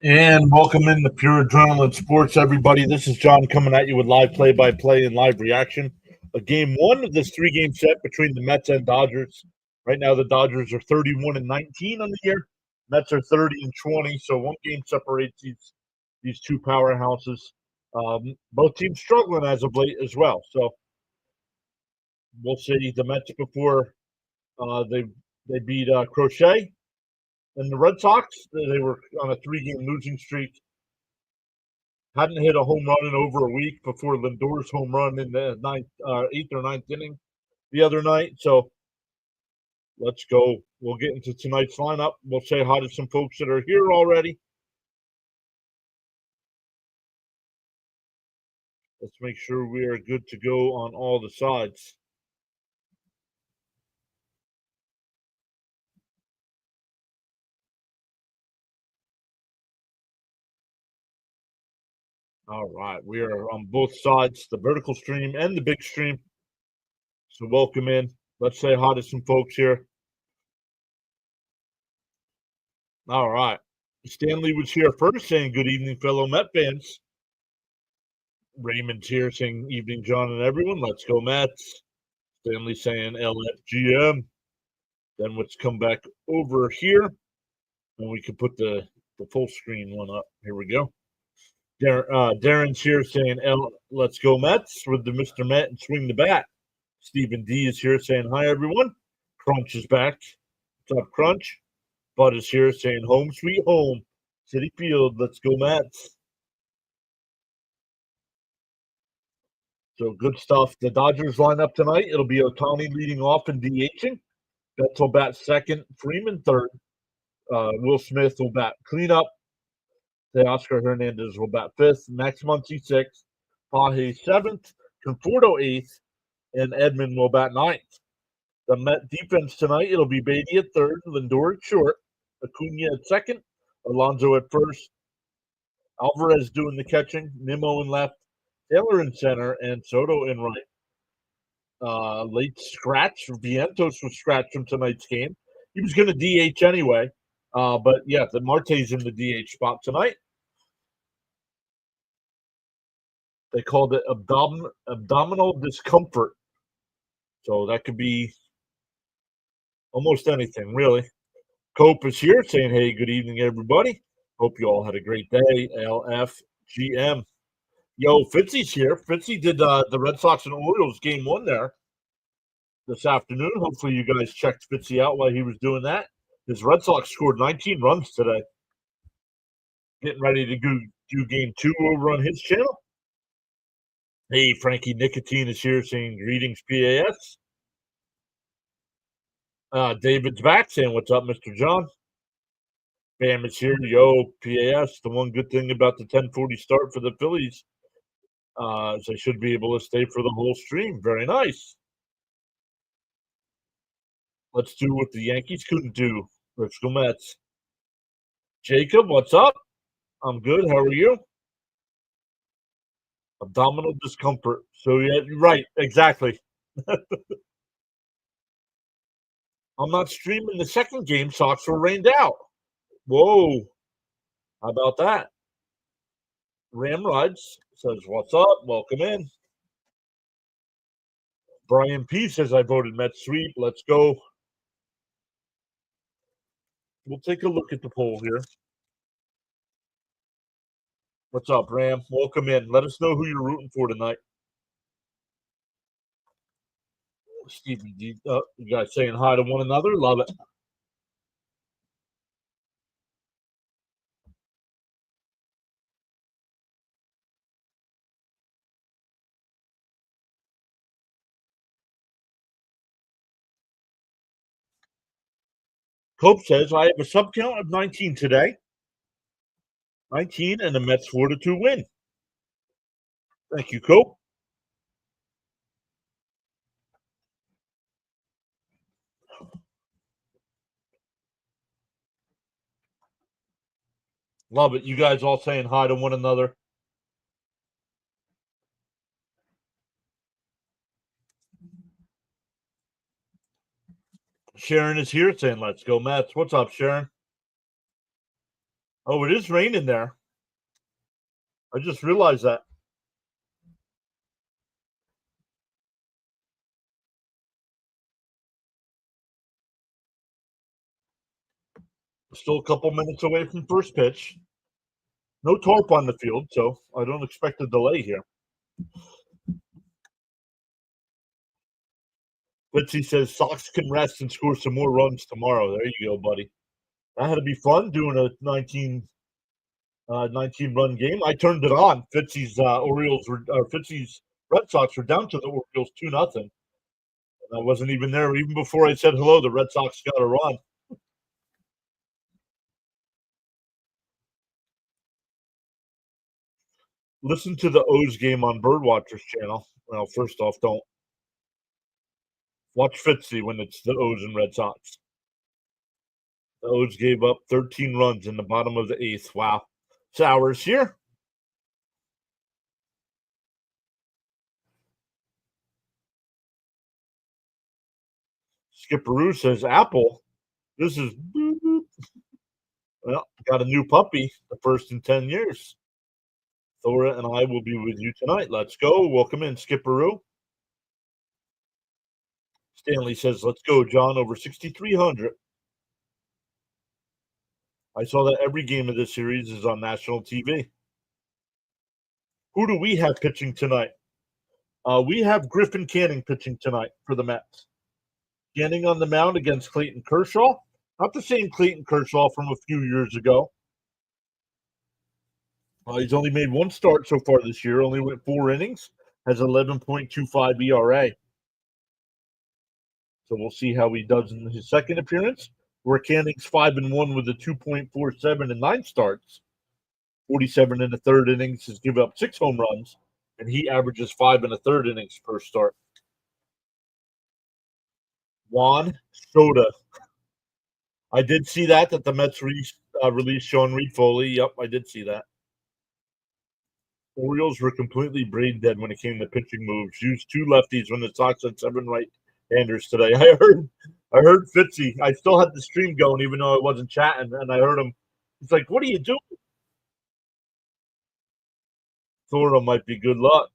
And welcome into Pure Adrenaline Sports, everybody. This is John coming at you with live play-by-play and live reaction. A game one of this three-game set between the Mets and Dodgers. Right now, the Dodgers are 31-19 on the year. Mets are 30-20, so one game separates these two powerhouses. Both teams struggling as of late as well. So we'll see. The Mets before they beat Crochet. And the Red Sox, they were on a three-game losing streak. Hadn't hit a home run in over a week before Lindor's home run in the eighth or ninth inning the other night. So let's go. We'll get into tonight's lineup. We'll say hi to some folks that are here already. Let's make sure we are good to go on all the sides. All right. We are on both sides, the vertical stream and the big stream. So welcome in. Let's say hi to some folks here. All right. Stanley was here first saying good evening, fellow Met fans. Raymond's here saying evening, John and everyone. Let's go, Mets. Stanley saying LFGM. Then let's come back over here. And we can put the full screen one up. Here we go. Darren's here saying let's go Mets with the Mr. Met and swing the bat. Stephen D is here saying hi, everyone. Crunch is back. What's up, Crunch? Bud is here saying home sweet home. City Field, let's go Mets. So good stuff. The Dodgers line up tonight. It'll be Ohtani leading off and DHing. Betts will bat second. Freeman third. Will Smith will bat cleanup. Teoscar Hernandez will bat fifth. Max Muncy sixth. Pahe seventh. Conforto eighth. And Edman will bat ninth. The Met defense tonight, it'll be Beatty at third. Lindor at short. Acuna at second. Alonso at first. Alvarez doing the catching. Nimmo in left. Taylor in center. And Soto in right. Late scratch. Vientos was scratched from tonight's game. He was going to DH anyway. But yeah, the Marte's in the DH spot tonight. They called it abdominal discomfort. So that could be almost anything, really. Cope is here saying, hey, good evening, everybody. Hope you all had a great day. LFGM. Yo, Fitzy's here. Fitzy did the Red Sox and Orioles game one there this afternoon. Hopefully you guys checked Fitzy out while he was doing that. His Red Sox scored 19 runs today. Getting ready to do game two over on his channel. Hey, Frankie Nicotine is here saying greetings, PAS. David's back saying, what's up, Mr. John? Bam is here. Yo, PAS. The one good thing about the 10:40 start for the Phillies is they should be able to stay for the whole stream. Very nice. Let's do what the Yankees couldn't do. Let's go Mets. Jacob, what's up? I'm good. How are you? Abdominal discomfort. So yeah, right, exactly. I'm not streaming the second game. Sox were rained out. Whoa. How about that? Ram Rides says, what's up? Welcome in. Brian P says, I voted Mets sweep. Let's go. We'll take a look at the poll here. What's up, Ram? Welcome in. Let us know who you're rooting for tonight. Stevie D, you guys saying hi to one another? Love it. Cope says, I have a sub count of 19 today. 19 and the Mets 4-2 win. Thank you, Cope. Love it. You guys all saying hi to one another. Sharon is here saying, let's go Mets. What's up, Sharon? Oh, it is raining there. I just realized that. Still a couple minutes away from first pitch. No tarp on the field, so I don't expect a delay here. Fitzy says Sox can rest and score some more runs tomorrow. There you go, buddy. That had to be fun doing a 19 run game. I turned it on. Fitzy's Fitzy's Red Sox were down to the Orioles 2-0. I wasn't even there. Even before I said hello, the Red Sox got a run. Listen to the O's game on Birdwatcher's channel. Well, first off, don't watch Fitzy when it's the O's and Red Sox. The O's gave up 13 runs in the bottom of the eighth. Wow. Sours here. Skipperoo says, Apple, this is well, got a new puppy, the first in 10 years. Thora and I will be with you tonight. Let's go. Welcome in, Skipperoo. Stanley says, let's go, John, over 6,300. I saw that every game of this series is on national TV. Who do we have pitching tonight? We have Griffin Canning pitching tonight for the Mets. Canning on the mound against Clayton Kershaw. Not the same Clayton Kershaw from a few years ago. He's only made one start so far this year, only went 4 innings, has 11.25 ERA. So we'll see how he does in his second appearance, where Canning's 5-1 with a 2.47 in 9 starts. 47 in the third innings, has given up 6 home runs, and he averages 5 in the third innings per start. Juan Soda. I did see that the Mets released Sean Reed-Foley. Yep, I did see that. Orioles were completely brain dead when it came to pitching moves. Used 2 lefties when the Sox had 7 right-handers today. I heard Fitzy. I still had the stream going even though I wasn't chatting, and I heard him. He's like, what are you doing? Thora might be good luck.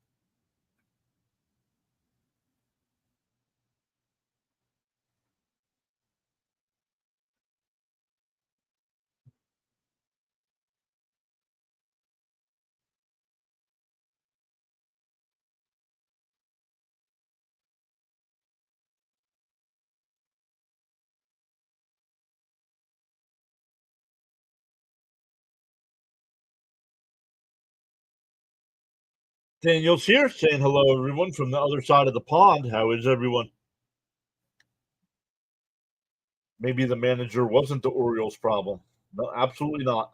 Daniel's here saying hello, everyone, from the other side of the pond. How is everyone? Maybe the manager wasn't the Orioles' problem. No, absolutely not.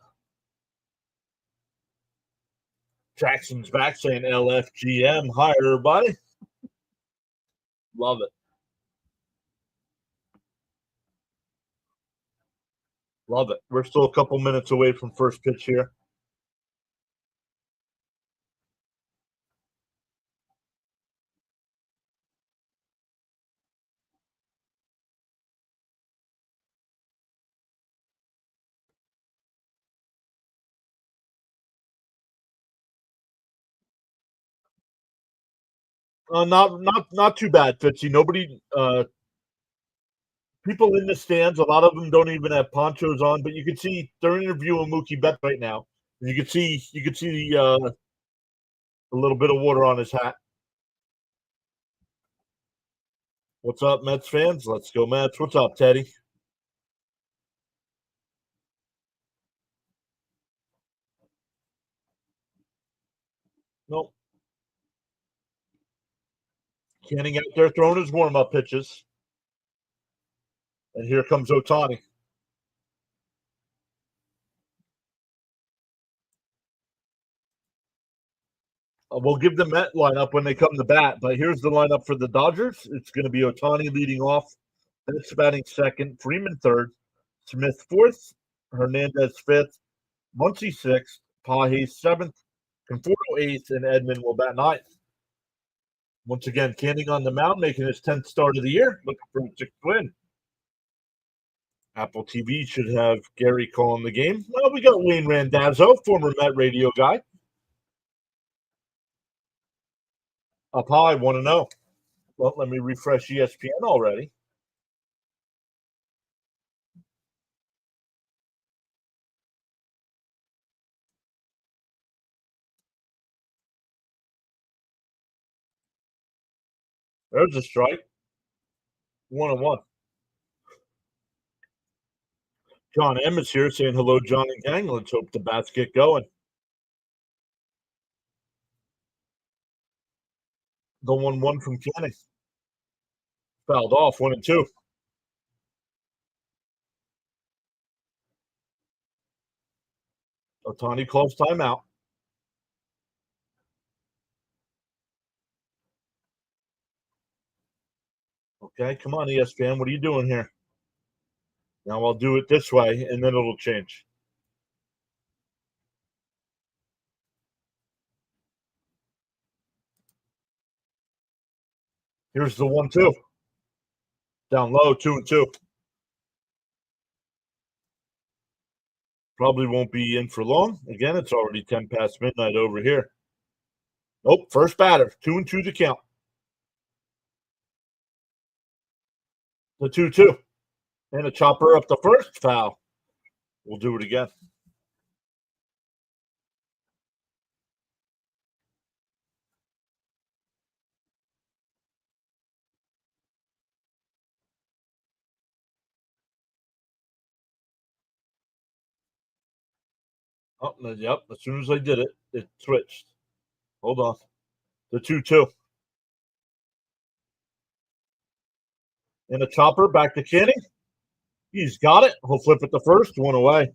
Jackson's back saying LFGM. Hi, everybody. Love it. Love it. We're still a couple minutes away from first pitch here. Not too bad, Fitzy. Nobody people in the stands, a lot of them don't even have ponchos on, but you can see they're interviewing Mookie Betts right now. You can see a little bit of water on his hat. What's up, Mets fans? Let's go, Mets. What's up, Teddy? Nope. Canning out there throwing his warm-up pitches. And here comes Ohtani. We'll give the Met lineup when they come to bat, but here's the lineup for the Dodgers. It's going to be Ohtani leading off, Betts batting second, Freeman third, Smith fourth, Hernandez fifth, Muncy sixth, Pahey seventh, Conforto eighth, and Edman will bat ninth. Once again, Canning on the mound, making his 10th start of the year, looking for a 6th win. Apple TV should have Gary calling the game. Well, we got Wayne Randazzo, former Met radio guy. Up high, 1-0. Well, let me refresh ESPN already. There's a strike. 1-1. John M is here saying hello, John and gang. Let's hope the bats get going. The 1-1 from Kenny. Fouled off, 1-2. Otani calls timeout. Okay, come on, ESPN. What are you doing here? Now I'll do it this way, and then it'll change. Here's the 1-2. Down low, 2-2. Probably won't be in for long. Again, it's already 10 past midnight over here. Nope, first batter. 2-2 to count. The 2-2. And a chopper up the first, foul. We'll do it again. Oh, yep. As soon as I did it, it switched. Hold on. The 2-2. And a chopper back to Kenny. He's got it. He'll flip it the first, one away.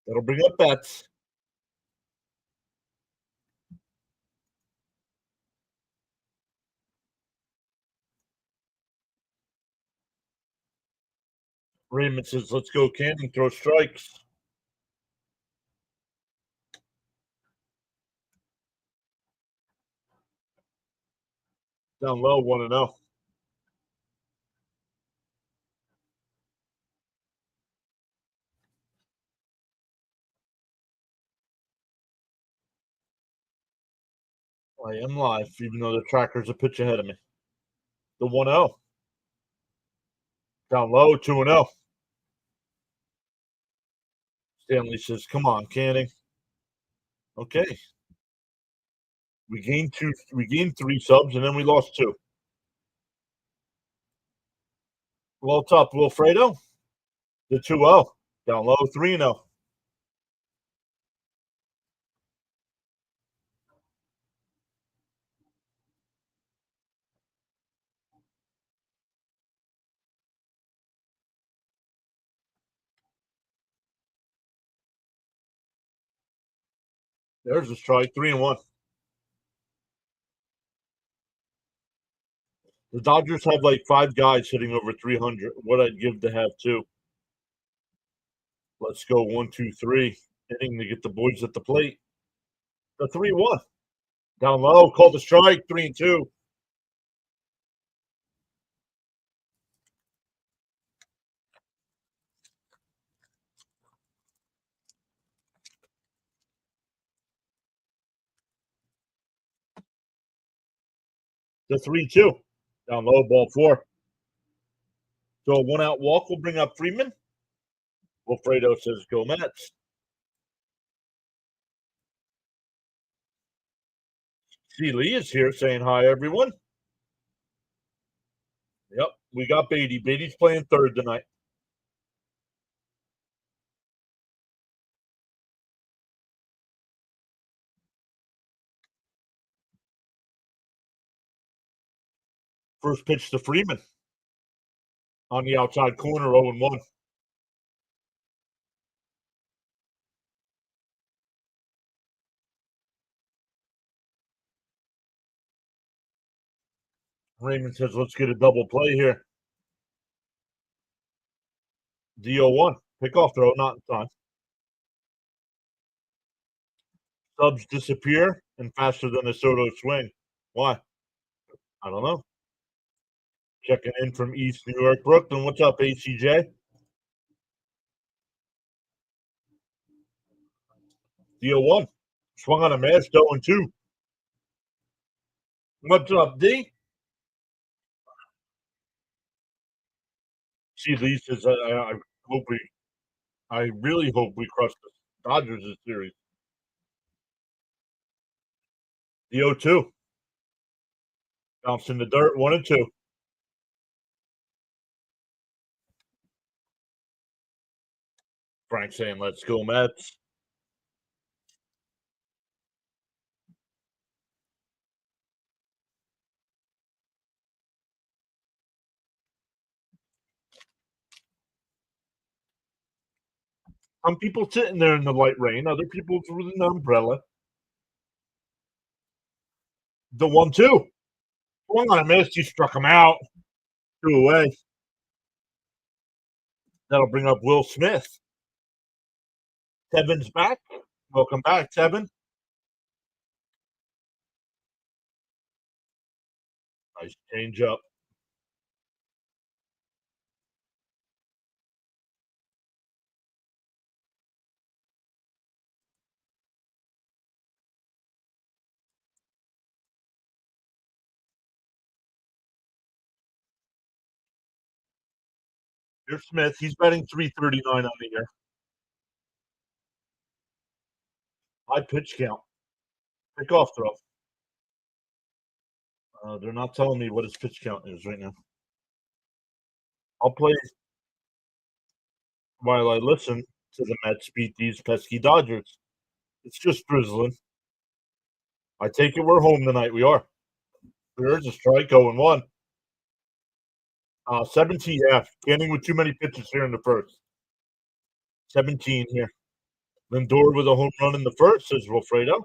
That'll bring up bets. Raymond says, let's go, Canning. Throw strikes. Down low, 1-0. I am live, even though the tracker's a pitch ahead of me. The 1-0. Down low, 2-0. Stanley says, come on, Canning. Okay. We gained 3 subs, and then we lost 2. Well, top, Wilfredo. The 2-0. Down low, 3-0. There's a strike, 3-1. The Dodgers have like 5 guys hitting over 300. What I'd give to have 2. Let's go 1-2-3. Hitting to get the boys at the plate. The 3-1. Down low, called the strike, 3-2. The 3-2. Down low, ball 4. So a 1-out walk will bring up Freeman. Wilfredo says, go Mets. C. Lee is here saying hi, everyone. Yep, we got Beatty. Beatty's playing third tonight. First pitch to Freeman. On the outside corner, 0-1. Raymond says, let's get a double play here. D-0-1. Pickoff throw, not in time. Subs disappear and faster than a Soto swing. Why? I don't know. Checking in from East New York, Brooklyn. What's up, ACJ? Deal one. Swung on a mash, 0-2. What's up, D? See, Lee says, hope we, I really hope we crush the Dodgers this series. The 0-2. Bounced in the dirt, 1-2. Frank saying, let's go, Mets. Some people sitting there in the light rain, other people with an umbrella. The 1-2. Swung on a miss, he struck him out. 2 away. That'll bring up Will Smith. Tevin's back. Welcome back, Tevin. Nice change up. Here's Smith. He's betting 339 on the year. High pitch count. Pick-off throw. They're not telling me what his pitch count is right now. I'll play while I listen to the Mets beat these pesky Dodgers. It's just drizzling. I take it we're home tonight. We are. There's a strike, 0-1. 17, yeah. Standing with too many pitches here in the first. 17 here. Lindor with a home run in the first, says Wilfredo.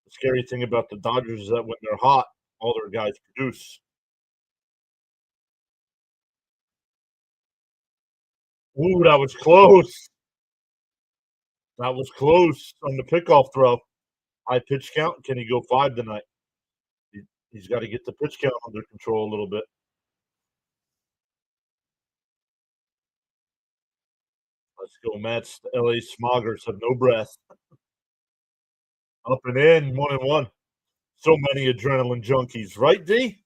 The scary thing about the Dodgers is that when they're hot, all their guys produce. Ooh, that was close. That was close on the pickoff throw. High pitch count. Can he go 5 tonight? He's got to get the pitch count under control a little bit. Let's go, Mets. The LA Smoggers have no breath. Up and in, 1-1. So many adrenaline junkies, right, D?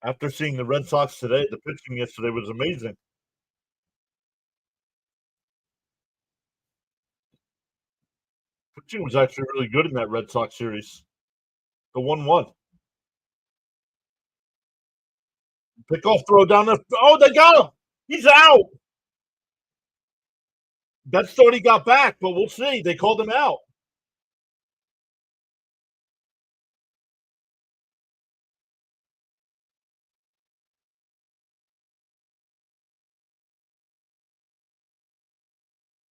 After seeing the Red Sox today, the pitching yesterday was amazing. Pitching was actually really good in that Red Sox series. The 1-1. Pickoff throw down the. Oh, they got him. He's out. Betts thought he got back, but we'll see. They called him out.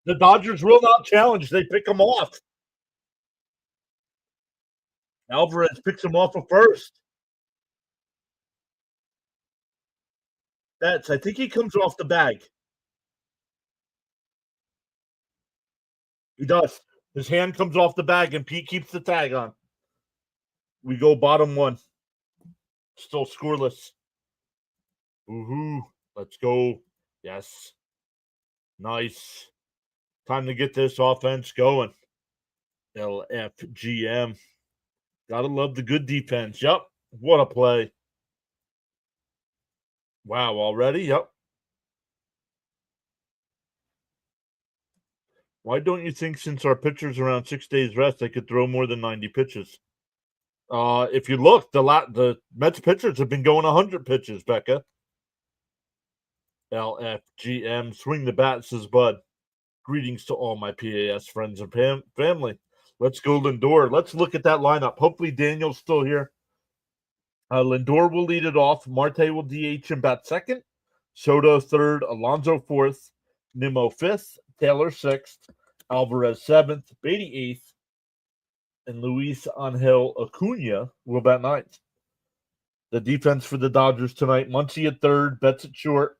The Dodgers will not challenge. They pick him off. Alvarez picks him off at first. I think he comes off the bag. He does. His hand comes off the bag, and Pete keeps the tag on. We go bottom one. Still scoreless. Woohoo. Let's go. Yes. Nice. Time to get this offense going. LFGM. Gotta love the good defense. Yep. What a play. Wow, already? Yep. Why don't you think since our pitcher's around 6 days rest, they could throw more than 90 pitches? If you look, the Mets pitchers have been going 100 pitches, Becca. LFGM. Swing the bat, says Bud. Greetings to all my PAS friends and family. Let's go, Lindor. Let's look at that lineup. Hopefully Daniel's still here. Lindor will lead it off. Marte will DH and bat second. Soto third. Alonso fourth. Nimmo fifth. Taylor sixth. Alvarez seventh. Beatty eighth. And Luis Angel Acuna will bat ninth. The defense for the Dodgers tonight. Muncy at third. Betts at short.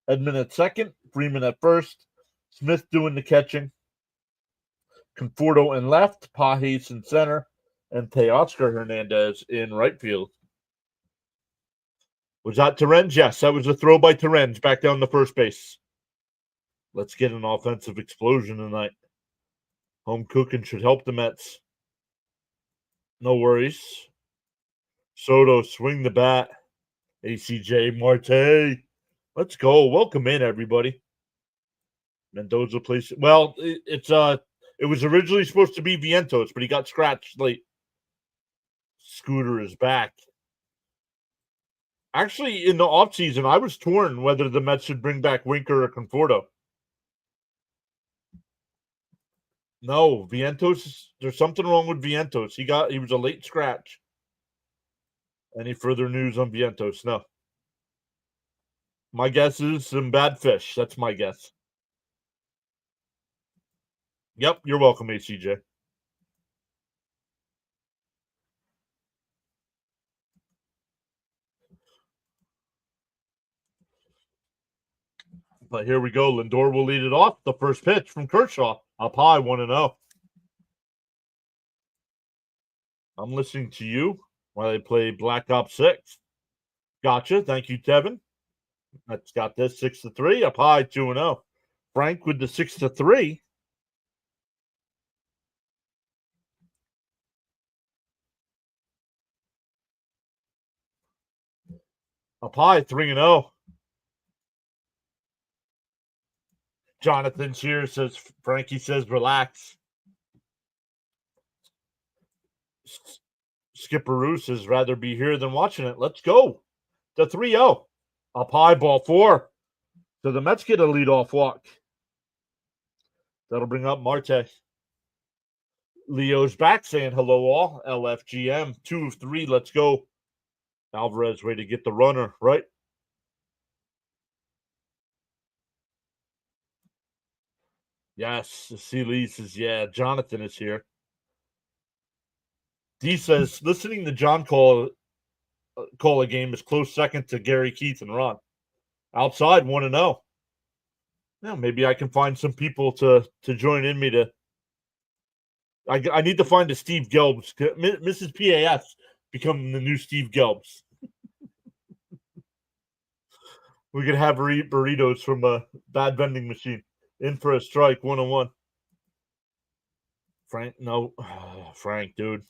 Edman at second. Freeman at first. Smith doing the catching. Conforto in left. Pages in center. and Teoscar Hernandez in right field. Was that Terrence? Yes, that was a throw by Terrence back down the first base. Let's get an offensive explosion tonight. Home cooking should help the Mets. No worries. Soto, swing the bat. ACJ Marte. Let's go. Welcome in, everybody. Mendoza plays. Well, it was originally supposed to be Vientos, but he got scratched late. Scooter is back. Actually, in the offseason, I was torn whether the Mets should bring back Winker or Conforto. No, Vientos. There's something wrong with Vientos. He was a late scratch. Any further news on Vientos? No. My guess is some bad fish. That's my guess. Yep, you're welcome, ACJ. But here we go. Lindor will lead it off. The first pitch from Kershaw. Up high, 1-0. I'm listening to you while they play Black Ops 6. Gotcha. Thank you, Kevin. That's got this 6-3. Up high, 2-0. Frank with the 6-3. Up high, 3-0. Jonathan here says, Frankie says, relax. Skipperoo says, rather be here than watching it. Let's go. The 3-0. Up high, ball 4. So the Mets get a leadoff walk. That'll bring up Marte. Leo's back saying hello all. LFGM. 2 of 3. Let's go. Alvarez ready to get the runner, right? Yes. C. Lee says, yeah, Jonathan is here. D says, listening to John call a game is close second to Gary, Keith, and Ron. Outside, 1-0. Yeah, maybe I can find some people to join in me to. I need to find a Steve Gelbs. Mrs. PAS become the new Steve Gelbs. We could have her eat burritos from a bad vending machine. In for a strike, 1-1. Frank, no. Frank, dude.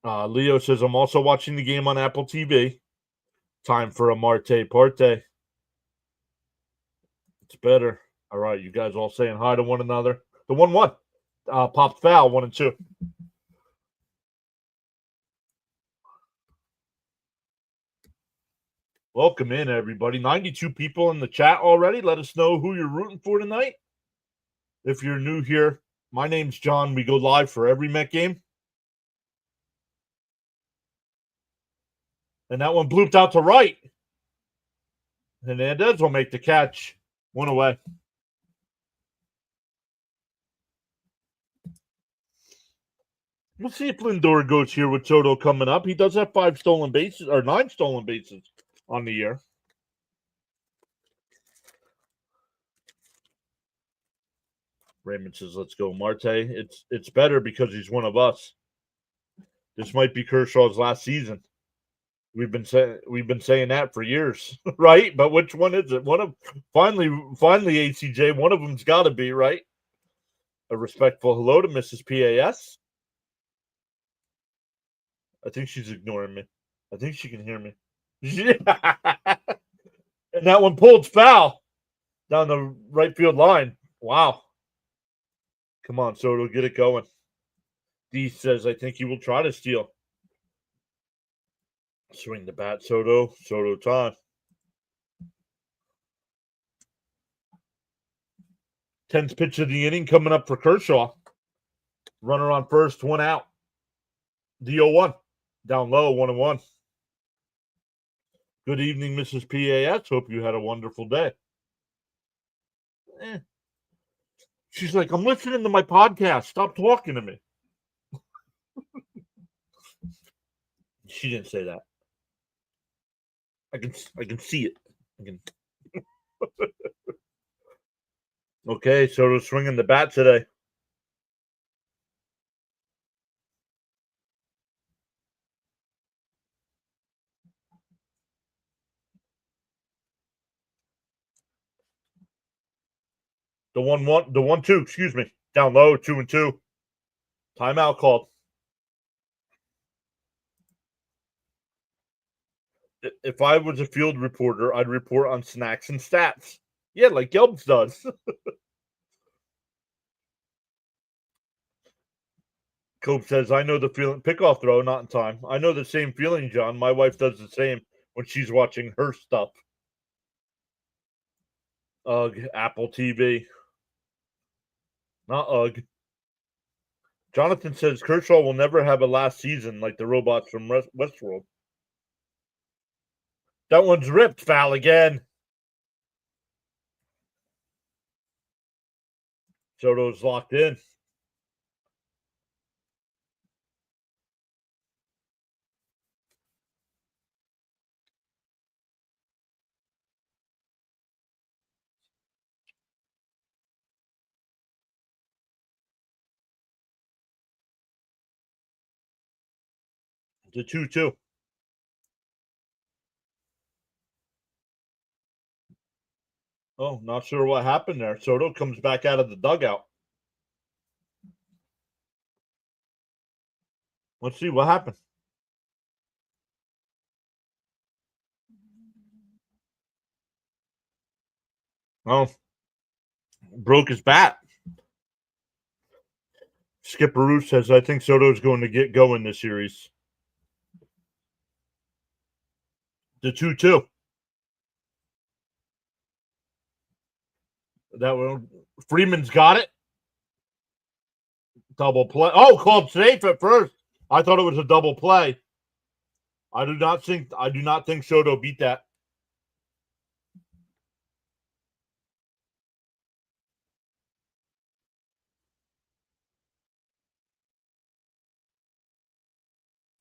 Leo says, I'm also watching the game on Apple TV. Time for a Marte Parte. It's better. All right, you guys all saying hi to one another. The 1-1. Popped foul, 1-2. Welcome in, everybody. 92 people in the chat already. Let us know who you're rooting for tonight. If you're new here, my name's John. We go live for every Met game. And that one blooped out to right. Hernandez will make the catch. 1 away. We'll see if Lindor goes here with Soto coming up. He does have 5 stolen bases, or 9 stolen bases on the year. Raymond says, let's go, Marte. It's better because he's one of us. This might be Kershaw's last season. We've been saying that for years, right? But which one is it? Finally, ACJ, one of them's got to be, right? A respectful hello to Mrs. PAS. I think she's ignoring me. I think she can hear me. And that one pulled foul down the right field line. Wow. Come on, Soto, get it going. D says, I think he will try to steal. Swing the bat, Soto. Soto time. 10th pitch of the inning coming up for Kershaw. Runner on first, 1 out. The 0-1. Down low, 1-1. Good evening, Mrs. PAS. Hope you had a wonderful day. She's like, I'm listening to my podcast. Stop talking to me. She didn't say that. I can see it. Okay, Soto's swinging the bat today. The 1-2, excuse me. Down low, 2-2. Timeout called. If I was a field reporter, I'd report on snacks and stats. Yeah, like Gelbs does. Cope says, I know the feeling. Pickoff throw, not in time. I know the same feeling, John. My wife does the same when she's watching her stuff. Ugh, Apple TV. Not ugh. Jonathan says Kershaw will never have a last season like the robots from Westworld. That one's ripped, foul again. Soto's locked in. The 2-2. Oh, not sure what happened there. Soto comes back out of the dugout. Let's see what happened. Oh, broke his bat. Skipperoo says, I think Soto's going to get going this series. The 2-2. That one, Freeman's got it. Double play. Oh, called safe at first. I thought it was a double play. I do not think Soto beat that.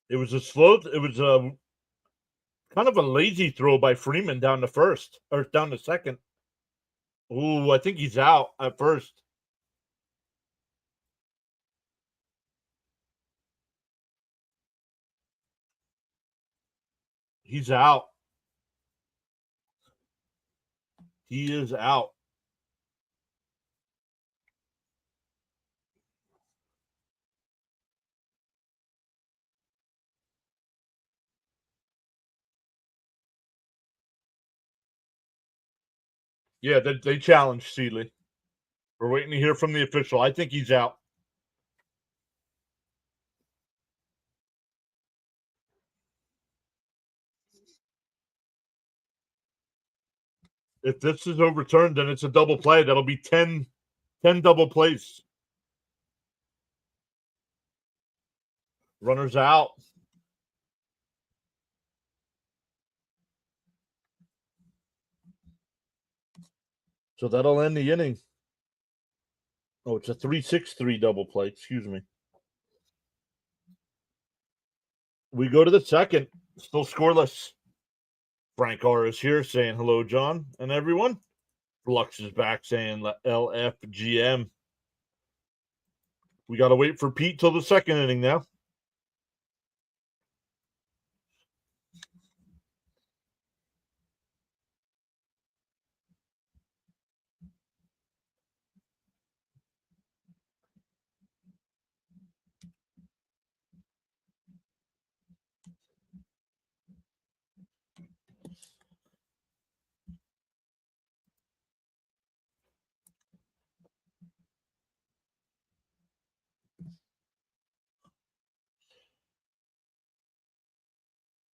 It was a kind of a lazy throw by Freeman down to first or down to second. Ooh, I think he's out at first. He's out. He is out. Yeah, they challenged Seeley. We're waiting to hear from the official. I think he's out. If this is overturned, then it's a double play. That'll be 10 double plays. Runners out. So that'll end the inning. Oh, it's a 3-6-3 double play. Excuse me. We go to the second. Still scoreless. Frank R is here saying hello, John, and everyone. Flux is back saying LFGM. We got to wait for Pete till the second inning now.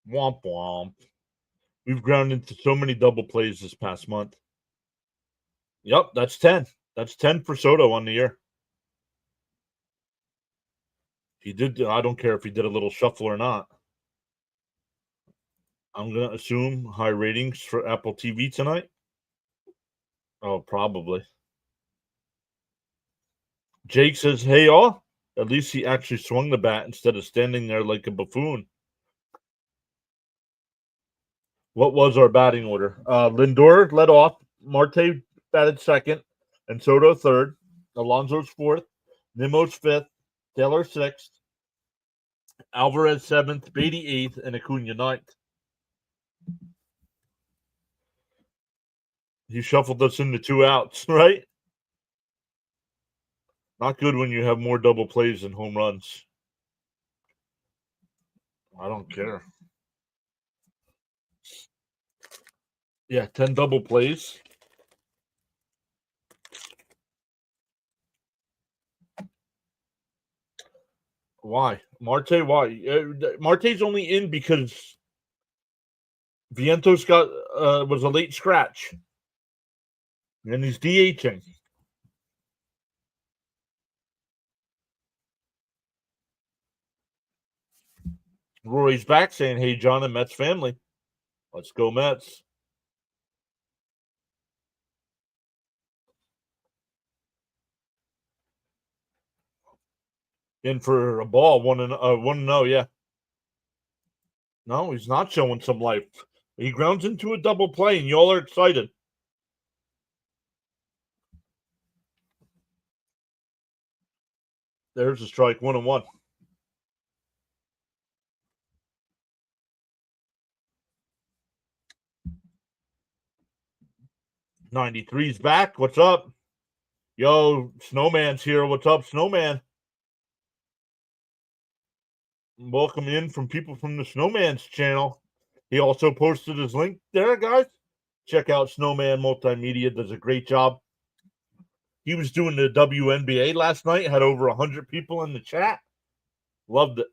Womp womp. We've ground into so many double plays this past month. Yep, that's 10. That's 10 for Soto on the year. He did. I don't care if he did a little shuffle or not. I'm going to assume high ratings for Apple TV tonight. Oh, probably. Jake says, hey, all. At least he actually swung the bat instead of standing there like a buffoon. What was our batting order? Lindor led off. Marte batted second. And Soto third. Alonso's fourth. Nimmo's fifth. Taylor sixth. Alvarez seventh. Beatty eighth. And Acuna ninth. He shuffled us into 2 outs, right? Not good when you have more double plays than home runs. I don't care. Yeah, 10 double plays. Why? Marte, why? Marte's only in because Vientos was a late scratch. And he's DHing. Rory's back saying, hey, John and Mets family. Let's go, Mets. In for a ball, 1-0, yeah. No, he's not showing some life. He grounds into a double play, and y'all are excited. There's a strike, 1-1. 93's back. What's up? Yo, Snowman's here. What's up, Snowman? Welcome in from people from the Snowman's channel. He also posted his link there, guys. Check out Snowman Multimedia. Does a great job. He was doing the WNBA last night. Had over 100 people in the chat. Loved it.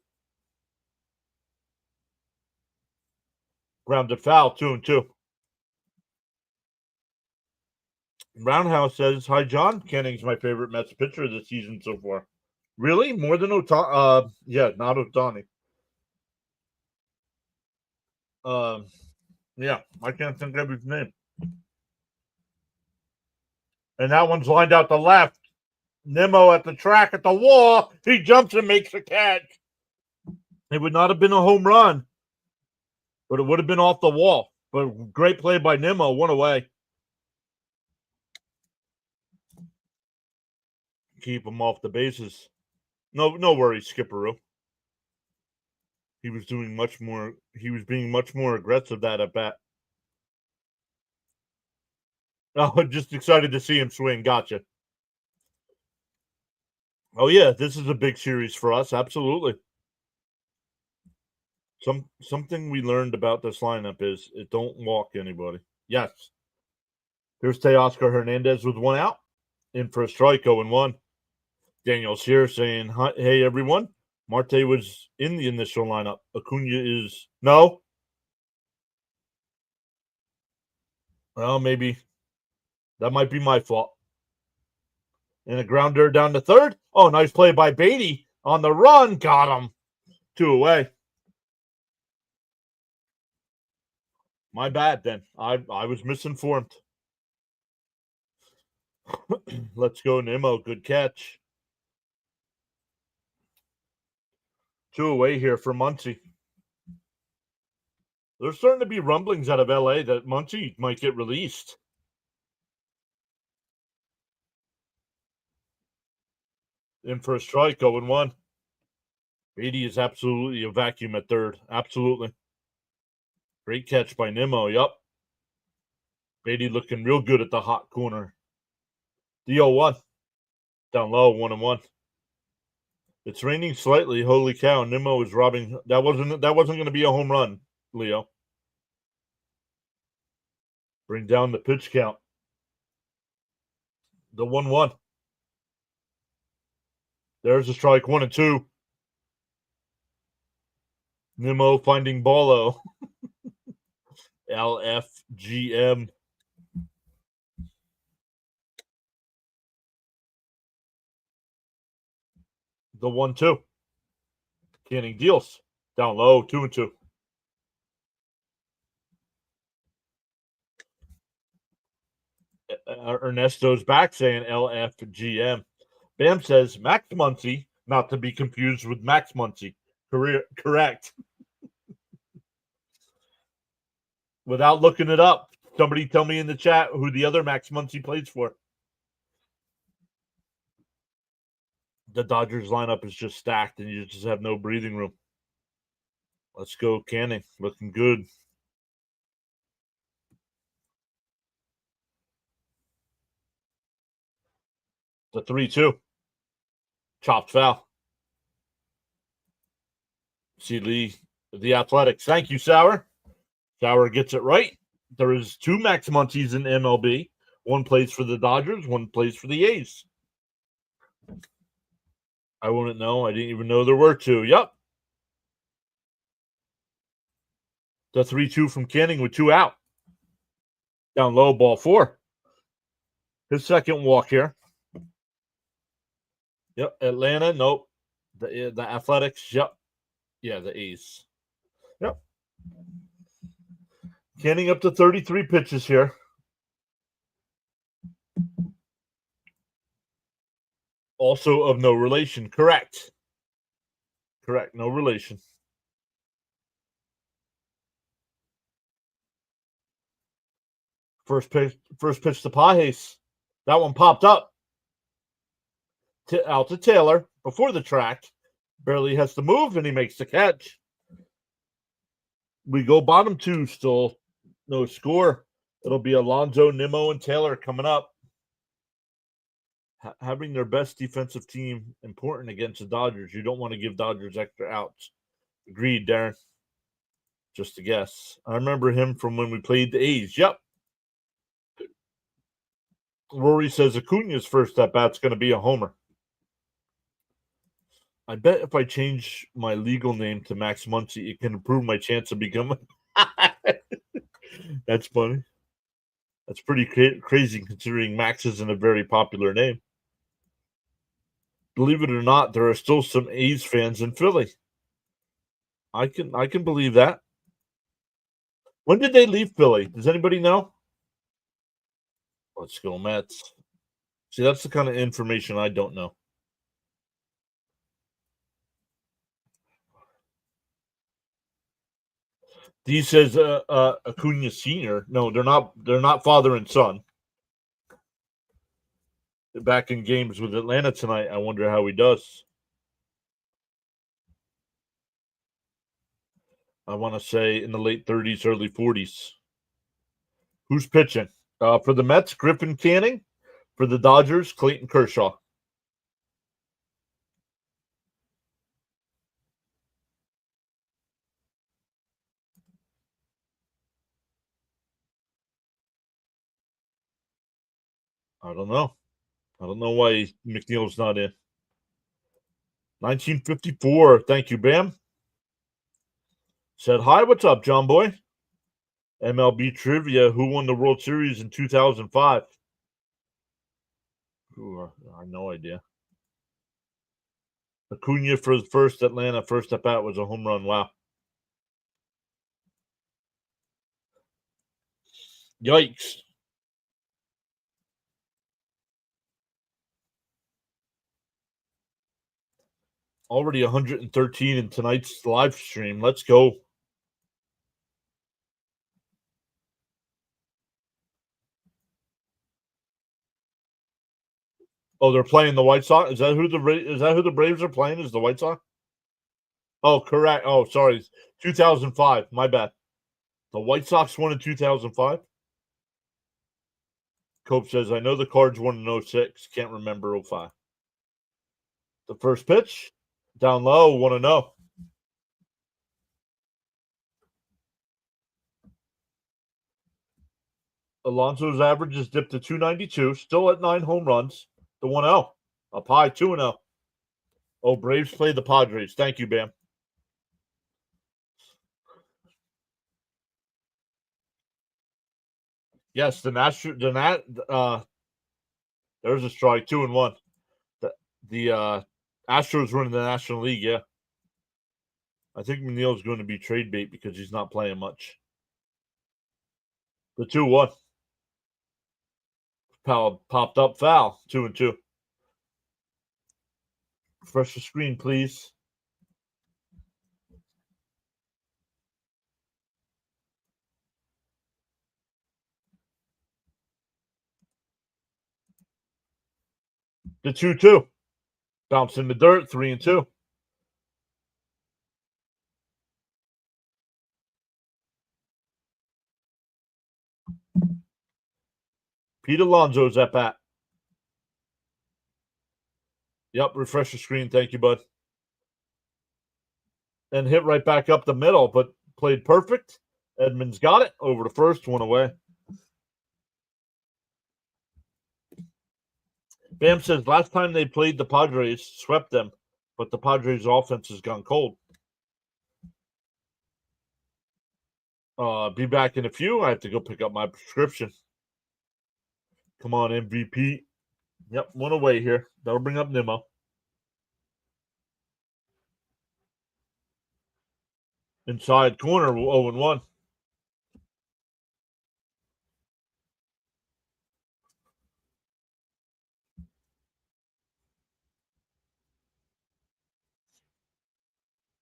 Grounded foul, 2-2. Roundhouse says, hi, John. Kenning's my favorite Mets pitcher this season so far. Really? More than Otani? Yeah, not Otani. Yeah, I can't think of his name. And that one's lined out to left. Nimmo at the track at the wall. He jumps and makes a catch. It would not have been a home run, but it would have been off the wall. But great play by Nimmo. One away. Keep him off the bases. No worries, Skipperoo. He was doing much more. He was being much more aggressive that at bat. Oh, just excited to see him swing. Gotcha. Oh yeah, this is a big series for us. Absolutely. Something we learned about this lineup is it don't walk anybody. Yes. Here's Teoscar Hernandez with one out. In for a strike, 0-1. Daniel's here saying, hey, everyone. Marte was in the initial lineup. Acuna is no. Well, maybe that might be my fault. And a grounder down to third. Oh, nice play by Beatty on the run. Got him. 2 away. My bad then. I was misinformed. Let's go, Nimmo. Good catch. 2 away here for Muncy. There's starting to be rumblings out of LA that Muncy might get released. In for a strike, 0-1. Beatty is absolutely a vacuum at third. Absolutely. Great catch by Nimmo. Yup. Beatty looking real good at the hot corner. The 0-1. Down low, 1-1. It's raining slightly. Holy cow. Nimmo is robbing. That wasn't going to be a home run, Leo. Bring down the pitch count. The 1-1. There's a strike, 1-2. Nimmo finding Ballo. LFGM. The 1-2. Canning deals. Down low, 2-2. Ernesto's back saying LFGM. Bam says Max Muncy, not to be confused with Max Muncy. Correct. Without looking it up, somebody tell me in the chat who the other Max Muncy plays for. The Dodgers lineup is just stacked and you just have no breathing room. Let's go, Canning. Looking good. The 3-2. Chopped foul. Seeley, the Athletics. Thank you, Sauer. Sauer gets it right. There is 2 Max Muncies in MLB. One plays for the Dodgers, one plays for the A's. I wouldn't know. I didn't even know there were 2. Yep. The 3-2 from Canning with 2 out. Down low, ball 4. His second walk here. Yep. Atlanta, nope. The Athletics, yep. Yeah, the A's. Yep. Canning up to 33 pitches here. Also of no relation. Correct. Correct. No relation. First pitch to Pajes. That one popped up. Out to Taylor before the track. Barely has to move, and he makes the catch. We go bottom 2 still. No score. It'll be Alonso, Nimmo, and Taylor coming up. Having their best defensive team important against the Dodgers. You don't want to give Dodgers extra outs. Agreed, Darren. Just a guess. I remember him from when we played the A's. Yep. Rory says Acuna's first at bat's going to be a homer. I bet if I change my legal name to Max Muncy, it can improve my chance of becoming. That's funny. That's pretty crazy considering Max isn't a very popular name. Believe it or not, there are still some A's fans in Philly. I can believe that. When did they leave Philly? Does anybody know? Let's go Mets. See, that's the kind of information I don't know. D says Acuna Sr. No, they're not. They're not father and son. They're back in games with Atlanta tonight. I wonder how he does. I want to say in the late 30s, early 40s. Who's pitching? For the Mets, Griffin Canning. For the Dodgers, Clayton Kershaw. I don't know. I don't know why McNeil's not in. 1954. Thank you, Bam. Said, hi, what's up, John Boy? MLB trivia. Who won the World Series in 2005? Ooh, I have no idea. Acuna for the first Atlanta first at bat was a home run. Wow. Yikes. Already 113 in tonight's live stream. Let's go. Oh, they're playing the White Sox. Is that who the Braves are playing? Is the White Sox? Oh, correct. Oh, sorry. 2005. My bad. The White Sox won in 2005. Cope says, I know the Cards won in 06. Can't remember 05. The first pitch, down low, 1-0. Alonso's average is dipped to 292, still at 9 home runs. The 1-0. Up high, 2-0. Oh, Braves play the Padres. Thank you, Bam. Yes, there's a strike, 2-1. The Astros were in the National League, yeah. I think McNeil's going to be trade bait because he's not playing much. The 2-1. Popped up foul, 2-2. Refresh the screen, please. The 2-2. Bounce in the dirt, 3-2. Pete Alonso's at bat. Yep, refresh the screen. Thank you, bud. And hit right back up the middle, but played perfect. Edmonds got it over the first one away. Bam says last time they played the Padres, swept them, but the Padres' offense has gone cold. Be back in a few. I have to go pick up my prescription. Come on, MVP. Yep, one away here. That'll bring up Nimmo. Inside corner, 0-1.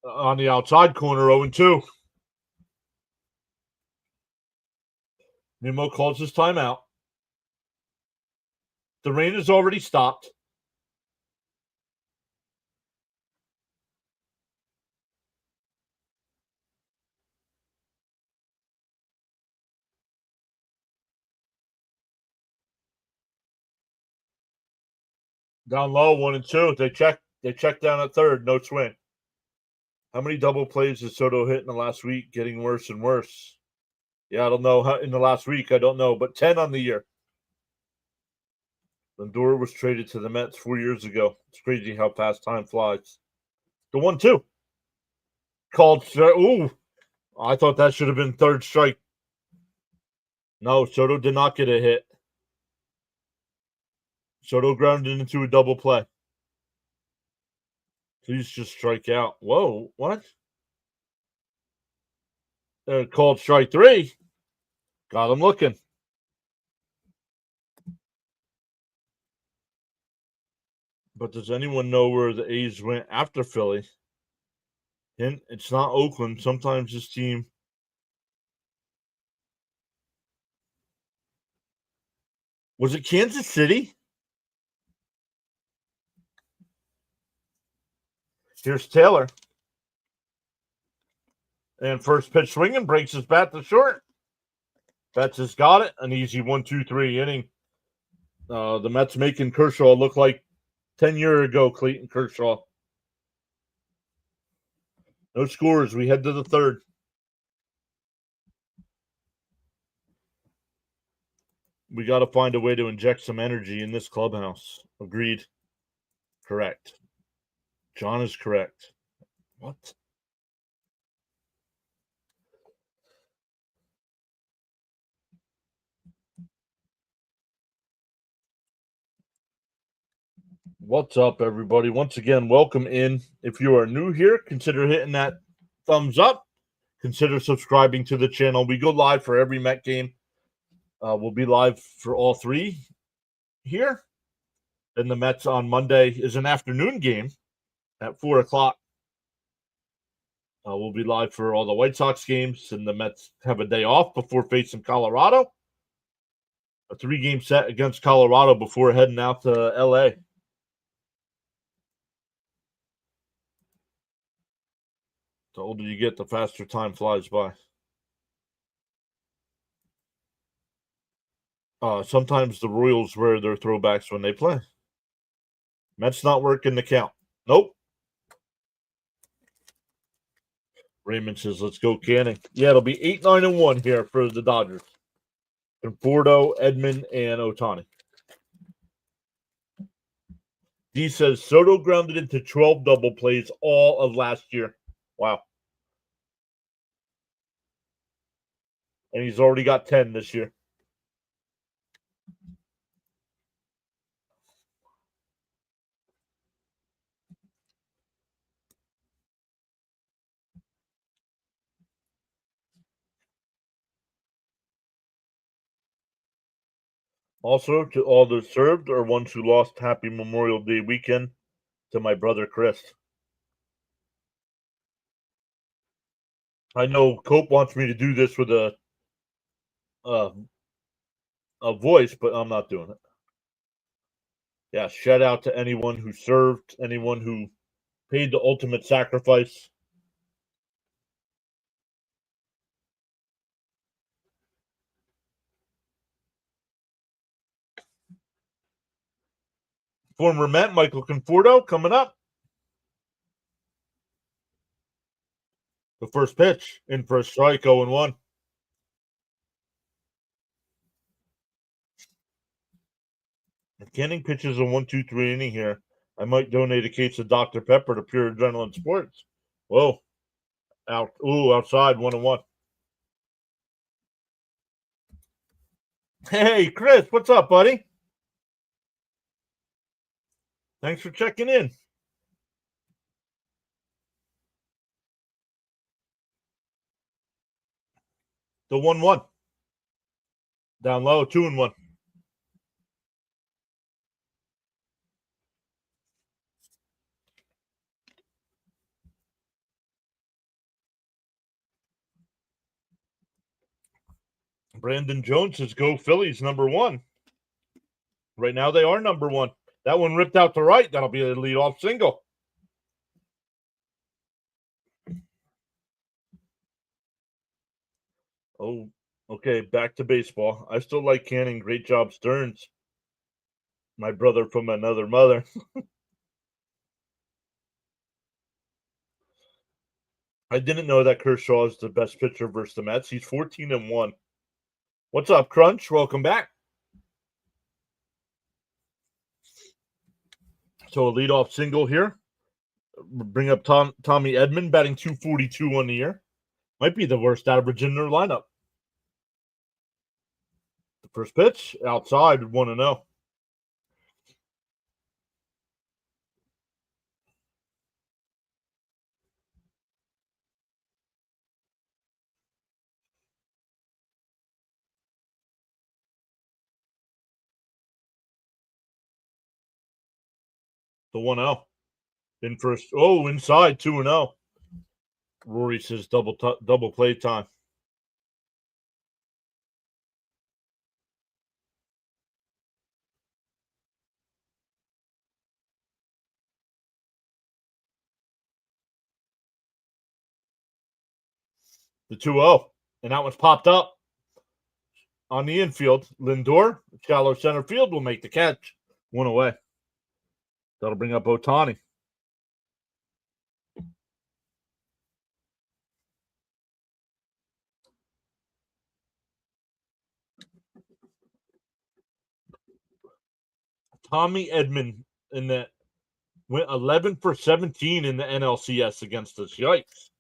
On the outside corner, 0-2. Nimmo calls his timeout. The rain has already stopped. Down low, 1-2. They check down at third, no swing. How many double plays did Soto hit in the last week? Getting worse and worse. Yeah, I don't know how in the last week. I don't know, but 10 on the year. Lindor was traded to the Mets 4 years ago. It's crazy how fast time flies. The 1-2 called. Ooh, I thought that should have been third strike. No, Soto did not get a hit. Soto grounded into a double play. Please just strike out. Whoa, what? Called strike 3. Got him looking. But does anyone know where the A's went after Philly? Hint, it's not Oakland. Sometimes this team. Was it Kansas City? Here's Taylor. And first pitch swinging, breaks his bat to short. Betts has got it. An easy 1-2-3 inning. The Mets making Kershaw look like 10 years ago, Clayton Kershaw. No scores. We head to the third. We got to find a way to inject some energy in this clubhouse. Agreed. Correct. John is correct. What? What's up, everybody? Once again, welcome in. If you are new here, consider hitting that thumbs up. Consider subscribing to the channel. We go live for every Met game. We'll be live for all 3 here. And the Mets on Monday is an afternoon game at 4 o'clock. We'll be live for all the White Sox games, and the Mets have a day off before facing Colorado. A 3-game set against Colorado before heading out to LA. The older you get, the faster time flies by. Sometimes the Royals wear their throwbacks when they play. Mets not working the count. Nope. Raymond says, let's go Canning. Yeah, it'll be 8-9-1 here for the Dodgers. Conforto, Edman, and Ohtani. D says Soto grounded into 12 double plays all of last year. Wow. And he's already got 10 this year. Also, to all those served or ones who lost, happy Memorial Day weekend to my brother Chris. I know Cope wants me to do this with uh, a voice, but I'm not doing it. Yeah, shout out to anyone who served, anyone who paid the ultimate sacrifice. Former Met Michael Conforto coming up. The first pitch in for a strike, 0-1. If Canning pitches a 1-2-3 inning here, I might donate a case of Dr. Pepper to Pure Adrenaline Sports. Whoa. Outside, 1-1. Hey, Chris, what's up, buddy? Thanks for checking in. The 1-1. Down low, 2-1. Brandon Jones says, go Phillies, #1. Right now, they are #1. That one ripped out to right. That'll be a leadoff single. Oh, okay. Back to baseball. I still like Canning. Great job, Stearns. My brother from another mother. I didn't know that Kershaw is the best pitcher versus the Mets. He's 14-1. What's up, Crunch? Welcome back. So a leadoff single here. Bring up Tommy Edman, batting .242 on the year. Might be the worst average in their lineup. The first pitch, outside, 1-0. The 1-0. In first. Oh, inside, 2-0. Rory says double play time. The 2-0. And that one's popped up on the infield. Lindor, shallow center field, will make the catch. 1 away. That'll bring up Ohtani. Tommy Edman in the went 11 for 17 in the NLCS against us. Yikes.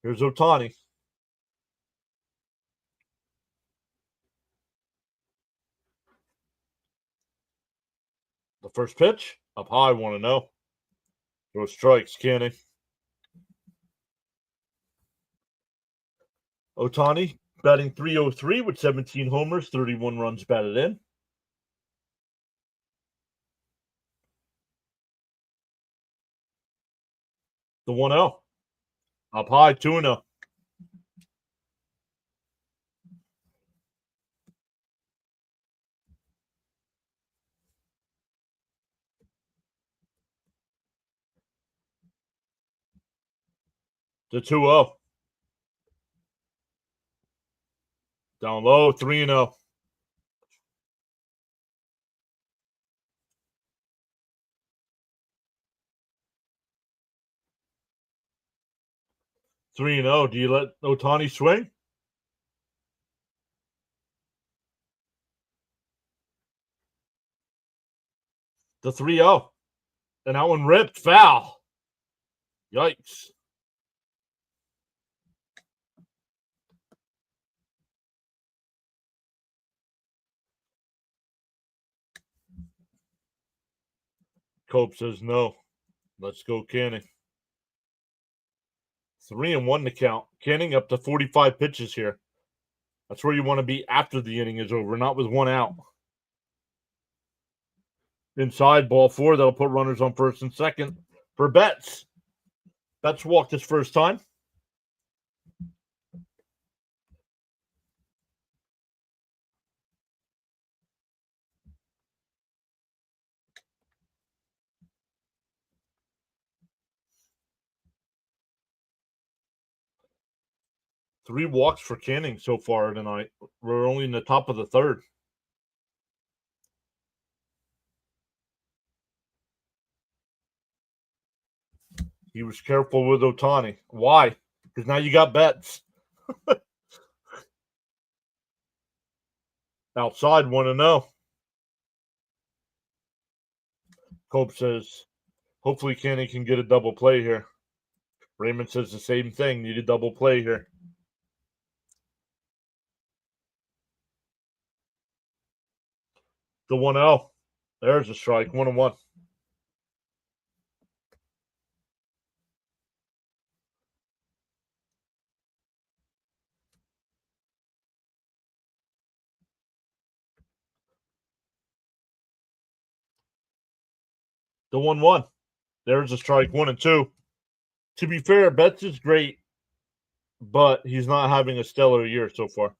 Here's Ohtani. The first pitch, up high, 1-0. Throw strikes, Canning. Ohtani batting .303 with 17 homers, 31 runs batted in. The 1-0. Up high, 2-0. The 2-0. Down low, 3-0. Do you let Ohtani swing? The 3-0. And that one ripped foul. Yikes. Cope says no. Let's go, Canning. 3-1 to count. Canning up to 45 pitches here. That's where you want to be after the inning is over, not with one out. Inside, ball 4. That'll put runners on first and second for Betts. Betts walked his first time. Three walks for Canning so far tonight. We're only in the top of the third. He was careful with Ohtani. Why? Because now you got Betts. Outside 1-0. Cope says, hopefully Kenny can get a double play here. Raymond says the same thing. Need a double play here. The 1-0. There's a strike. 1-1. The 1-1. There's a strike. 1-2. To be fair, Betts is great, but he's not having a stellar year so far.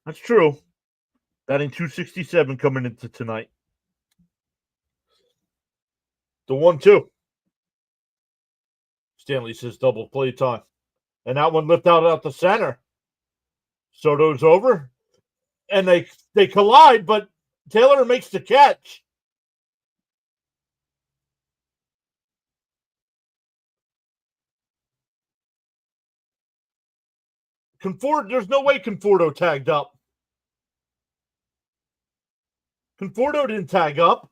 That's true. Batting 267 coming into tonight. The 1-2. Stanley says double play time. And that one lifted out the center. Soto's over. And they collide, but Taylor makes the catch. There's no way Conforto tagged up. Conforto didn't tag up.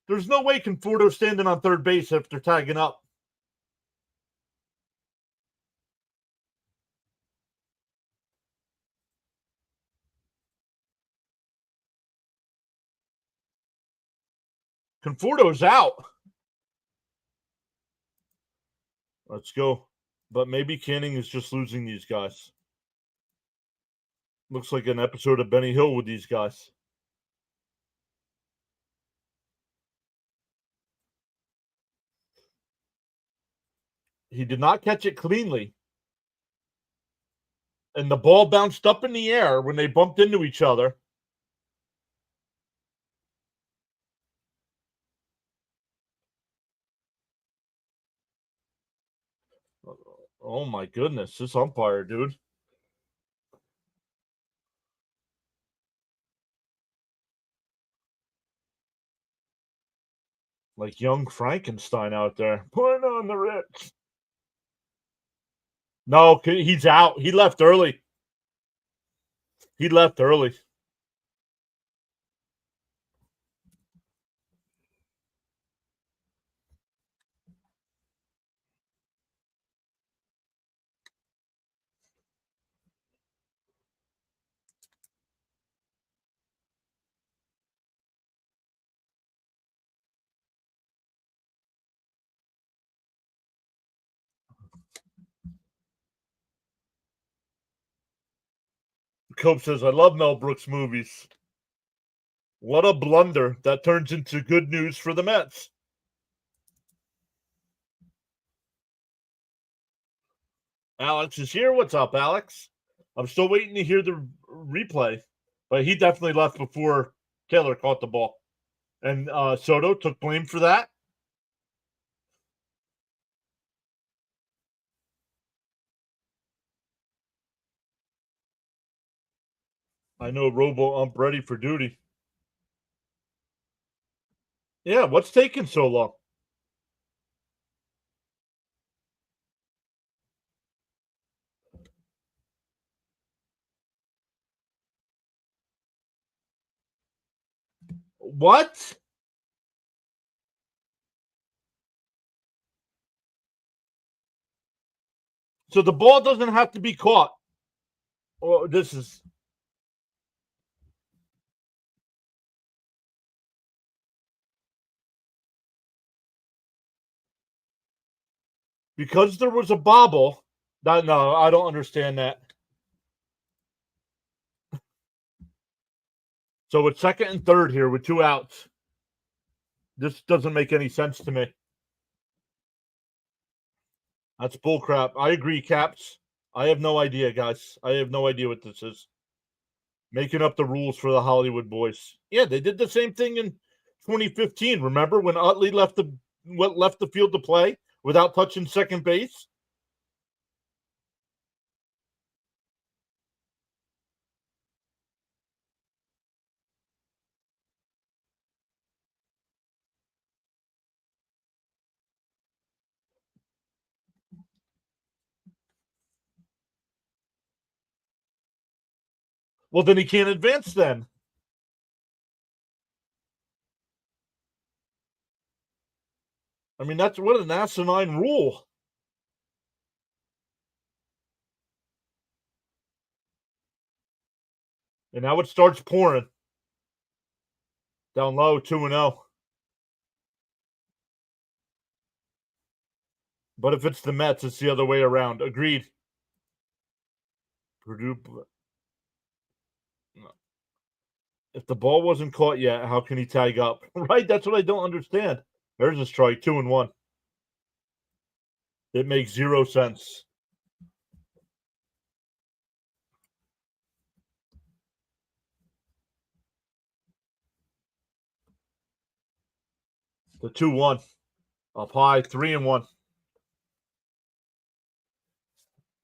There's no way Conforto's standing on third base after tagging up. Conforto's out. Let's go. But maybe Canning is just losing these guys. Looks like an episode of Benny Hill with these guys. He did not catch it cleanly. And the ball bounced up in the air when they bumped into each other. Oh my goodness, this umpire, dude. Like young Frankenstein out there. Put on the Ritz. No, he's out. He left early. Cope says, I love Mel Brooks movies. What a blunder that turns into good news for the Mets. Alex is here. What's up, Alex? I'm still waiting to hear the replay, but he definitely left before Taylor caught the ball. And Soto took blame for that. I know Robo ump ready for duty. Yeah, what's taking so long? What? So the ball doesn't have to be caught. Oh, this is because there was a bobble. No, I don't understand that. So it's second and third here with 2 outs. This doesn't make any sense to me. That's bullcrap. I agree, Caps. I have no idea, guys. I have no idea what this is. Making up the rules for the Hollywood boys. Yeah, they did the same thing in 2015. Remember when Utley left the field to play without touching second base? Well, then he can't advance then. I mean, that's what an asinine rule. And now it starts pouring. Down low, 2-0. But if it's the Mets, it's the other way around. Agreed. Purdue. If the ball wasn't caught yet, how can he tag up? Right? That's what I don't understand. There's a strike, 2-1. It makes 0 sense. The 2-1. Up high, 3-1.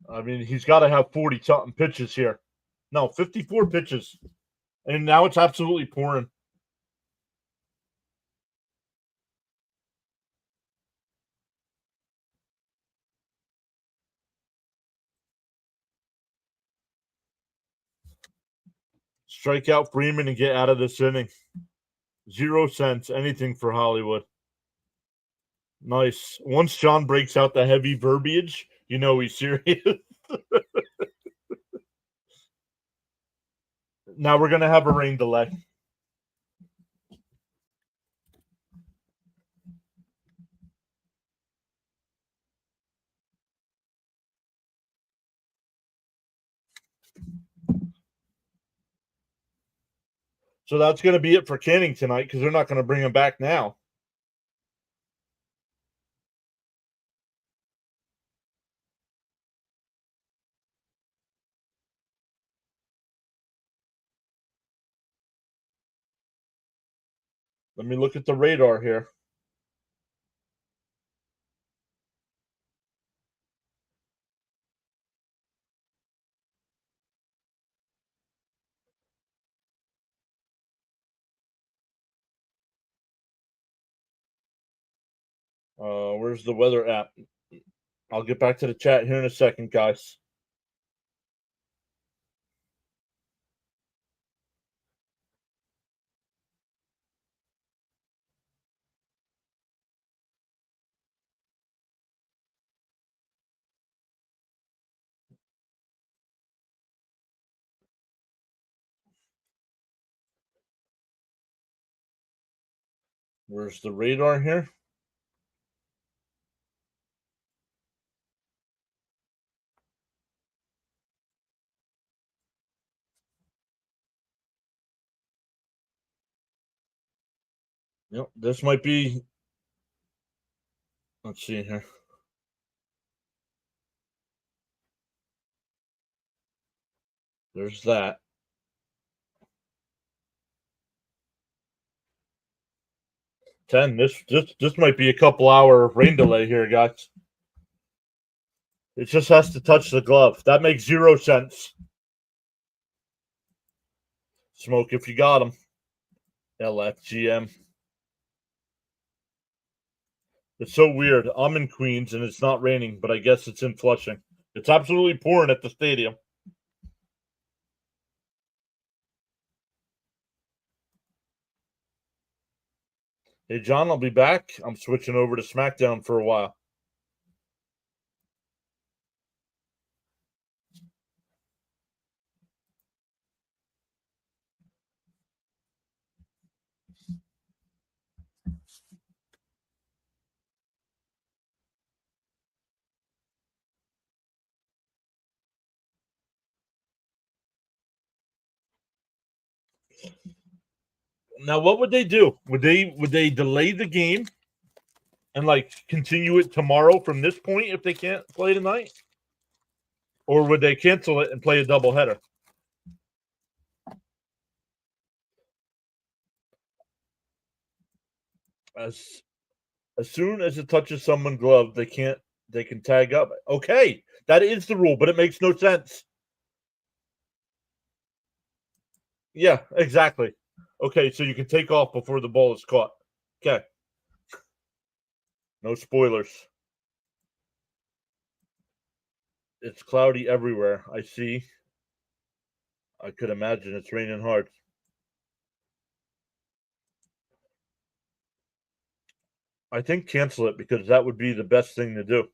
I mean, he's got to have 40 something pitches here. No, 54 pitches. And now it's absolutely pouring. Strike out Freeman and get out of this inning. 0 cents. Anything for Hollywood. Nice. Once John breaks out the heavy verbiage, you know he's serious. Now we're going to have a rain delay. So that's going to be it for Canning tonight because they're not going to bring him back now. Let me look at the radar here. Where's the weather app? I'll get back to the chat here in a second, guys. Where's the radar here? Yep, this might be. Let's see here. There's that. 10. This might be a couple hour rain delay here, guys. It just has to touch the glove. That makes 0 sense. Smoke if you got him. LFGM. It's so weird. I'm in Queens and it's not raining, but I guess it's in Flushing. It's absolutely pouring at the stadium. Hey, John, I'll be back. I'm switching over to SmackDown for a while. Now, what would they do? Would they delay the game and like continue it tomorrow from this point if they can't play tonight? Or would they cancel it and play a doubleheader? As soon as it touches someone's glove, they can tag up. Okay, that is the rule, but it makes no sense. Yeah, exactly. Okay, so you can take off before the ball is caught. Okay. No spoilers. It's cloudy everywhere. I see. I could imagine it's raining hard. I think cancel it because that would be the best thing to do.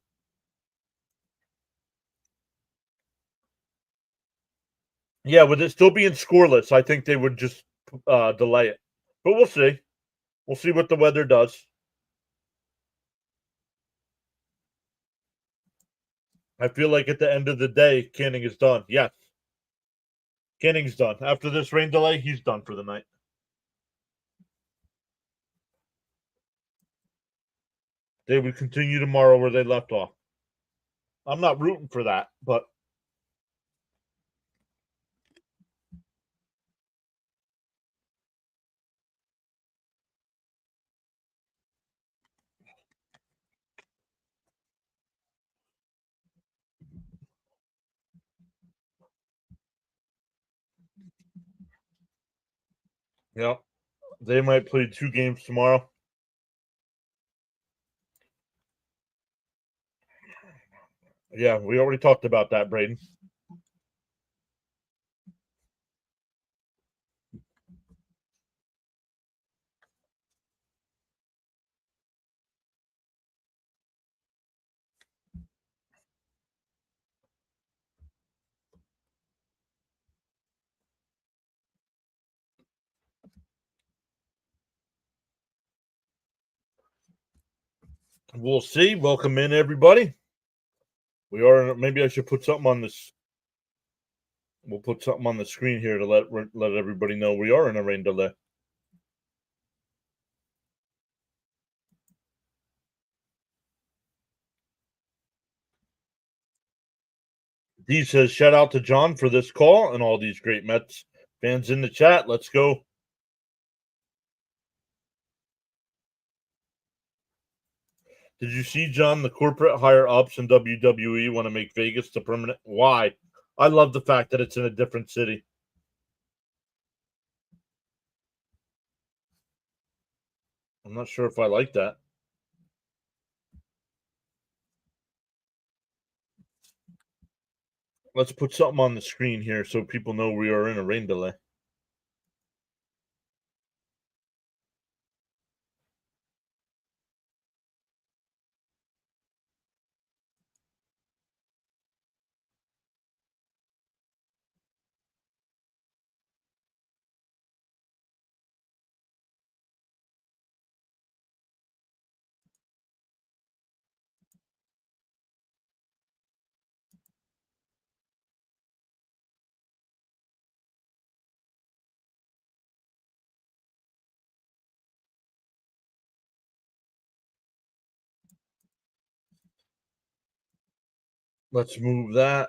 Yeah, with it still being scoreless, I think they would just delay it. But we'll see. We'll see what the weather does. I feel like at the end of the day, Canning is done. Yes. Canning's done. After this rain delay, he's done for the night. They would continue tomorrow where they left off. I'm not rooting for that, but yeah, they might play 2 games tomorrow. Yeah, we already talked about that, Braden. We'll see. Welcome in, everybody. We are. Maybe I should put something on this. We'll put something on the screen here to let everybody know we are in a rain delay. D says, shout out to John for this call and all these great Mets fans in the chat. Let's go. Did you see, John, the corporate higher ups in WWE want to make Vegas the permanent? Why? I love the fact that it's in a different city. I'm not sure if I like that. Let's put something on the screen here so people know we are in a rain delay. Let's move that.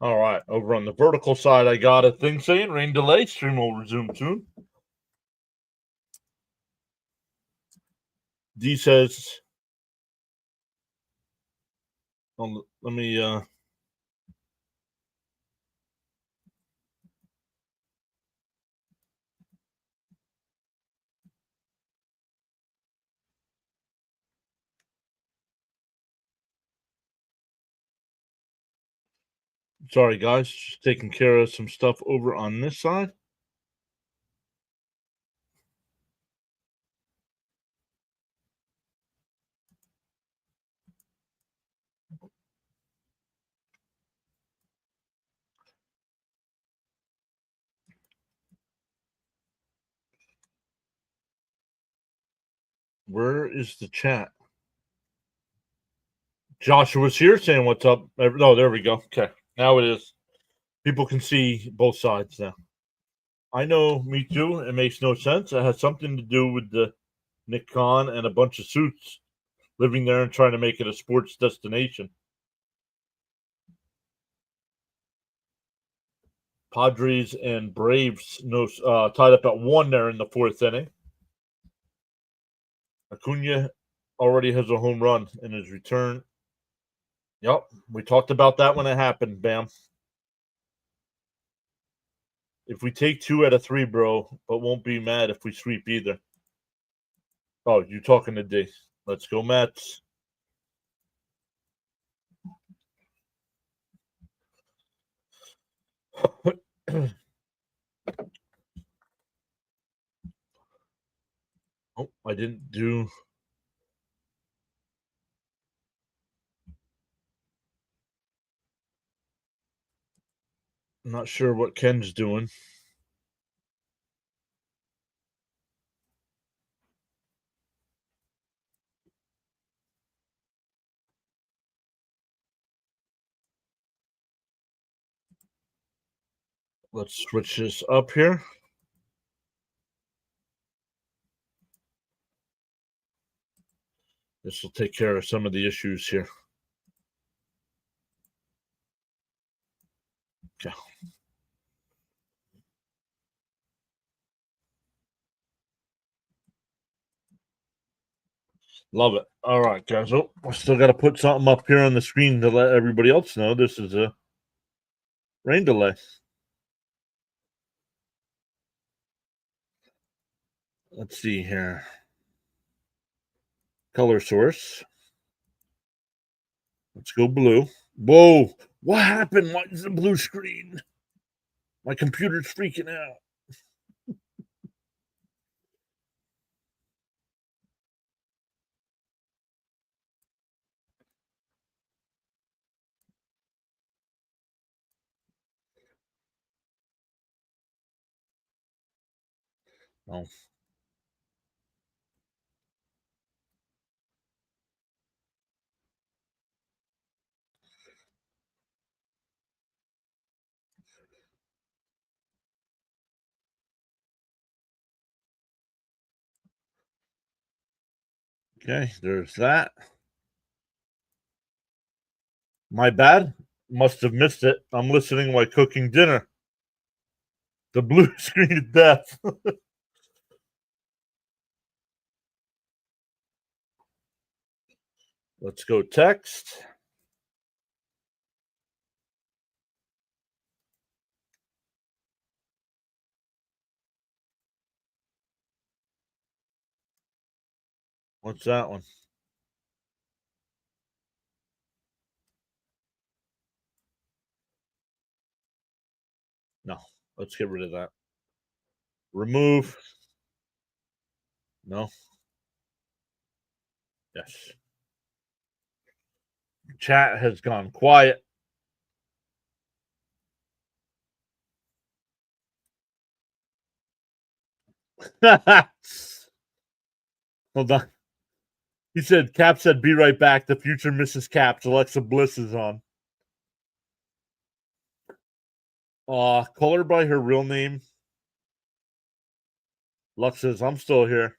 All right, over on the vertical side, I got a thing saying rain delay. Stream will resume soon. D says, let me. Sorry, guys, just taking care of some stuff over on this side. Where is the chat? Joshua's here saying what's up. Oh, there we go. Okay, now it is. People can see both sides now. I know, me too. It makes no sense. It has something to do with the Nick Khan and a bunch of suits living there and trying to make it a sports destination. Padres and Braves tied up at 1 there in the 4th inning. Acuna already has a home run in his return. Yep, we talked about that when it happened, Bam. If we take 2 out of 3, bro, but won't be mad if we sweep either. Oh, you talking to D. Let's go Mets. Oh, I didn't do. I'm not sure what Ken's doing. Let's switch this up here. This will take care of some of the issues here. Okay. Love it. All right, guys. Oh, I still got to put something up here on the screen to let everybody else know this is a rain delay. Let's see here. Color source. Let's go blue. Whoa. What happened? What is the blue screen? My computer's freaking out. Oh. Okay, there's that. My bad. Must have missed it. I'm listening while cooking dinner. The blue screen of death. Let's go text. What's that one? No. Let's get rid of that. Remove. No. Yes. Chat has gone quiet. Hold on. He said, Cap said, be right back. The future Mrs. Caps. Alexa Bliss is on. Call her by her real name. Lux says, I'm still here.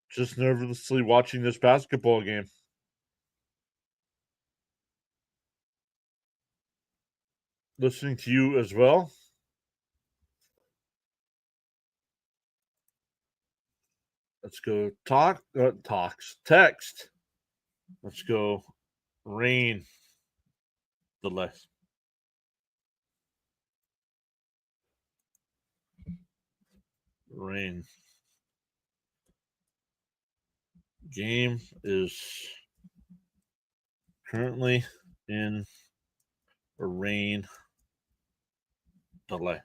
Just nervously watching this basketball game. Listening to you as well. Let's go text. Let's go rain delay. Rain. Game is currently in a rain delay.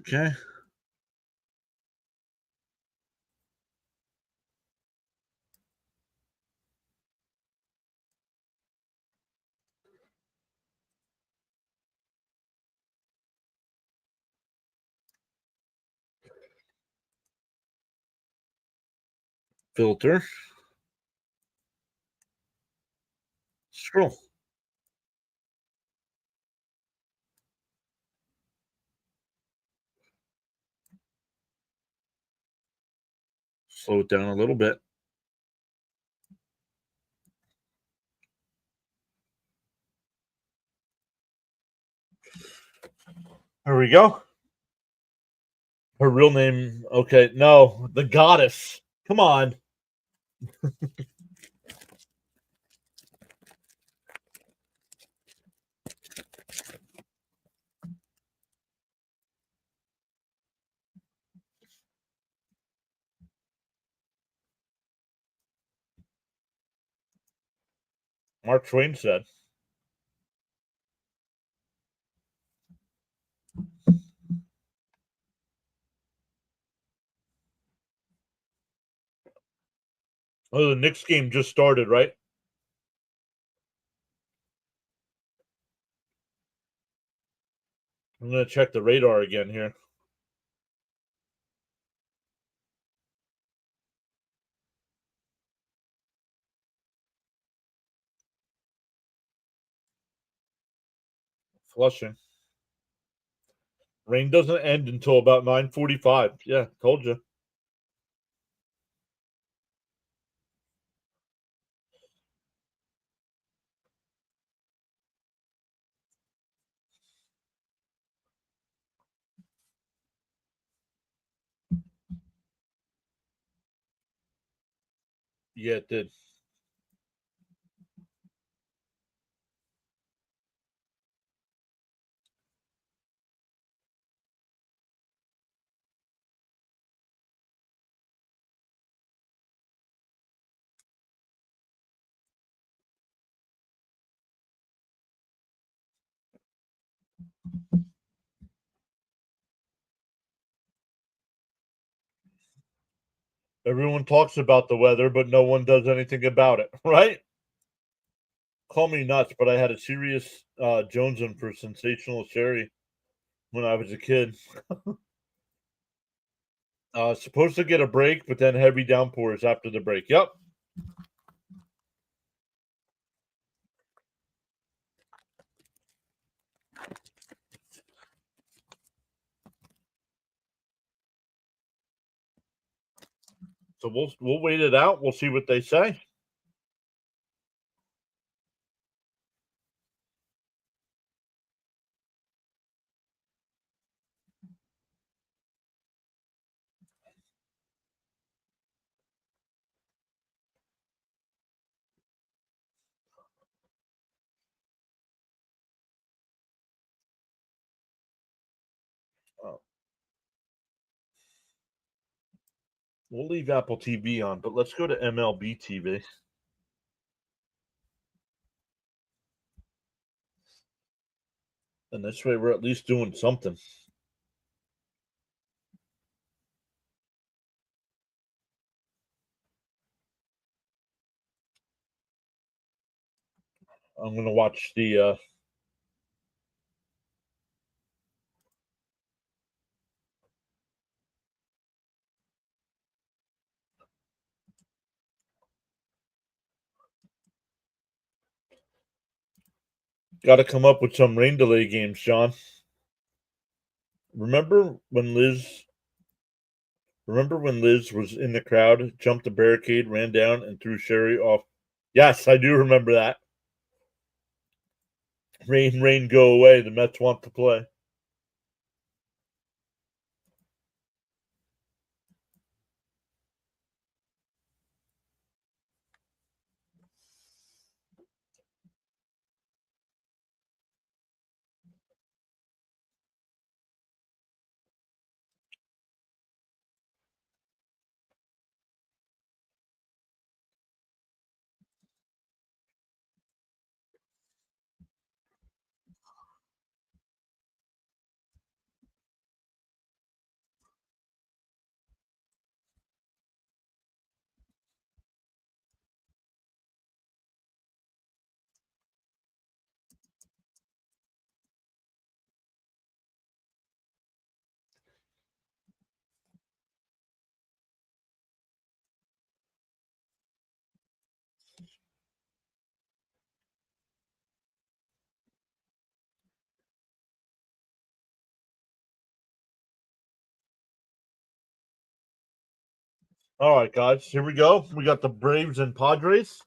Okay. Filter. Scroll. Slow it down a little bit. Here we go. Her real name, okay, no, the goddess. Come on. Mark Twain said. Oh, the Knicks game just started, right? I'm going to check the radar again here. Flushing. Rain doesn't end until about 9:45. Yeah, told you. Yeah, it did. Everyone talks about the weather, but no one does anything about it, right? Call me nuts, but I had a serious Jonesing for sensational Sherry when I was a kid. Supposed to get a break, but then heavy downpours after the break. Yep. So we'll wait it out. We'll see what they say. Uh, we'll leave Apple TV on, but let's go to MLB TV. And this way we're at least doing something. I'm gonna watch the gotta come up with some rain delay games, John. Remember when Liz was in the crowd, jumped the barricade, ran down, and threw Sherry off? Yes, I do remember that. Rain, rain, go away. The Mets want to play. All right, guys, here we go. We got the Braves and Padres.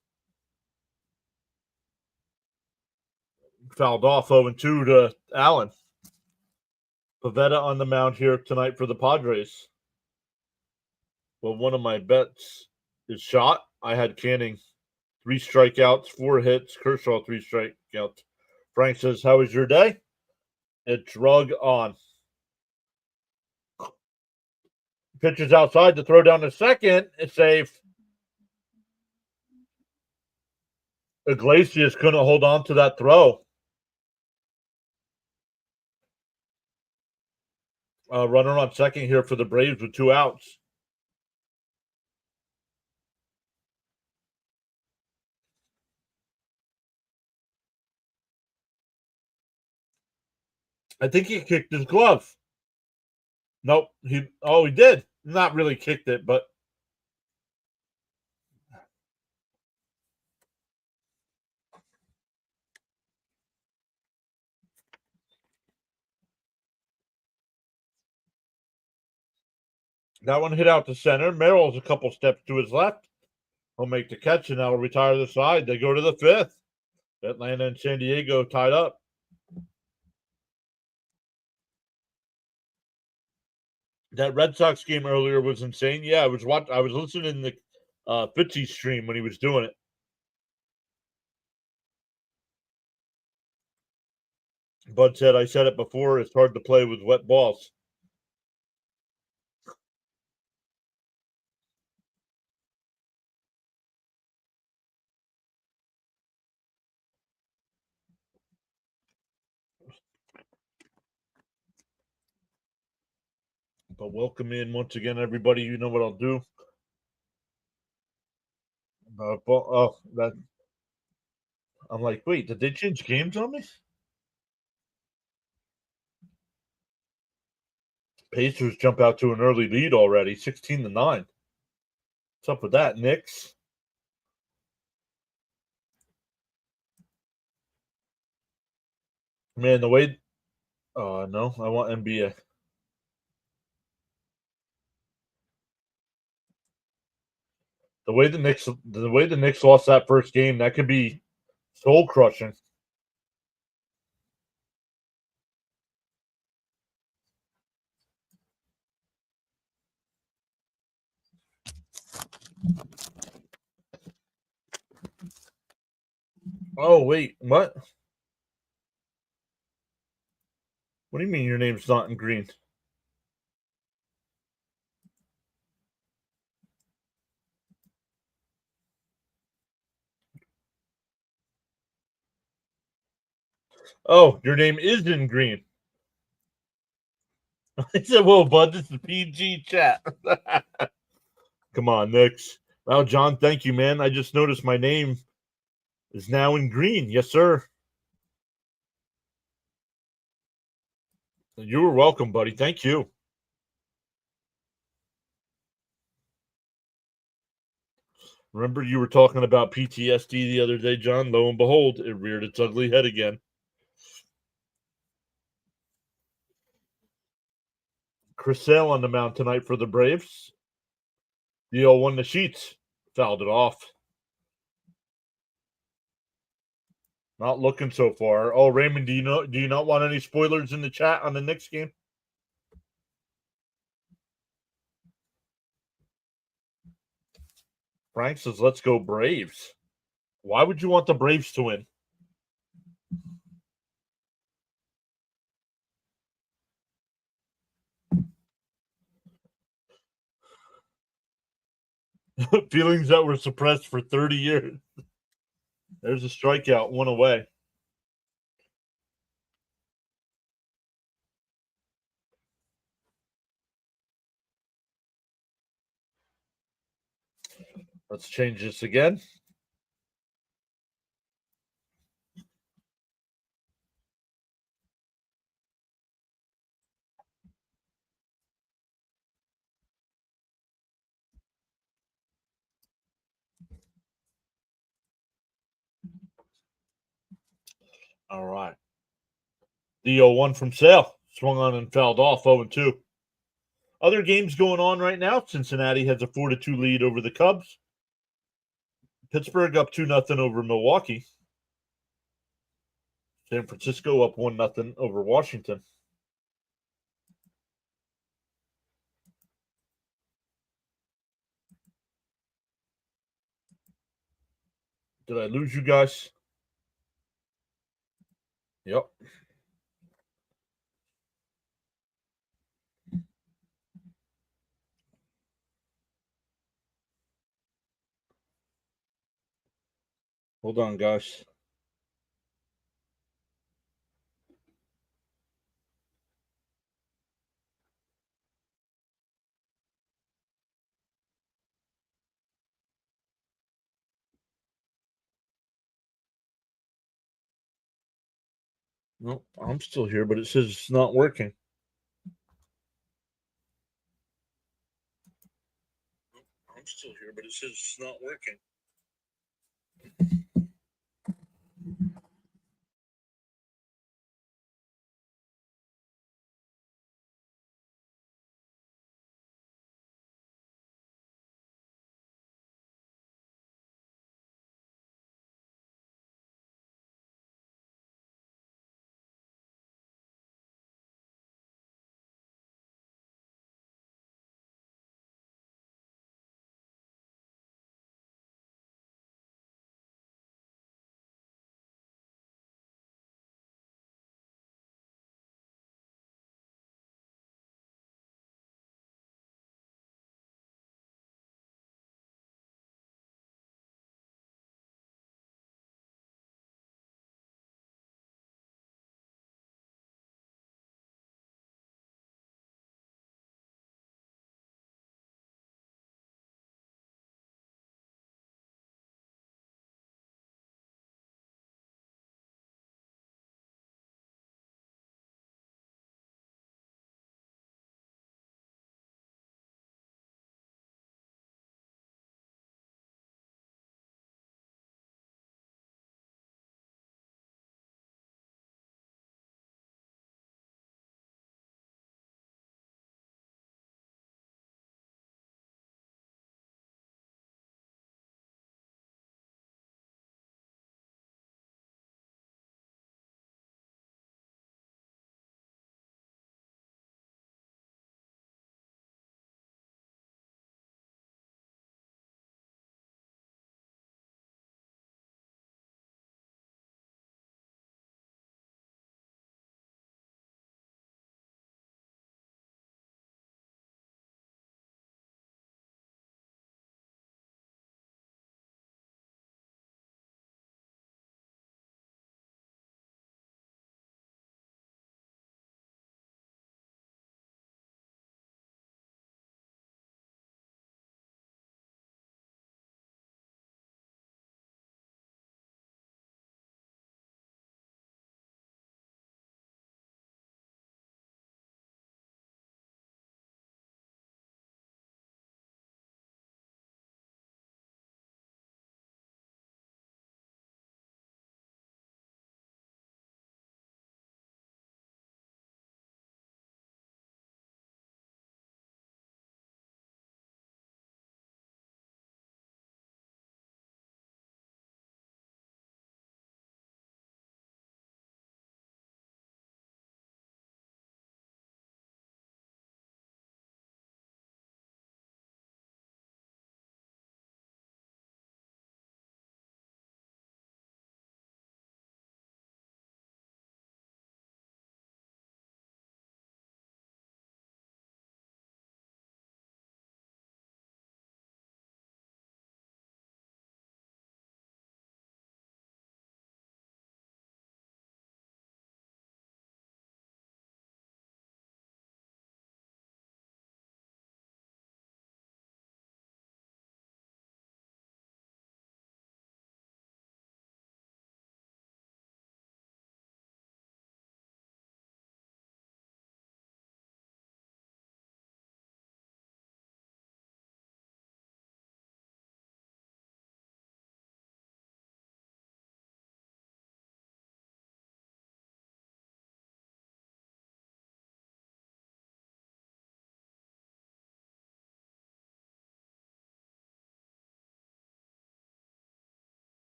Fouled off 0-2 to Allen. Pavetta on the mound here tonight for the Padres. Well, one of my bets is shot. I had Canning 3 strikeouts, 4 hits. Kershaw 3 strikeouts. Frank says, "How was your day?" It's rug on. Pitches outside to throw down to second. It's safe. Iglesias couldn't hold on to that throw. Runner on second here for the Braves with 2 outs. I think he kicked his glove. Nope. He did. Not really kicked it, but that one hit out to center. Merrill's a couple steps to his left. He'll make the catch, and that'll retire the side. They go to the 5th. Atlanta and San Diego tied up. That Red Sox game earlier was insane. Yeah, I was listening to Fitzy's stream when he was doing it. Bud said, "I said it before. It's hard to play with wet balls." But welcome in once again, everybody. You know what I'll do. That I'm like, wait, did they change games on me? Pacers jump out to an early lead already, 16-9. What's up with that, Knicks? Man, the way. No, I want NBA. The way the Knicks lost that first game, that could be soul crushing. Oh wait, what? What do you mean your name's not in green? Oh, your name is in green. I said, "Well, bud, this is PG chat." Come on, Knicks. Well, John, thank you, man. I just noticed my name is now in green. Yes, sir. You were welcome, buddy. Thank you. Remember you were talking about PTSD the other day, John? Lo and behold, it reared its ugly head again. Chris Sale on the mound tonight for the Braves. The 0-1 the Sheets. Fouled it off. Not looking so far. Oh, Raymond, do you not want any spoilers in the chat on the Knicks game? Frank says, "Let's go Braves." Why would you want the Braves to win? Feelings that were suppressed for 30 years. There's a strikeout, 1 away. Let's change this again. All right. The 0-1 from Sale. Swung on and fouled off 0-2. Other games going on right now. Cincinnati has a 4-2 lead over the Cubs. Pittsburgh up 2-0 over Milwaukee. San Francisco up 1-0 over Washington. Did I lose you guys? Yep. Hold on, guys. No, I'm still here, but it says it's not working. I'm still here, but it says it's not working.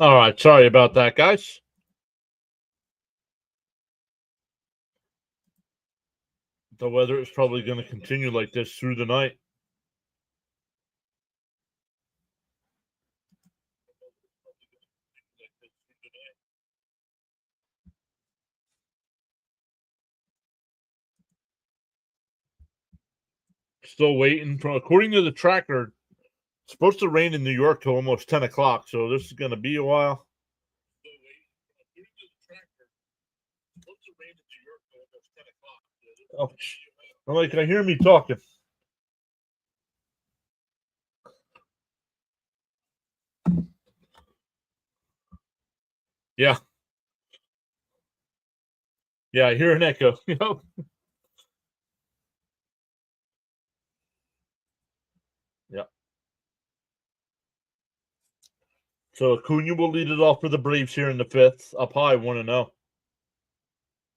All right. Sorry about that, guys. The weather is probably going to continue like this through the night. Still waiting for, according to the tracker, it's supposed to rain in New York till almost 10 o'clock, so this is going to be a while. Oh, I'm like, I hear me talking. Yeah. Yeah, I hear an echo. Yeah. So Acuna will lead it off for the Braves here in the fifth. Up high, 1-0.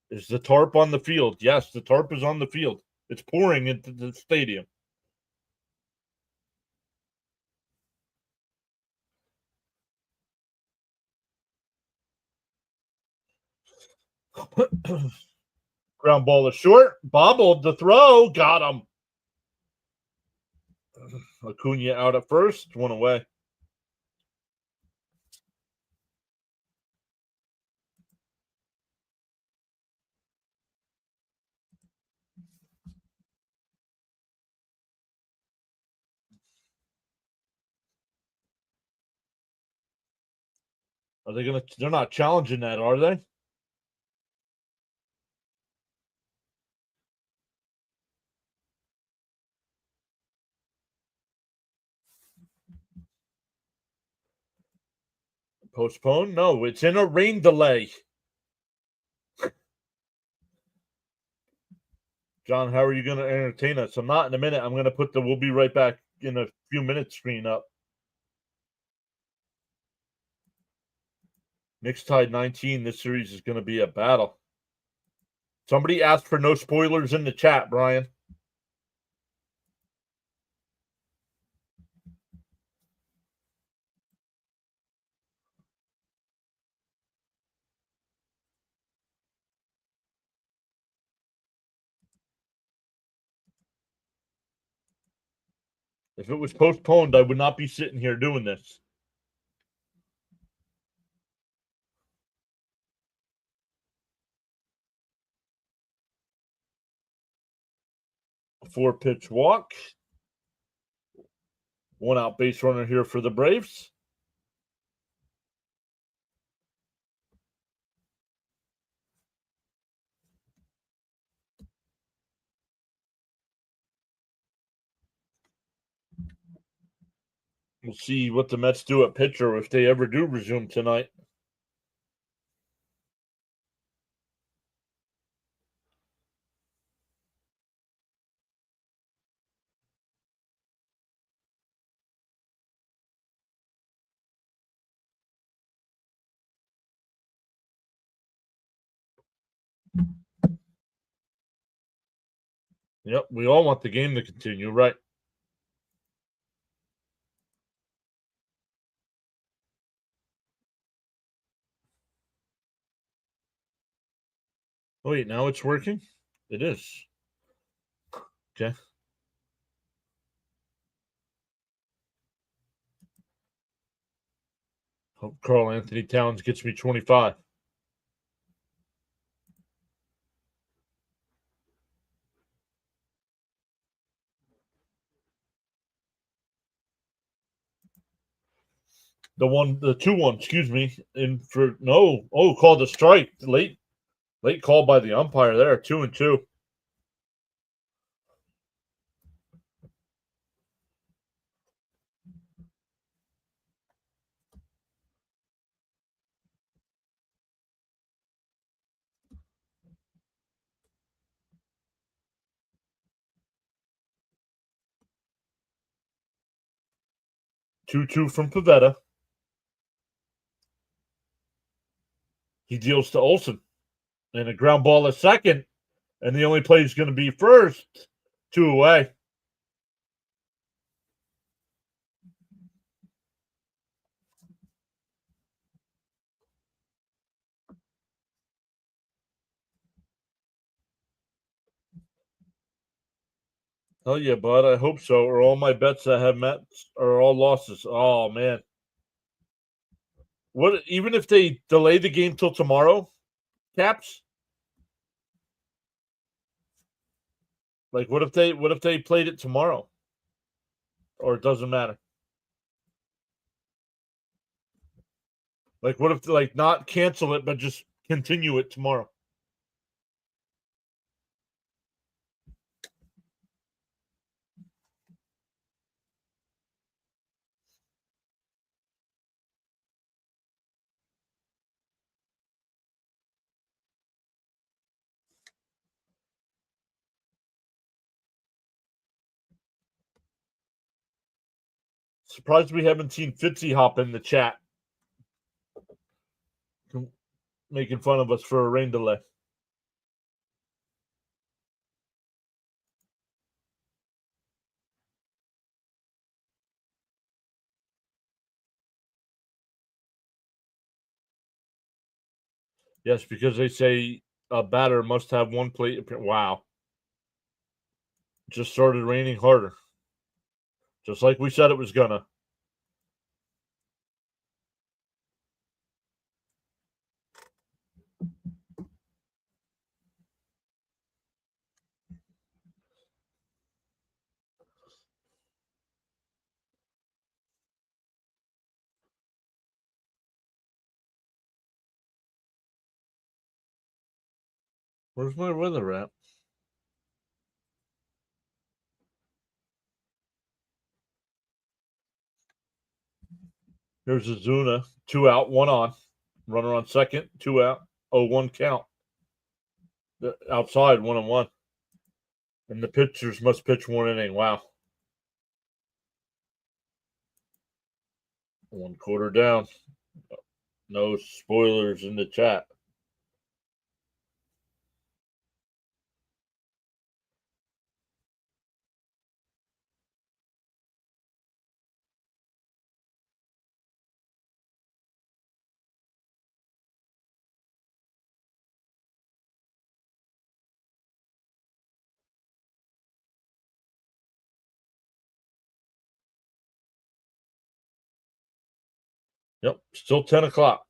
Is the tarp on the field? Yes, the tarp is on the field. It's pouring into the stadium. Ground ball is short. Bobbled the throw. Got him. Acuna out at first. One away. Are they gonna? They're not challenging that, are they? Postpone? No, it's in a rain delay. John, how are you going to entertain us? I'm not in a minute. I'm going to put the "we'll be right back in a few minutes" screen up. Knicks tied 19. This series is going to be a battle. Somebody asked for no spoilers in the chat, Brian. If it was postponed, I would not be sitting here doing this. A 4-pitch walk. One out base runner here for the Braves. We'll see what the Mets do at pitcher if they ever do resume tonight. Yep, we all want the game to continue, right? Oh, wait, now it's working? It is. Okay. Hope Carl Anthony Towns gets me 25. The 2-1, excuse me. And for no, called a strike. Late call by the umpire there. 2-2. 2-2 from Pavetta. He deals to Olsen. And a ground ball at second. And the only play is going to be first. 2 away. Hell yeah, bud. I hope so. Or all my bets that have met are all losses. Oh man. What even if they delay the game till tomorrow, Caps? Like what if they played it tomorrow? Or it doesn't matter? Like what if like not cancel it but just continue it tomorrow? Surprised we haven't seen Fitzy hop in the chat making fun of us for a rain delay. Yes, because they say a batter must have one plate. Wow. Just started raining harder. Just like we said it was gonna. Where's my weather at? Here's Azuna. 2 out, 1 on. Runner on second, 2 out. 0-1 count. Outside, 1-1. And the pitchers must pitch 1 inning. Wow. 1/4 down. No spoilers in the chat. Yep, still 10 o'clock.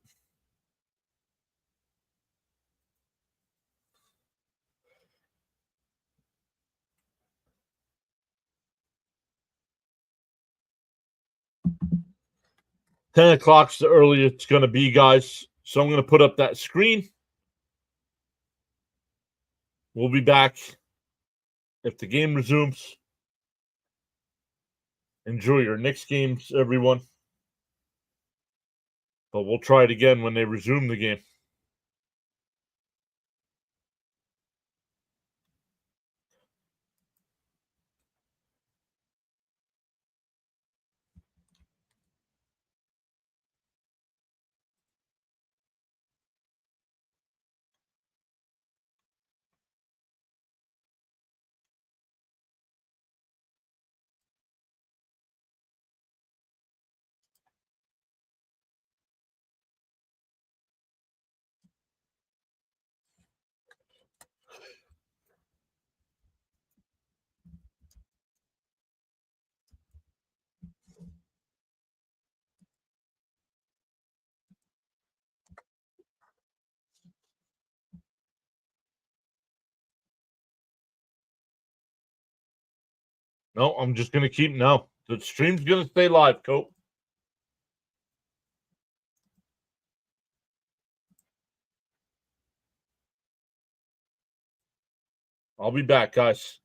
Ten o'clock's the earliest it's going to be, guys. So I'm going to put up that screen. We'll be back if the game resumes. Enjoy your Knicks games, everyone. But we'll try it again when they resume the game. No, I'm just going to keep. No, the stream's going to stay live, Cope. I'll be back, guys.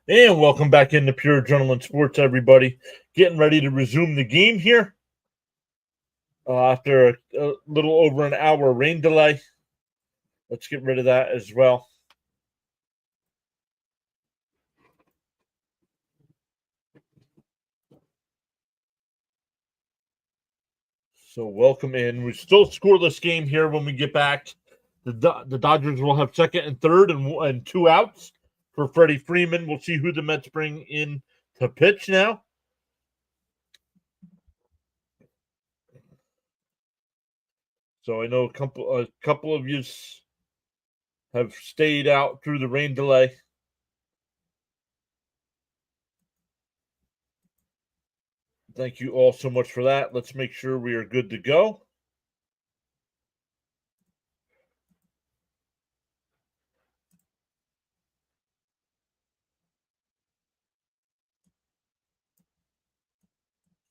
And welcome back into Pure Adrenaline Sports, everybody. Getting ready to resume the game here after a little over an hour rain delay. Let's get rid of that as well. So welcome in. We're still scoreless game here when we get back. The Dodgers will have second and third and two outs for Freddie Freeman. We'll see who the Mets bring in to pitch now. So I know a couple of you have stayed out through the rain delay. Thank you all so much for that. Let's make sure we are good to go.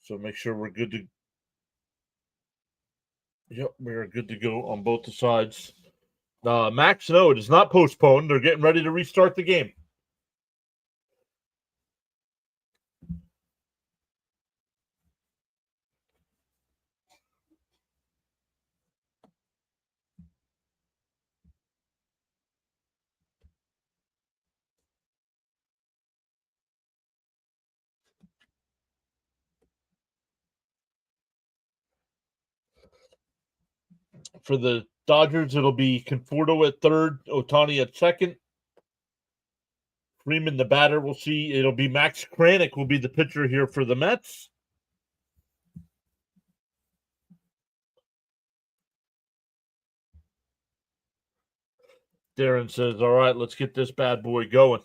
So make sure we're good to. Yep, we're good to go on both the sides. Max, no, it is not postponed. They're getting ready to restart the game. For the Dodgers, it'll be Conforto at third, Otani at second. Freeman, the batter, we'll see. It'll be Max Kranick will be the pitcher here for the Mets. Darren says, all right, let's get this bad boy going.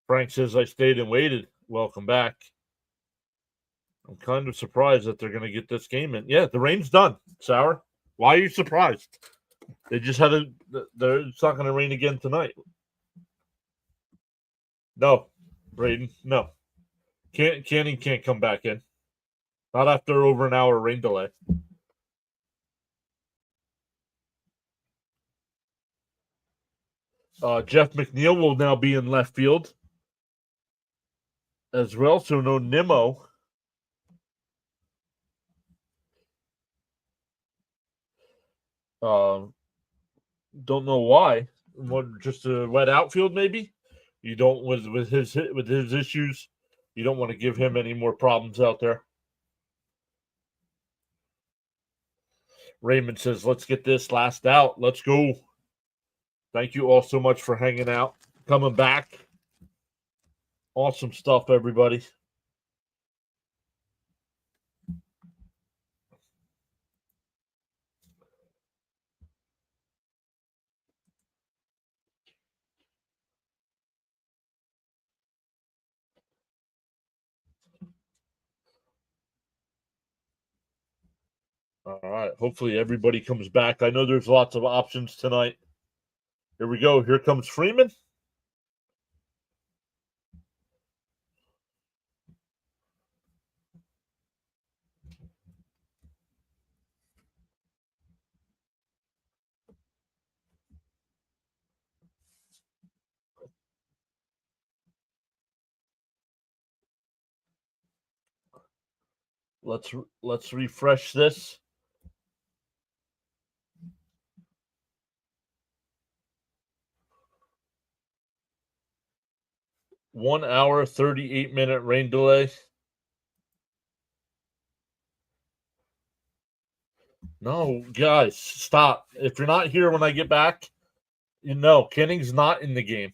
Frank says, I stayed and waited. Welcome back. I'm kind of surprised that they're going to get this game in. Yeah, the rain's done, Sour. Why are you surprised? They just had a. It's not going to rain again tonight. No, Braden, no. Canning can't come back in. Not after over an hour rain delay. Jeff McNeil will now be in left field as well, so no Nimmo. Don't know why. Just a wet outfield, maybe. You don't with his issues. You don't want to give him any more problems out there. Raymond says, "Let's get this last out. Let's go." Thank you all so much for hanging out, coming back. Awesome stuff, everybody. All right. Hopefully everybody comes back. I know there's lots of options tonight. Here we go. Here comes Freeman. Let's refresh this. One hour, 38-minute rain delay. No, guys, stop. If you're not here when I get back, you know Kenning's not in the game.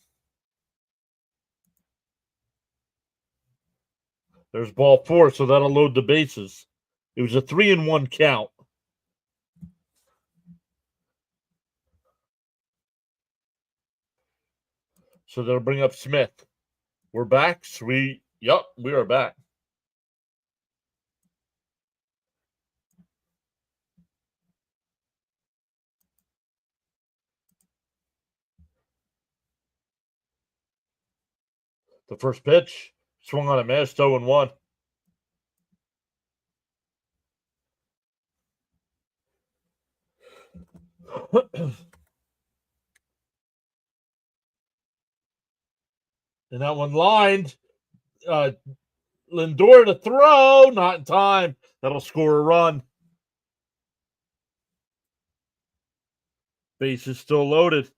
There's ball four, so that'll load the bases. It was a 3-1 count. So they'll bring up Smith. We're back. Sweet. Yup, we are back. The first pitch swung on a miss, 0-1. And that one lined. Lindor to throw, not in time. That'll score a run. Base is still loaded.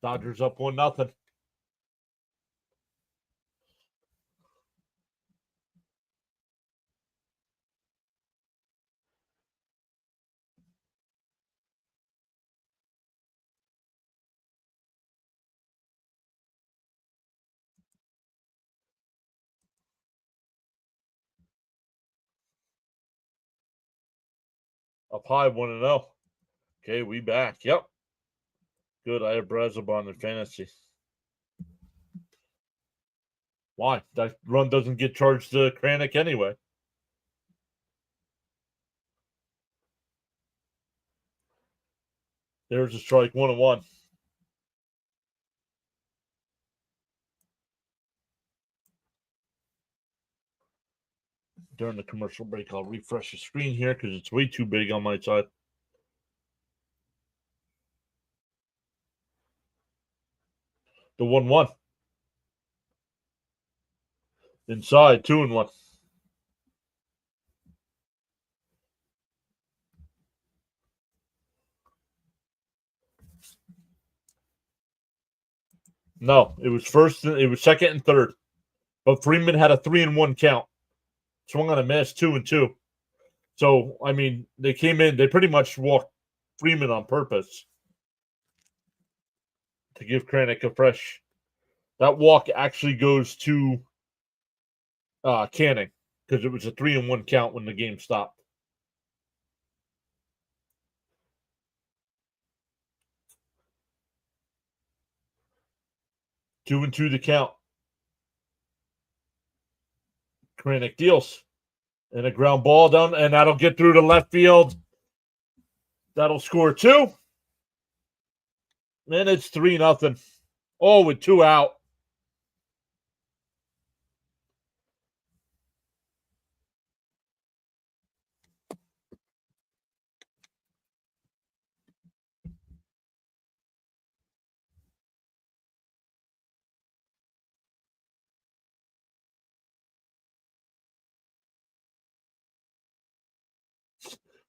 Dodgers up 1-0. Up high 1-0. Okay, we back. Yep. Good. I have Brazabon in fantasy. Why? That run doesn't get charged to Kranick anyway. There's a strike, 1-1. During the commercial break, I'll refresh the screen here because it's way too big on my side. The 1-1. Inside, 2-1. No, it was first. It was second and third, but Freeman had a 3-1 count. Swung on a miss, 2-2. So I mean, they came in. They pretty much walked Freeman on purpose to give Kranick a fresh. That walk actually goes to Canning because it was a 3-1 count when the game stopped. Two and two the count. Kranick deals. And a ground ball down, and that'll get through to left field. That'll score 2. And it's 3-0. Oh, with 2 out.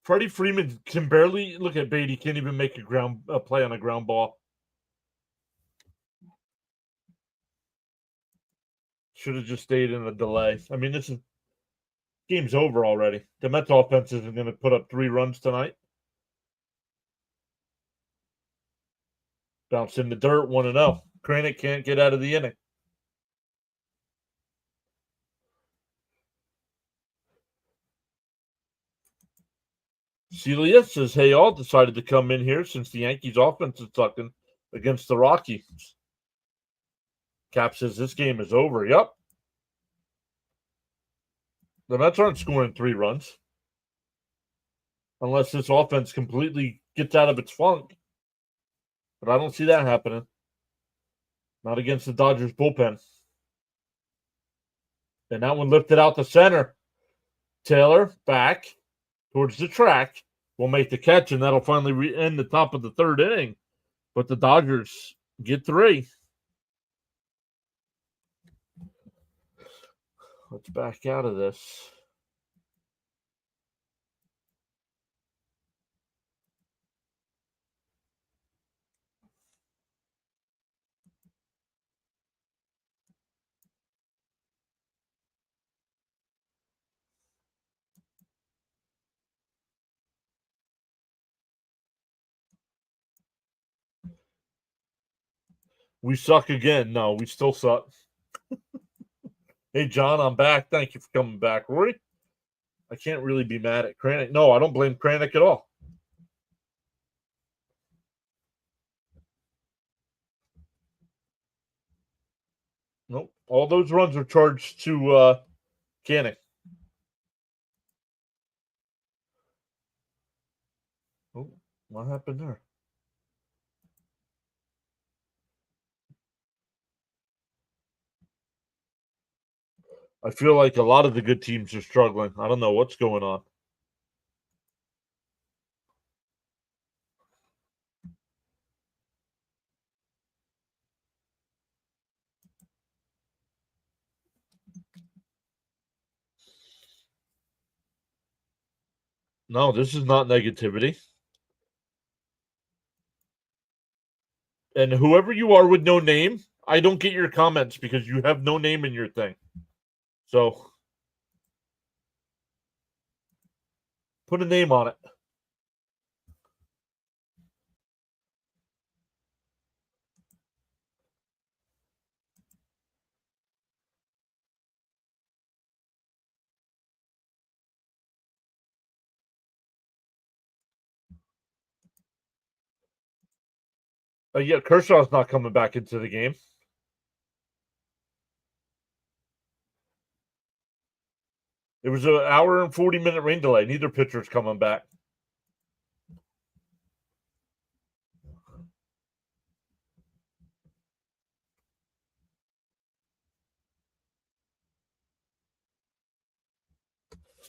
Freddie Freeman can barely look at Beatty. Can't even make a play on a ground ball. Should have just stayed in the delay. I mean, this is game's over already. The Mets offense isn't going to put up 3 runs tonight. Bounce in the dirt, 1-0. Kranick can't get out of the inning. Celia says, hey, all decided to come in here since the Yankees offense is sucking against the Rockies. Cap says this game is over. Yep. The Mets aren't scoring 3 runs unless this offense completely gets out of its funk. But I don't see that happening. Not against the Dodgers bullpen. And that one lifted out the center. Taylor back towards the track will make the catch, and that'll finally end the top of the 3rd inning. But the Dodgers get 3. Let's back out of this. We suck again. No, we still suck. Hey, John, I'm back. Thank you for coming back, Rory. I can't really be mad at Kranick. No, I don't blame Kranick at all. Nope. All those runs are charged to Canning. Oh, what happened there? I feel like a lot of the good teams are struggling. I don't know what's going on. No, this is not negativity. And whoever you are with no name, I don't get your comments because you have no name in your thing. So put a name on it. Yeah, Kershaw's not coming back into the game. It was an hour and 40-minute rain delay. Neither pitcher's coming back.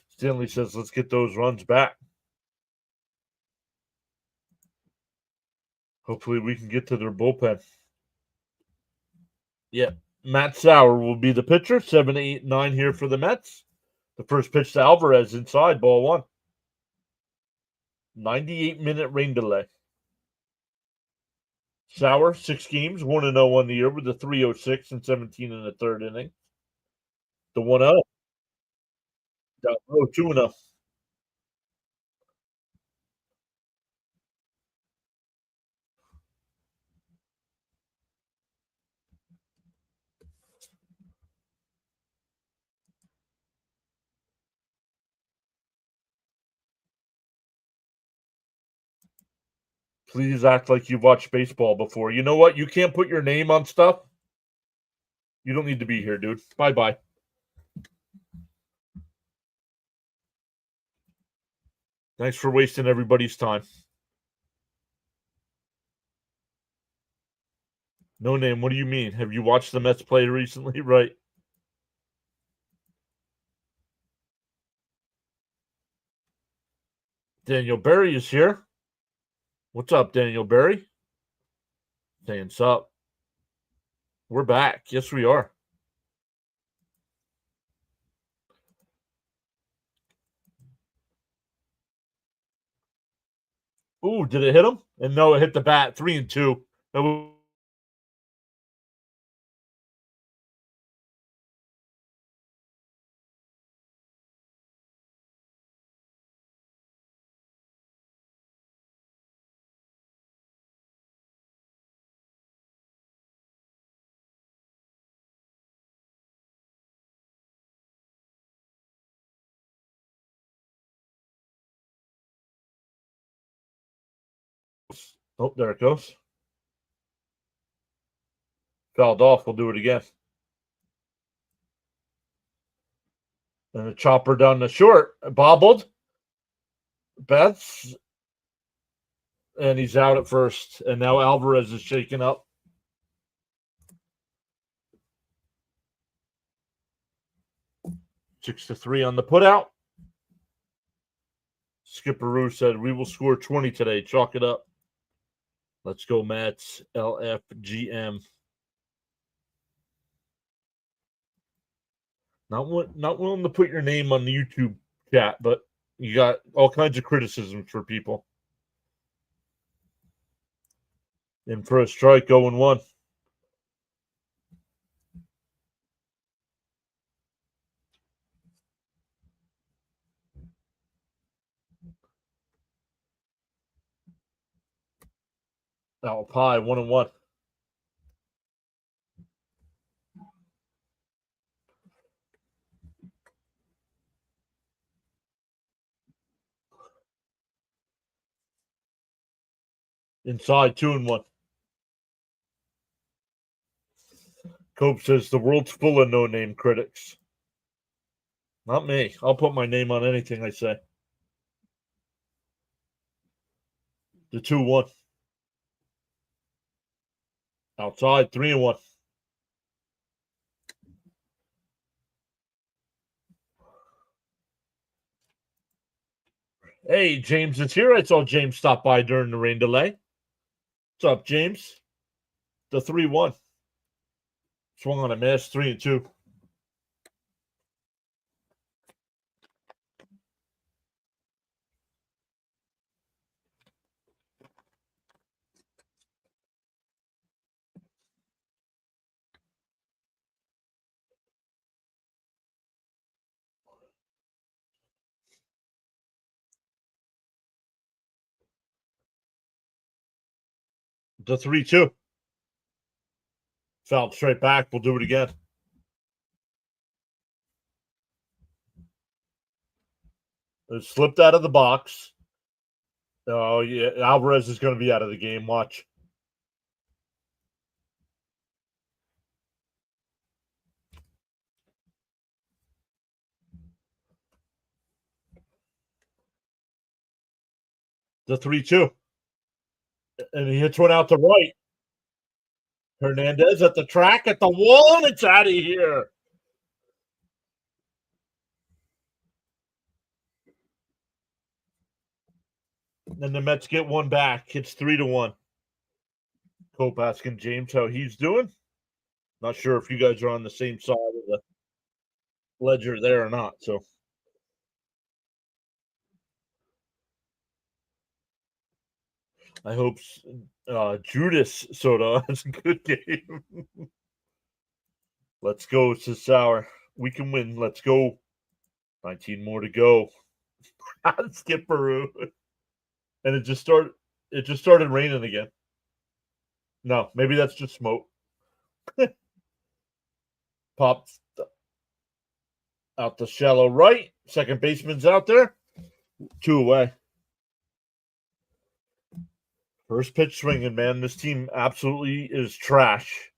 Stanley says, let's get those runs back. Hopefully we can get to their bullpen. Yeah. Matt Sauer will be the pitcher. 7, 8, 9 here for the Mets. The first pitch to Alvarez inside, ball one. 98-minute rain delay. Sauer, 6 games, 1-0 on the year with a 3.06 and 17 in the third inning. The 1-0. Oh, 2-0. Please act like you've watched baseball before. You know what? You can't put your name on stuff. You don't need to be here, dude. Bye-bye. Thanks for wasting everybody's time. No name. What do you mean? Have you watched the Mets play recently? Right. Daniel Berry is here. What's up, Daniel Berry? Saying sup. We're back. Yes, we are. Ooh, did it hit him? And no, it hit the bat. 3-2. Oh, there it goes. Fouled off. We'll do it again. And the chopper down the short. Bobbled. Betts. And he's out at first. And now Alvarez is shaken up. 6-3 on the putout. Skipperoo said, we will score 20 today. Chalk it up. Let's go, Mets. LFGM. Not willing to put your name on the YouTube chat, but you got all kinds of criticisms for people. In for a strike, 0-1. Apple pie, 1-1. Inside, 2-1. Cope says the world's full of no-name critics. Not me. I'll put my name on anything I say. The 2-1. Outside, 3-1. Hey, James is here. I saw James stop by during the rain delay. What's up, James? The 3-1. Swung on a miss, 3-2. The 3-2. Fouled straight back. We'll do it again. It slipped out of the box. Oh, yeah. Alvarez is going to be out of the game. Watch. The 3-2. And he hits one out to right. Hernandez at the track, at the wall, and it's out of here. And the Mets get one back. It's 3-1. Cope asking James how he's doing. Not sure if you guys are on the same side of the ledger there or not. So I hope Judas Soda has a good game. Let's go, says Sauer. We can win. Let's go. 19 more to go. Skip Peru. And it just started raining again. No, maybe that's just smoke. Popped out the shallow right. Second baseman's out there. 2 away. First pitch swinging, man. This team absolutely is trash.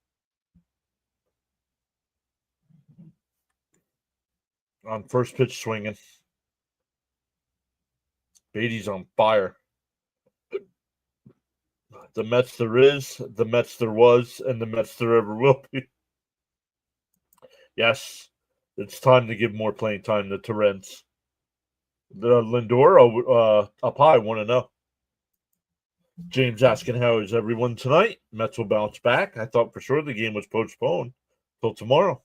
On first pitch swinging. Beatty's on fire. The Mets there is, the Mets there was, and the Mets there ever will be. Yes, it's time to give more playing time to Terrence. The Lindor up high, 1-0. James asking how is everyone tonight? Mets will bounce back. I thought for sure the game was postponed till tomorrow.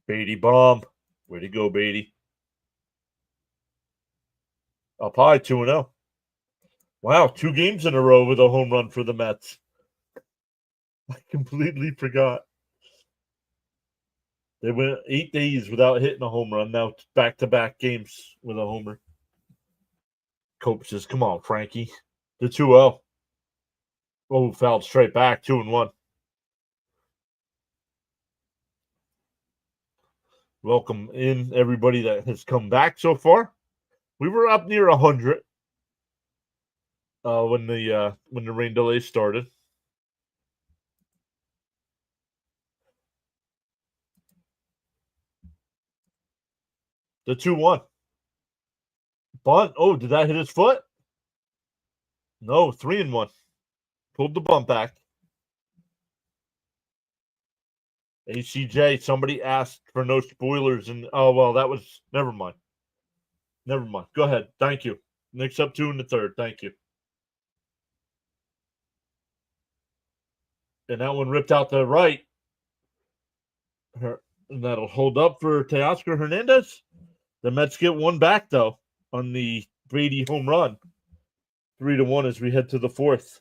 Beatty bomb. Way to go, Beatty. Up high, 2-0. Wow, 2 games in a row with a home run for the Mets. I completely forgot. They went 8 days without hitting a home run. Now back-to-back games with a homer. Cope says, come on, Frankie. The 2-0. Oh, fouled straight back, 2-1. Welcome in everybody that has come back so far. We were up near 100 when the rain delay started. The 2-1. Bunt. Oh, did that hit his foot? No, 3-1. Pulled the bunt back. ACJ, somebody asked for no spoilers, and oh well, that was never mind. Never mind. Go ahead. Thank you. Knicks up 2 in the third. Thank you. And that one ripped out to right. And that'll hold up for Teoscar Hernandez. The Mets get one back though on the Brady home run. 3-1 as we head to the fourth.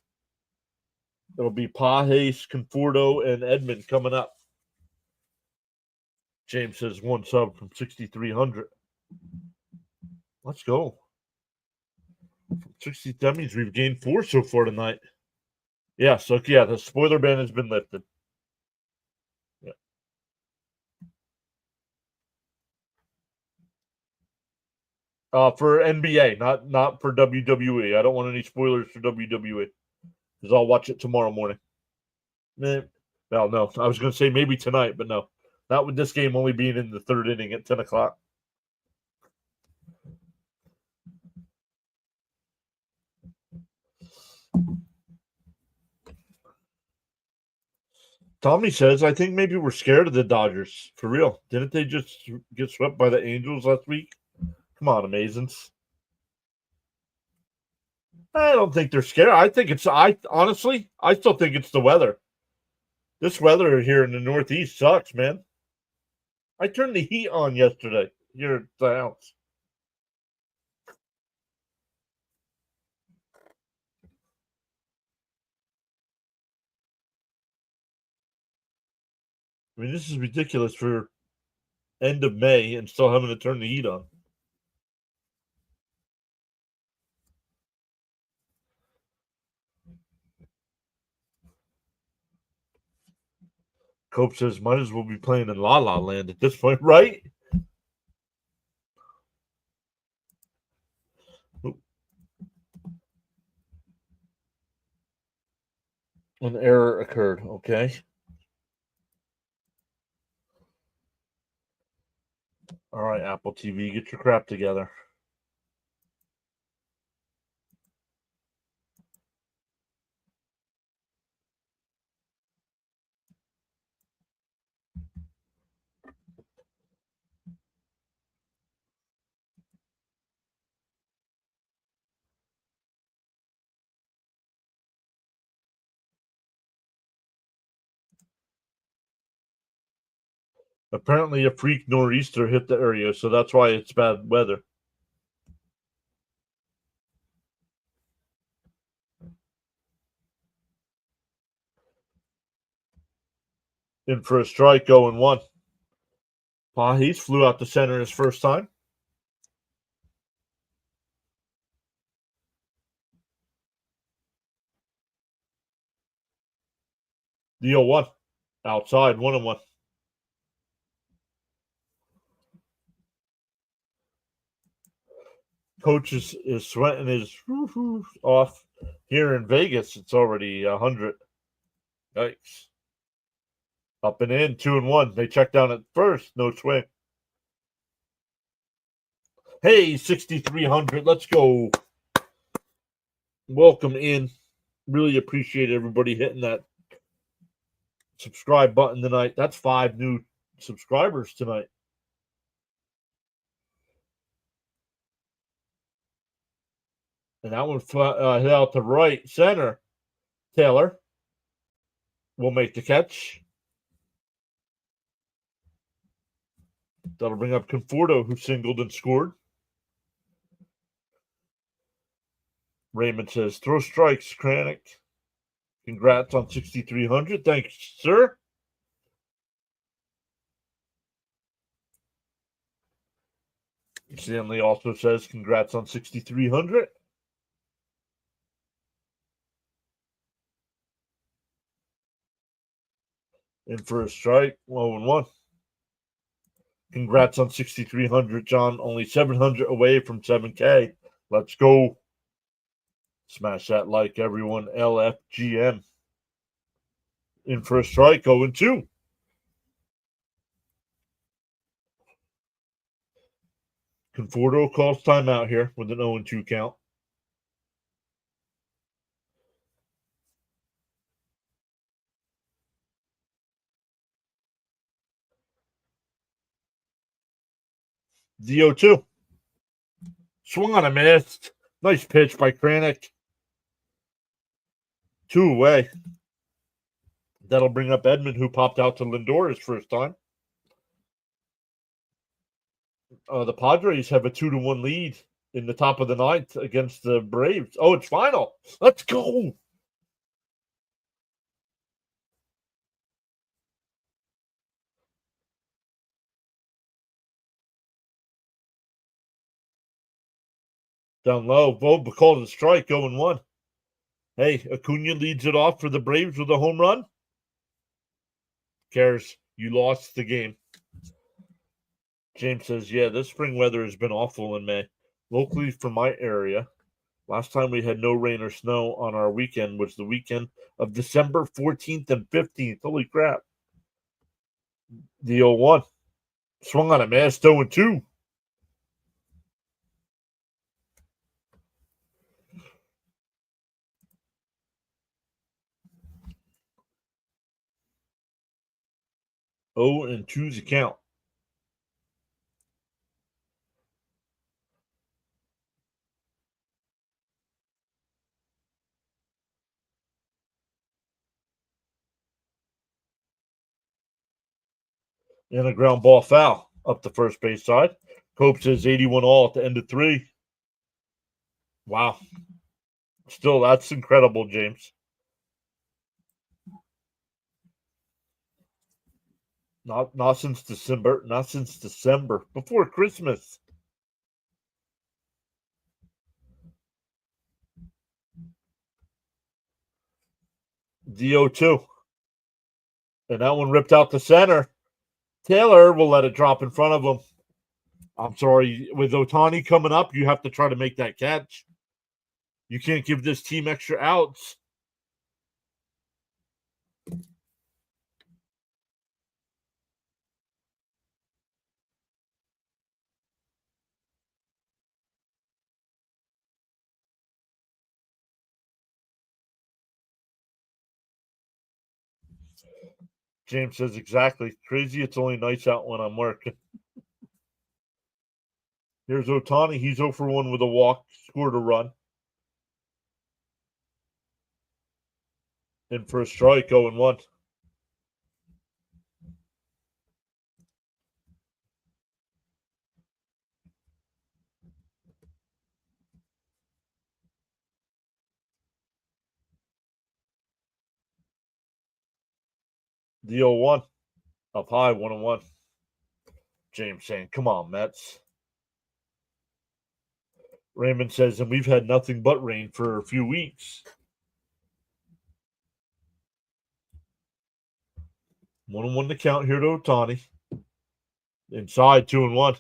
It'll be Pajes, Conforto, and Edmond coming up. James says 1 sub from 6,300. Let's go. From 60 that means we've gained 4 so far tonight. Yeah, so yeah, the spoiler ban has been lifted. Yeah. For NBA, not for WWE. I don't want any spoilers for WWE. Because I'll watch it tomorrow morning. Well, no. I was going to say maybe tonight, but no. Not with this game only being in the third inning at 10 o'clock. Tommy says, I think maybe we're scared of the Dodgers. For real. Didn't they just get swept by the Angels last week? Come on, Amazins. I don't think they're scared. Honestly, I still think it's the weather. This weather here in the Northeast sucks, man. I turned the heat on yesterday here at the house. I mean, this is ridiculous for end of May and still having to turn the heat on. Cope says, might as well be playing in La La Land at this point, right? An error occurred. Okay. All right, Apple TV, get your crap together. Apparently, a freak nor'easter hit the area, so that's why it's bad weather. In for a strike, 0-1. Pahis flew out to center his first time. The 0-1. Outside, 1-1. Coach is sweating his off. Here in Vegas, it's already 100. Yikes. Up and in, 2-1. They check down at first, no swing. Hey, 6,300. Let's go. Welcome in. Really appreciate everybody hitting that subscribe button tonight. That's 5 new subscribers tonight. And that one hit out to right center. Taylor will make the catch. That'll bring up Conforto, who singled and scored. Raymond says, throw strikes, Kranick. Congrats on 6,300. Thanks, sir. Stanley also says, congrats on 6,300. In for a strike, 0-1. Congrats on 6,300, John. Only 700 away from 7K. Let's go. Smash that like, everyone. LFGM. In for a strike, 0-2. Conforto calls timeout here with an 0-2 count. The 0-2. Swung on a missed. Nice pitch by Kranick. 2 away. That'll bring up Edmund, who popped out to Lindor his first time. The Padres have a 2-1 lead in the top of the ninth against the Braves. Oh, it's final. Let's go. Down low. Bo called a strike, 0-1. Hey, Acuna leads it off for the Braves with a home run. Cares. You lost the game. James says, yeah, this spring weather has been awful in May. Locally for my area, last time we had no rain or snow on our weekend was the weekend of December 14th and 15th. Holy crap. The 0-1. Swung on a miss, 0-2. Oh, and 2's a count. And a ground ball foul up the first base side. Cope says 81 all at the end of 3. Wow. Still, that's incredible, James. Not since December. Not since December. Before Christmas. The 0-2. And that one ripped out the center. Taylor will let it drop in front of him. I'm sorry. With Ohtani coming up, you have to try to make that catch. You can't give this team extra outs. James says exactly. Crazy. It's only nice out when I'm working. Here's Ohtani. He's 0 for 1 with a walk. Scored a run. In for a strike, 0 and 1. The 0-1. Up high, 1 and 1. James saying, come on, Mets. Raymond says, and we've had nothing but rain for a few weeks. 1 and 1 to count here to Ohtani. Inside, 2 and 1.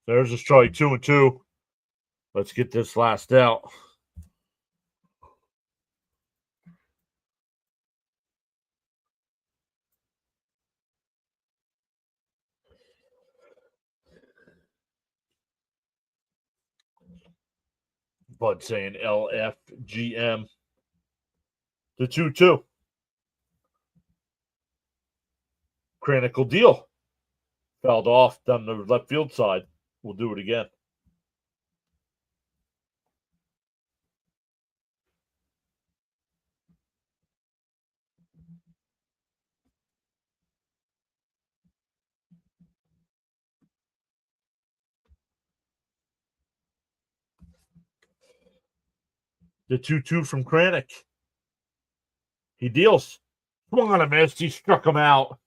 There's a strike, 2 and 2. Let's get this last out. Bud saying LFGM. The 2-2. Critical deal. Fouled off down the left field side. We'll do it again. The 2-2 from Kranick. He deals. Swung on a miss. He struck him out.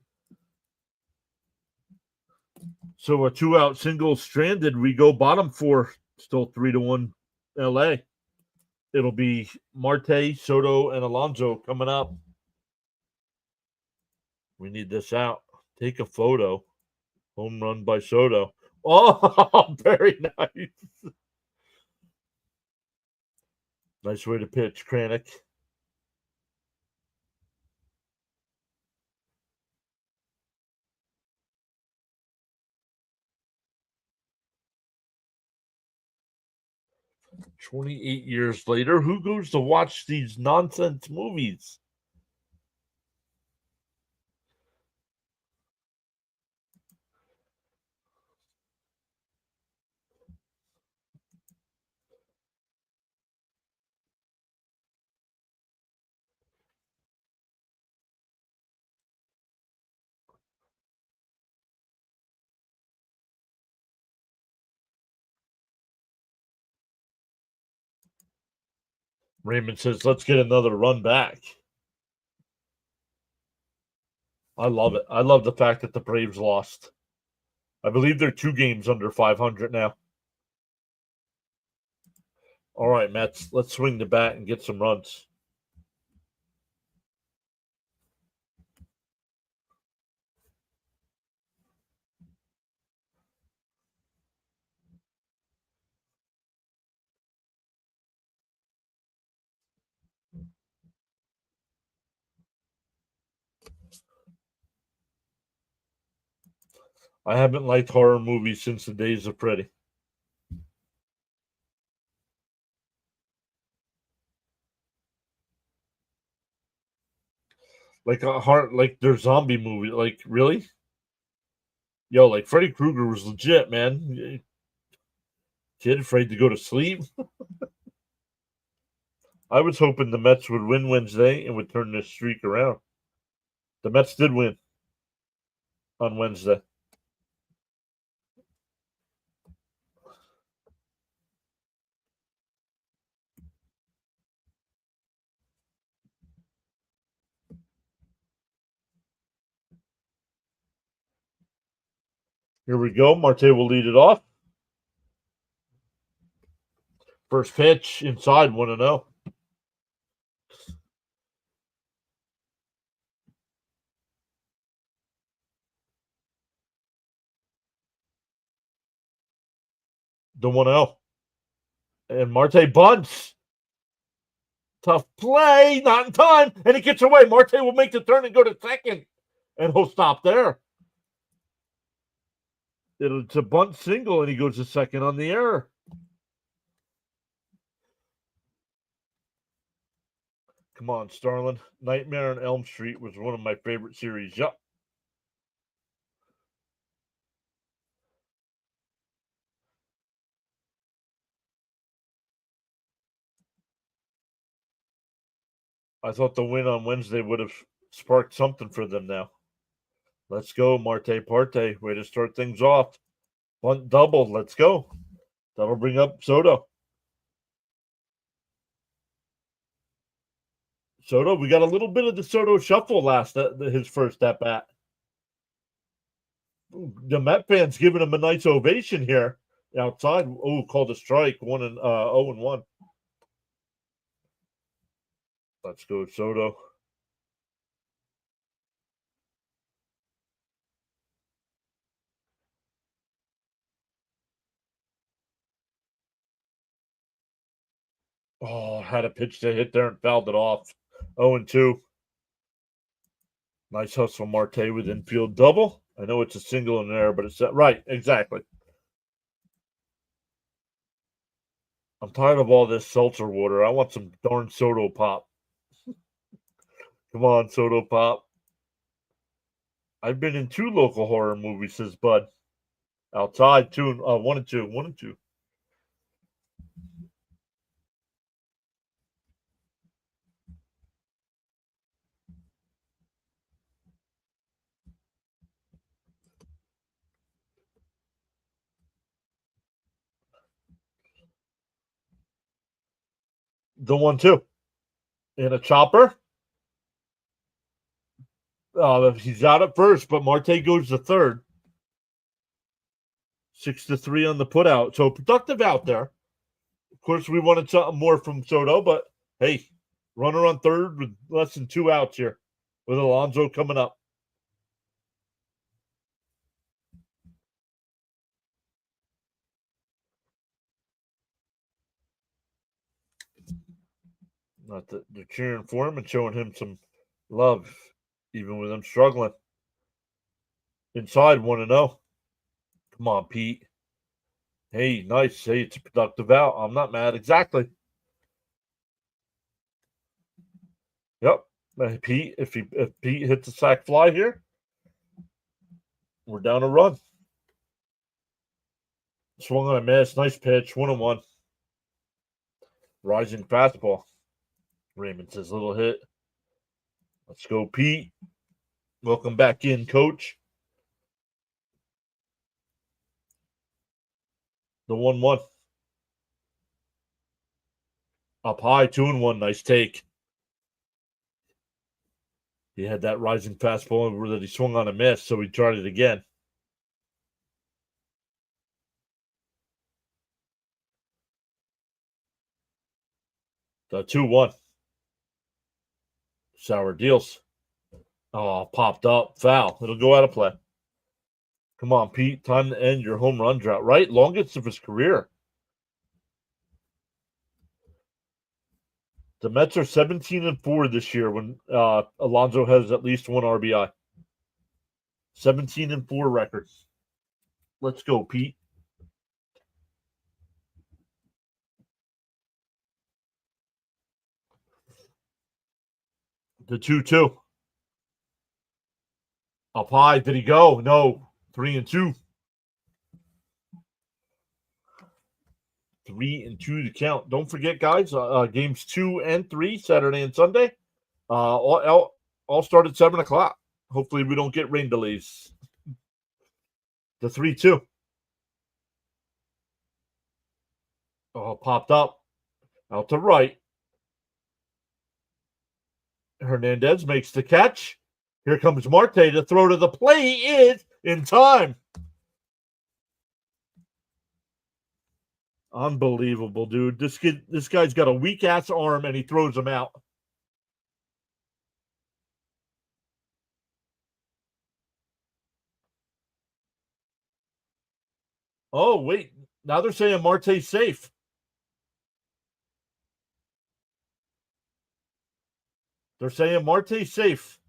So a 2-out single stranded. We go bottom 4. Still 3-1 LA. It'll be Marte, Soto, and Alonso coming up. We need this out. Take a photo. Home run by Soto. Oh, very nice. Nice way to pitch, Kranick. $28 later, who goes to watch these nonsense movies? Raymond says, let's get another run back. I love it. I love the fact that the Braves lost. I believe they're 2 games under 500 now. All right, Mets, let's swing the bat and get some runs. I haven't liked horror movies since the days of Freddy. Like a heart, like their zombie movie. Like really, yo, like Freddy Krueger was legit, man. Kid afraid to go to sleep. I was hoping the Mets would win Wednesday and would turn this streak around. The Mets did win on Wednesday. Here we go. Marte will lead it off. First pitch inside, 1-0. The 1-0. And Marte bunts. Tough play, not in time, and he gets away. Marte will make the turn and go to second, and he'll stop there. It's a bunt single, and he goes to second on the error. Come on, Starlin. Nightmare on Elm Street was one of my favorite series. Yup. I thought the win on Wednesday would have sparked something for them now. Let's go, Marte Parte. Way to start things off. Bunt double. Let's go. That'll bring up Soto. Soto, we got a little bit of the Soto shuffle his first at bat. The Met fans giving him a nice ovation here outside. Oh, called a strike. 0-1. Let's go, Soto. Oh, had a pitch to hit there and fouled it off. 0-2. Nice hustle, Marte with infield double. I know it's a single in there, but it's right. Exactly. I'm tired of all this seltzer water. I want some darn Soto pop. Come on, Soto pop. I've been in 2 local horror movies, says Bud. Outside, 1-2. 1-2. The 1-2. And a chopper. He's out at first, but Marte goes to third. 6-3 on the putout. So productive out there. Of course, we wanted something more from Soto, but hey, runner on third with less than 2 outs here with Alonso coming up. Not that they're cheering for him and showing him some love, even with him struggling. Inside 1-0. Come on, Pete. Hey, nice. Hey, it's a productive out. I'm not mad. Exactly. Yep. Pete, if Pete hits a sac fly here, we're down a run. Swung on a miss. Nice pitch. 1-1. Rising fastball. Raymond says little hit. Let's go, Pete. Welcome back in, coach. The 1-1. Up high, 2-1. Nice take. He had that rising fastball that he swung on a miss, so he tried it again. The 2-1. Sour deals. Oh, popped up. Foul. It'll go out of play. Come on, Pete. Time to end your home run drought, right? Longest of his career. The Mets are 17-4 this year when Alonso has at least 1 RBI. 17-4 record. Let's go, Pete. The 2-2. Up high. Did he go? No. 3-2. 3-2 to count. Don't forget, guys, games 2 and 3, Saturday and Sunday, all start at 7 o'clock. Hopefully we don't get rain delays. The 3-2. Oh, popped up. Out to right. Hernandez makes the catch. Here comes Marte to throw to the plate. He is in time. Unbelievable, dude. This guy's got a weak ass arm and he throws him out. Oh, wait. Now they're saying Marte's safe. They're saying Marte's safe.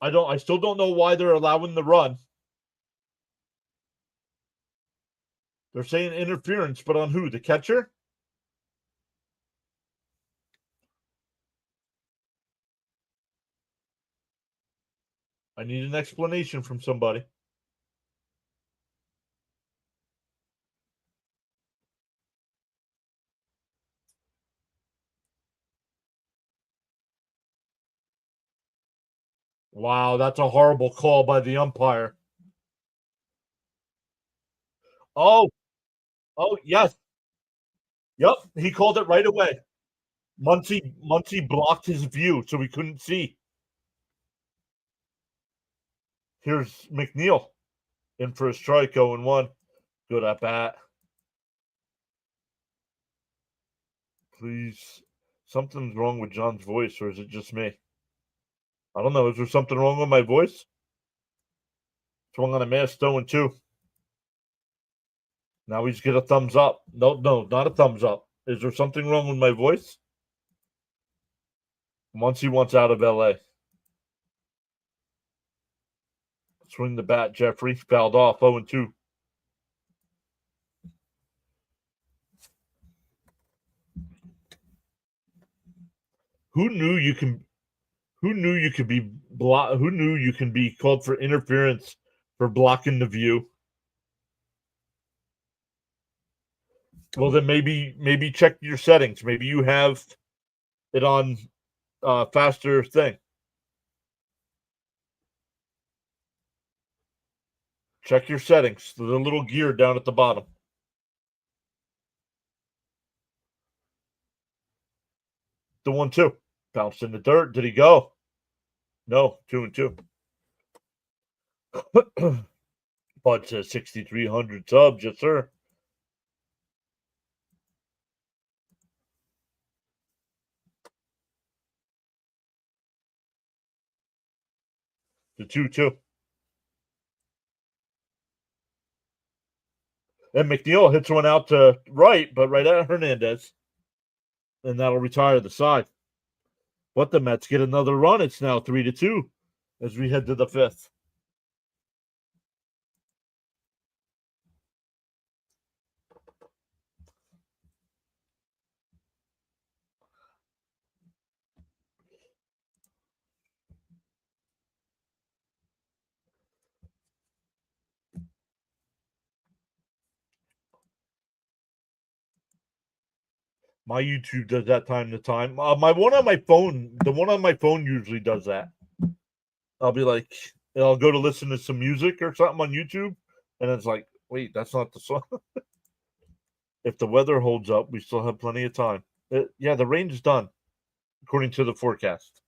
I still don't know why they're allowing the run. They're saying interference, but on who? The catcher? I need an explanation from somebody. Wow, that's a horrible call by the umpire. Oh, oh, yes. Yep, he called it right away. Muncy blocked his view, so we couldn't see. Here's McNeil in for a strike, 0-1. Good at bat. Please. Something's wrong with John's voice, or is it just me? I don't know. Is there something wrong with my voice? Swung on a miss, 0-2. Now he's get a thumbs up. No, not a thumbs up. Is there something wrong with my voice? Once he wants out of LA. Swing the bat, Jeffrey. Fouled off, 0-2. Who knew you can who knew you could be who knew you can be called for interference for blocking the view? Well, then maybe check your settings. Maybe you have it on faster thing. Check your settings. The little gear down at the bottom. The 1-2. Bounced in the dirt. Did he go? No, 2-2. Bud says 6,300 subs, yes, sir. The 2-2. And McNeil hits one out to right, but right at Hernandez. And that'll retire the side. But the Mets get another run. It's now 3-2 as we head to the fifth. My YouTube does that time to time. My one on my phone, the one on my phone usually does that. I'll be like, I'll go to listen to some music or something on YouTube, and it's like, wait, that's not the song. If the weather holds up, we still have plenty of time. Yeah, the rain's done, according to the forecast.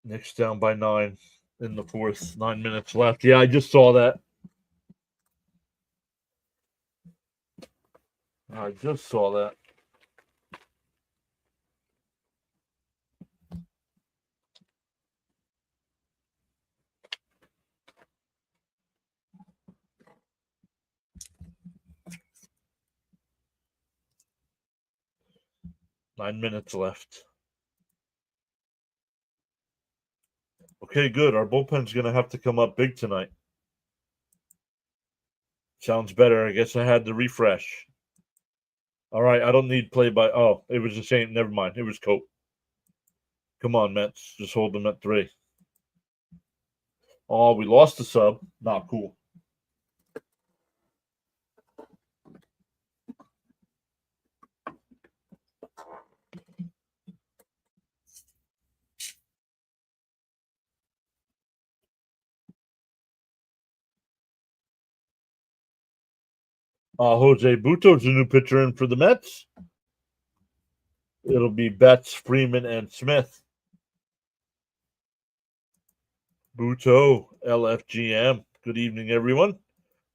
Knicks down by 9 in the fourth. 9 minutes left. Yeah, I just saw that. I just saw that. Nine minutes left. Okay, good. Our bullpen's going to have to come up big tonight. Sounds better. I guess I had to refresh. All right, I don't need play by. Oh, it was the same. Never mind. It was Cope. Come on, Mets. Just hold them at 3. Oh, we lost the sub. Not cool. Jose Buto's a new pitcher in for the Mets. It'll be Betts, Freeman, and Smith. Buto, LFGM. Good evening, everyone.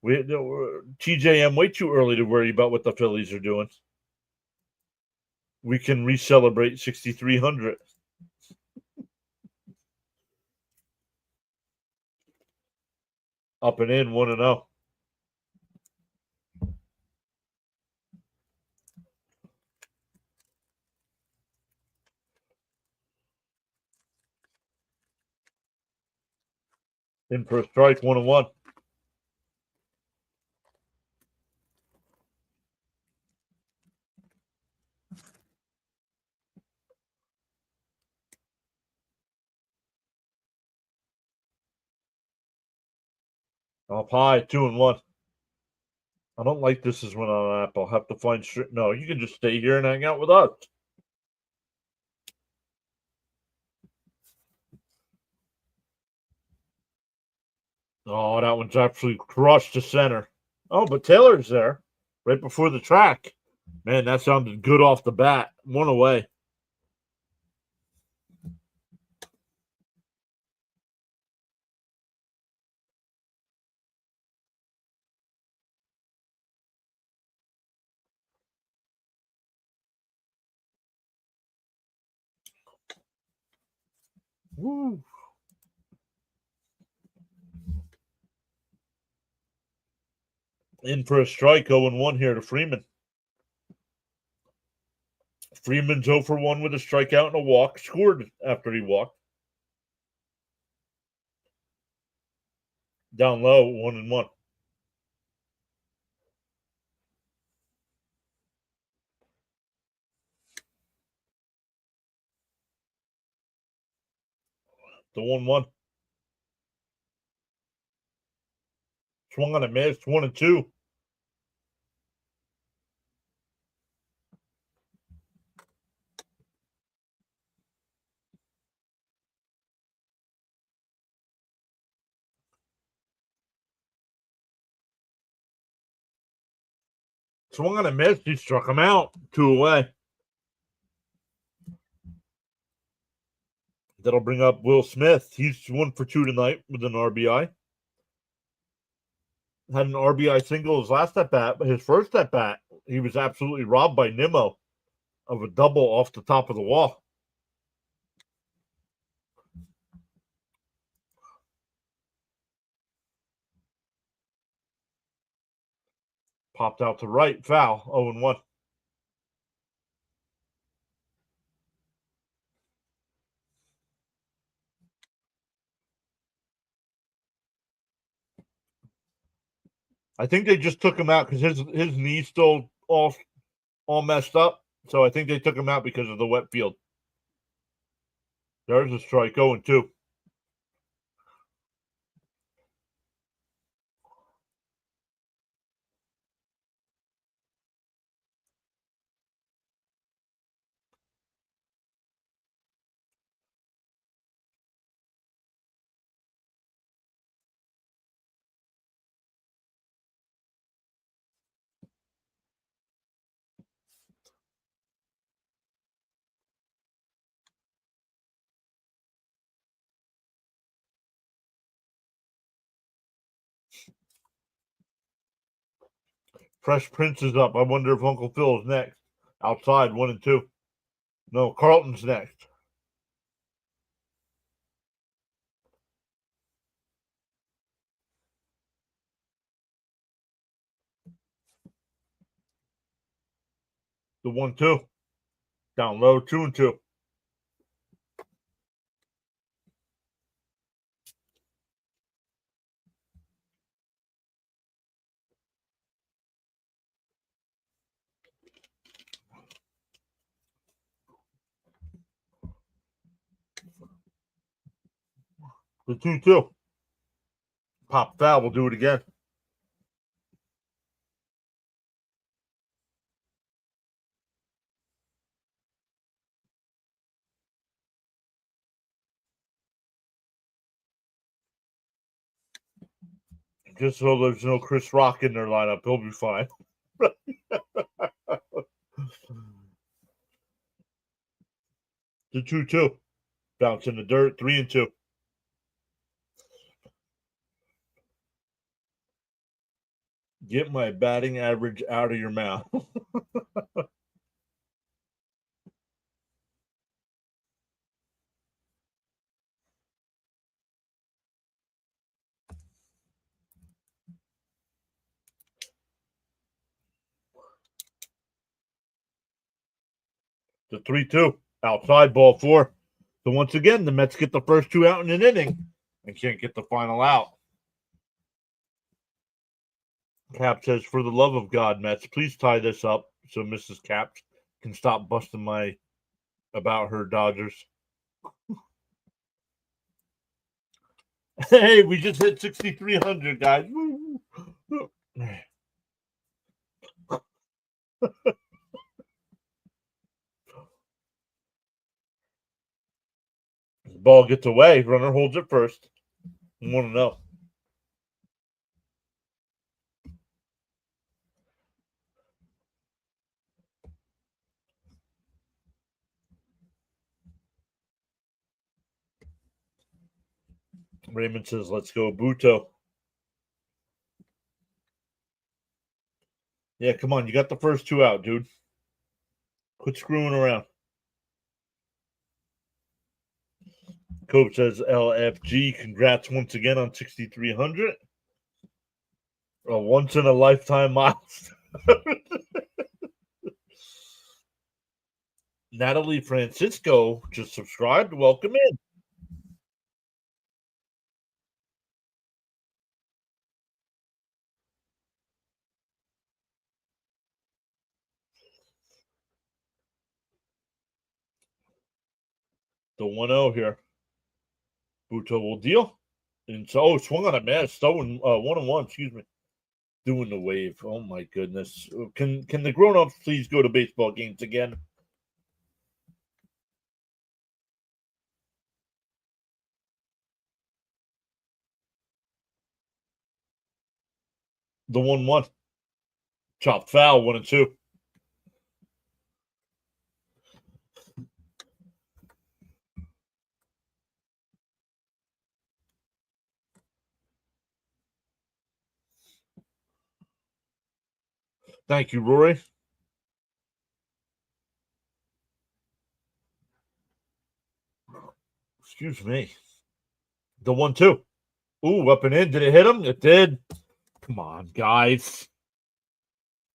TJM, way too early to worry about what the Phillies are doing. We can re-celebrate 6,300. Up and in, 1-0. In for a strike, 1-1. Up high, 2-1. I don't like this as when on app. I'll have to find. No, you can just stay here and hang out with us. Oh, that one's actually crushed to center. Oh, but Taylor's there right before the track. Man, that sounded good off the bat. 1 away. Woo. In for a strike, 0-1 here to Freeman. Freeman's 0 for 1 with a strikeout and a walk. Scored after he walked. Down low, 1-1. The 1-1. Swung on a miss, 1-2. Swung on a miss. He struck him out. 2 away. That'll bring up Will Smith. He's 1 for 2 tonight with an RBI. Had an RBI single his last at bat, but his first at bat, he was absolutely robbed by Nimmo of a double off the top of the wall. Popped out to right, foul, 0-1. I think they just took him out because his knee's still all messed up. So I think they took him out because of the wet field. There's a strike, 0-2. Fresh Prince is up. I wonder if Uncle Phil is next. Outside, 1-2. No, Carlton's next. The 1-2. Down low, 2-2. The 2-2. Pop foul. We'll do it again. Just so there's no Chris Rock in their lineup, he'll be fine. The 2-2. Bounce in the dirt. 3-2. Get my batting average out of your mouth. The 3-2. Outside ball 4. So once again, the Mets get the first 2 out in an inning and can't get the final out. Cap says, for the love of God, Mets, please tie this up so Mrs. Cap can stop busting my about her Dodgers. Hey, we just hit 6,300, guys. Ball gets away. Runner holds it first. 1-0. Raymond says, let's go, Buto. Yeah, come on. You got the first 2 out, dude. Quit screwing around. Coach says, LFG, congrats once again on 6,300. A once-in-a-lifetime milestone. Natalie Francisco just subscribed. Welcome in. The 1-0 here. Buto will deal. And so, swung on a miss. Stolen 1-1, excuse me. Doing the wave. Oh my goodness. Can the grown-ups please go to baseball games again? The 1-1. Chopped foul, 1-2. Thank you, Rory. Excuse me. The 1-2. Ooh, up and in. Did it hit him? It did. Come on, guys.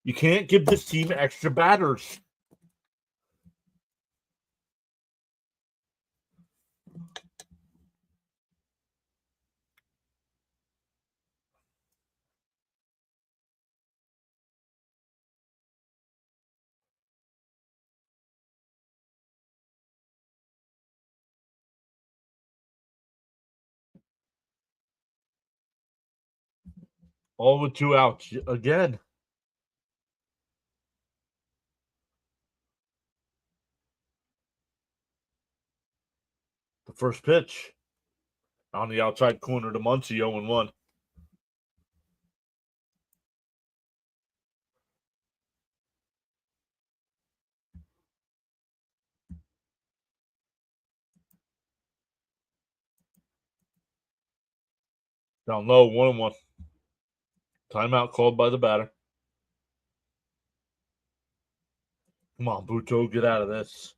You can't give this team extra batters. All with 2 outs again. The first pitch on the outside corner to Muncie, 0-1. Down low, 1-1. Timeout called by the batter. Come on, Buto, get out of this.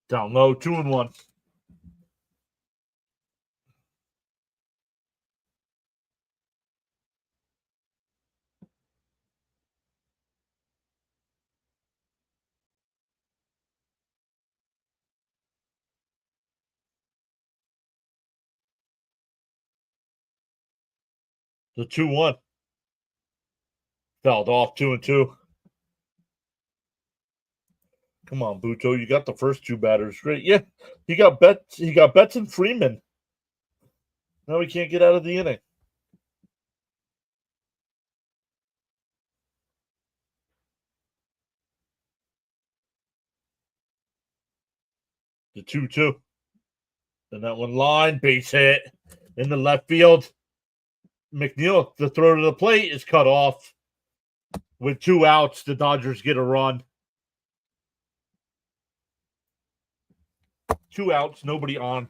Down low, 2-1. The 2-1. Fouled off 2-2. Come on, Buto. You got the first two batters. Great. Yeah. He got Betts and Freeman. Now he can't get out of the inning. The 2-2. And that one line, base hit in the left field. McNeil, the throw to the plate is cut off. With 2 outs, the Dodgers get a run. 2 outs, nobody on.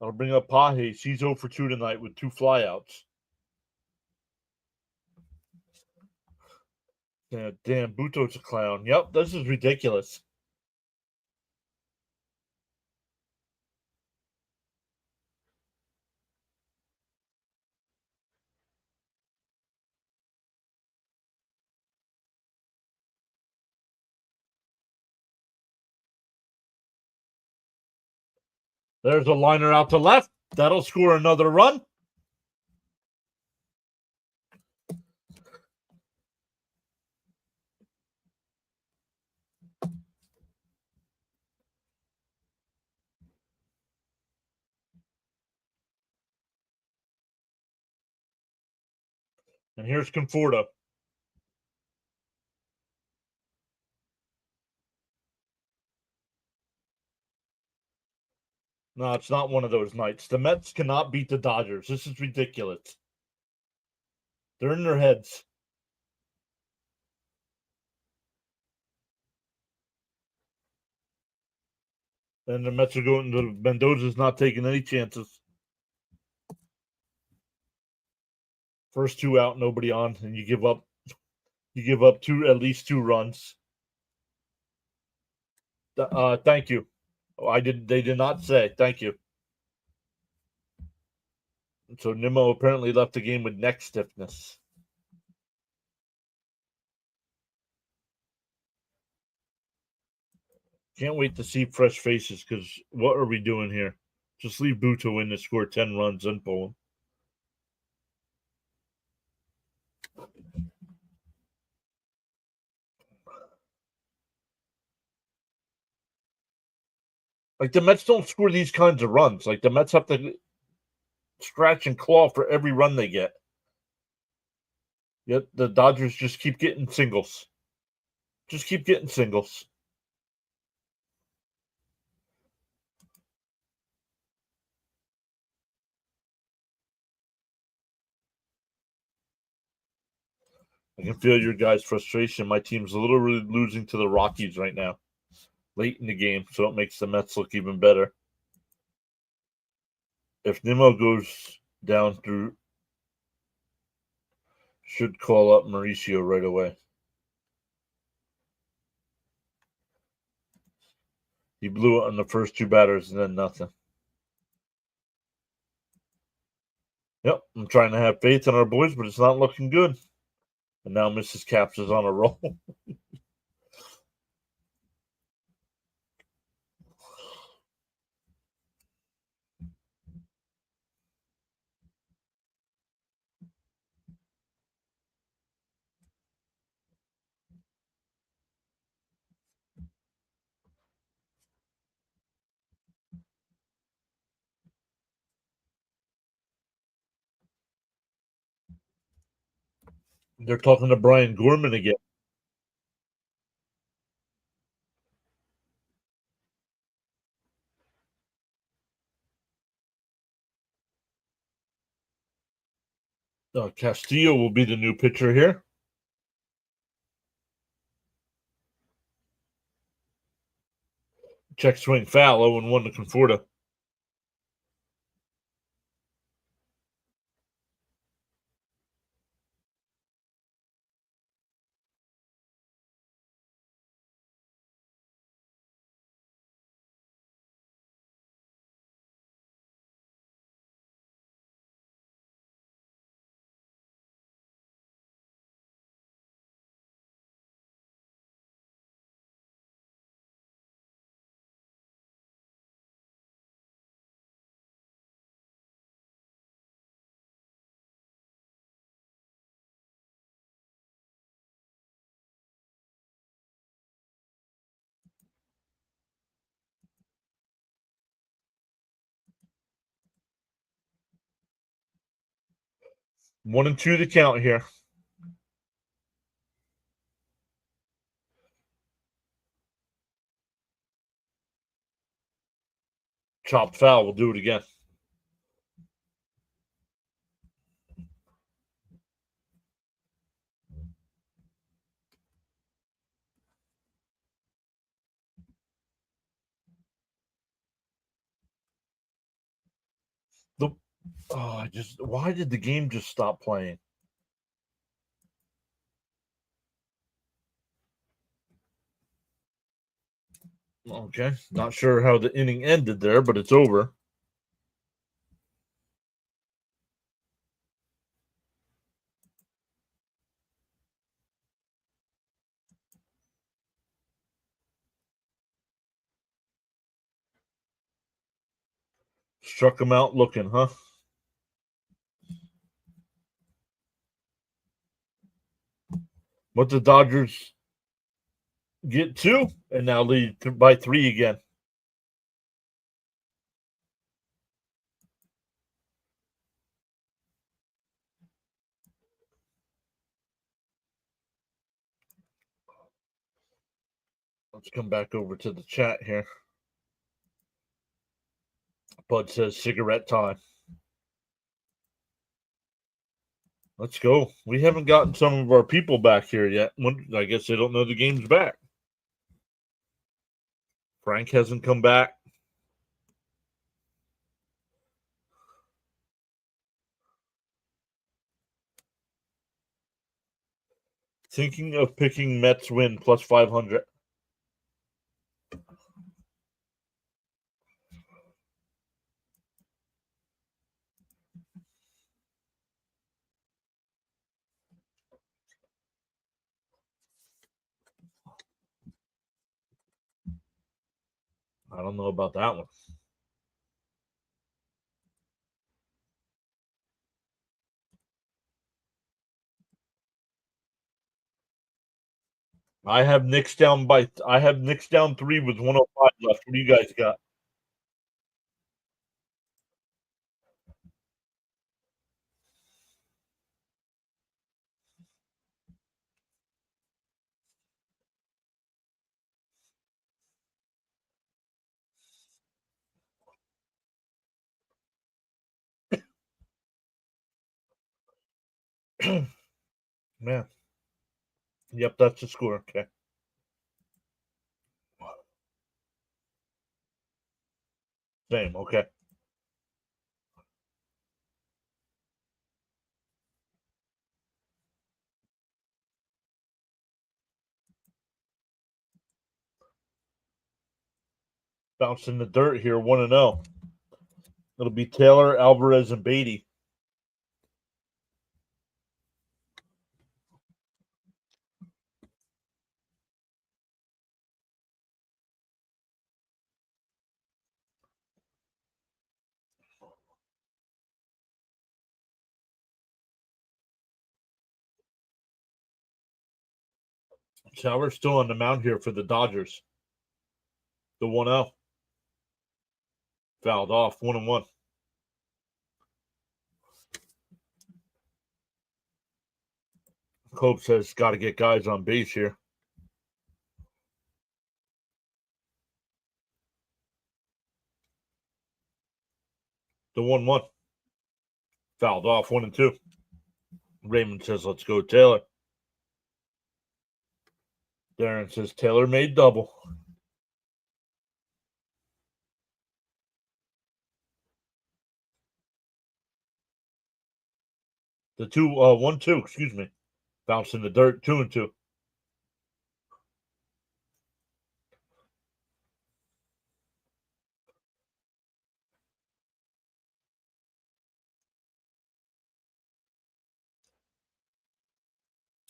I'll bring up Pages. He's 0 for 2 tonight with 2 flyouts. Yeah, damn, Buto's a clown. Yep, this is ridiculous. There's a liner out to left. That'll score another run. And here's Conforto. No, it's not one of those nights. The Mets cannot beat the Dodgers. This is ridiculous. They're in their heads. And the Mets are going to Mendoza's not taking any chances. First 2 out, nobody on, and you give up at least 2 runs. Thank you. They did not say thank you. So Nimmo apparently left the game with neck stiffness. Can't wait to see fresh faces because what are we doing here? Just leave Buto in to score 10 runs and pull him. Like the Mets don't score these kinds of runs. Like the Mets have to scratch and claw for every run they get. Yet the Dodgers just keep getting singles. Just keep getting singles. I can feel your guys' frustration. My team's literally losing to the Rockies right now, late in the game, so it makes the Mets look even better. If Nimmo goes down through, should call up Mauricio right away. He blew it on the first 2 batters and then nothing. Yep, I'm trying to have faith in our boys, but it's not looking good. And now Mrs. Caps is on a roll. They're talking to Brian Gorman again. Castillo will be the new pitcher here. Check swing foul. 0-1 to Conforto. One and two to count here. Chopped foul. We'll do it again. Why did the game just stop playing? Okay, not sure how the inning ended there, but it's over. Struck him out looking, huh? What the Dodgers get two and now lead by 3 again. Let's come back over to the chat here. Bud says cigarette time. Let's go. We haven't gotten some of our people back here yet. I guess they don't know the game's back. Frank hasn't come back. Thinking of picking Mets win plus 500. I don't know about that one. I have Knicks down 3 with 105 left. What do you guys got? Man. Yep, that's the score. Okay. Same. Okay. Bounce in the dirt here, 1-0. It'll be Taylor, Alvarez, and Beatty. Sauer's still on the mound here for the Dodgers. The 1-0. Fouled off, 1-1. Cope says got to get guys on base here. The 1-1. Fouled off, 1-2. Raymond says, let's go, Taylor. Darren says, Taylor made double. The 1-2, excuse me. Bounced in the dirt, 2-2.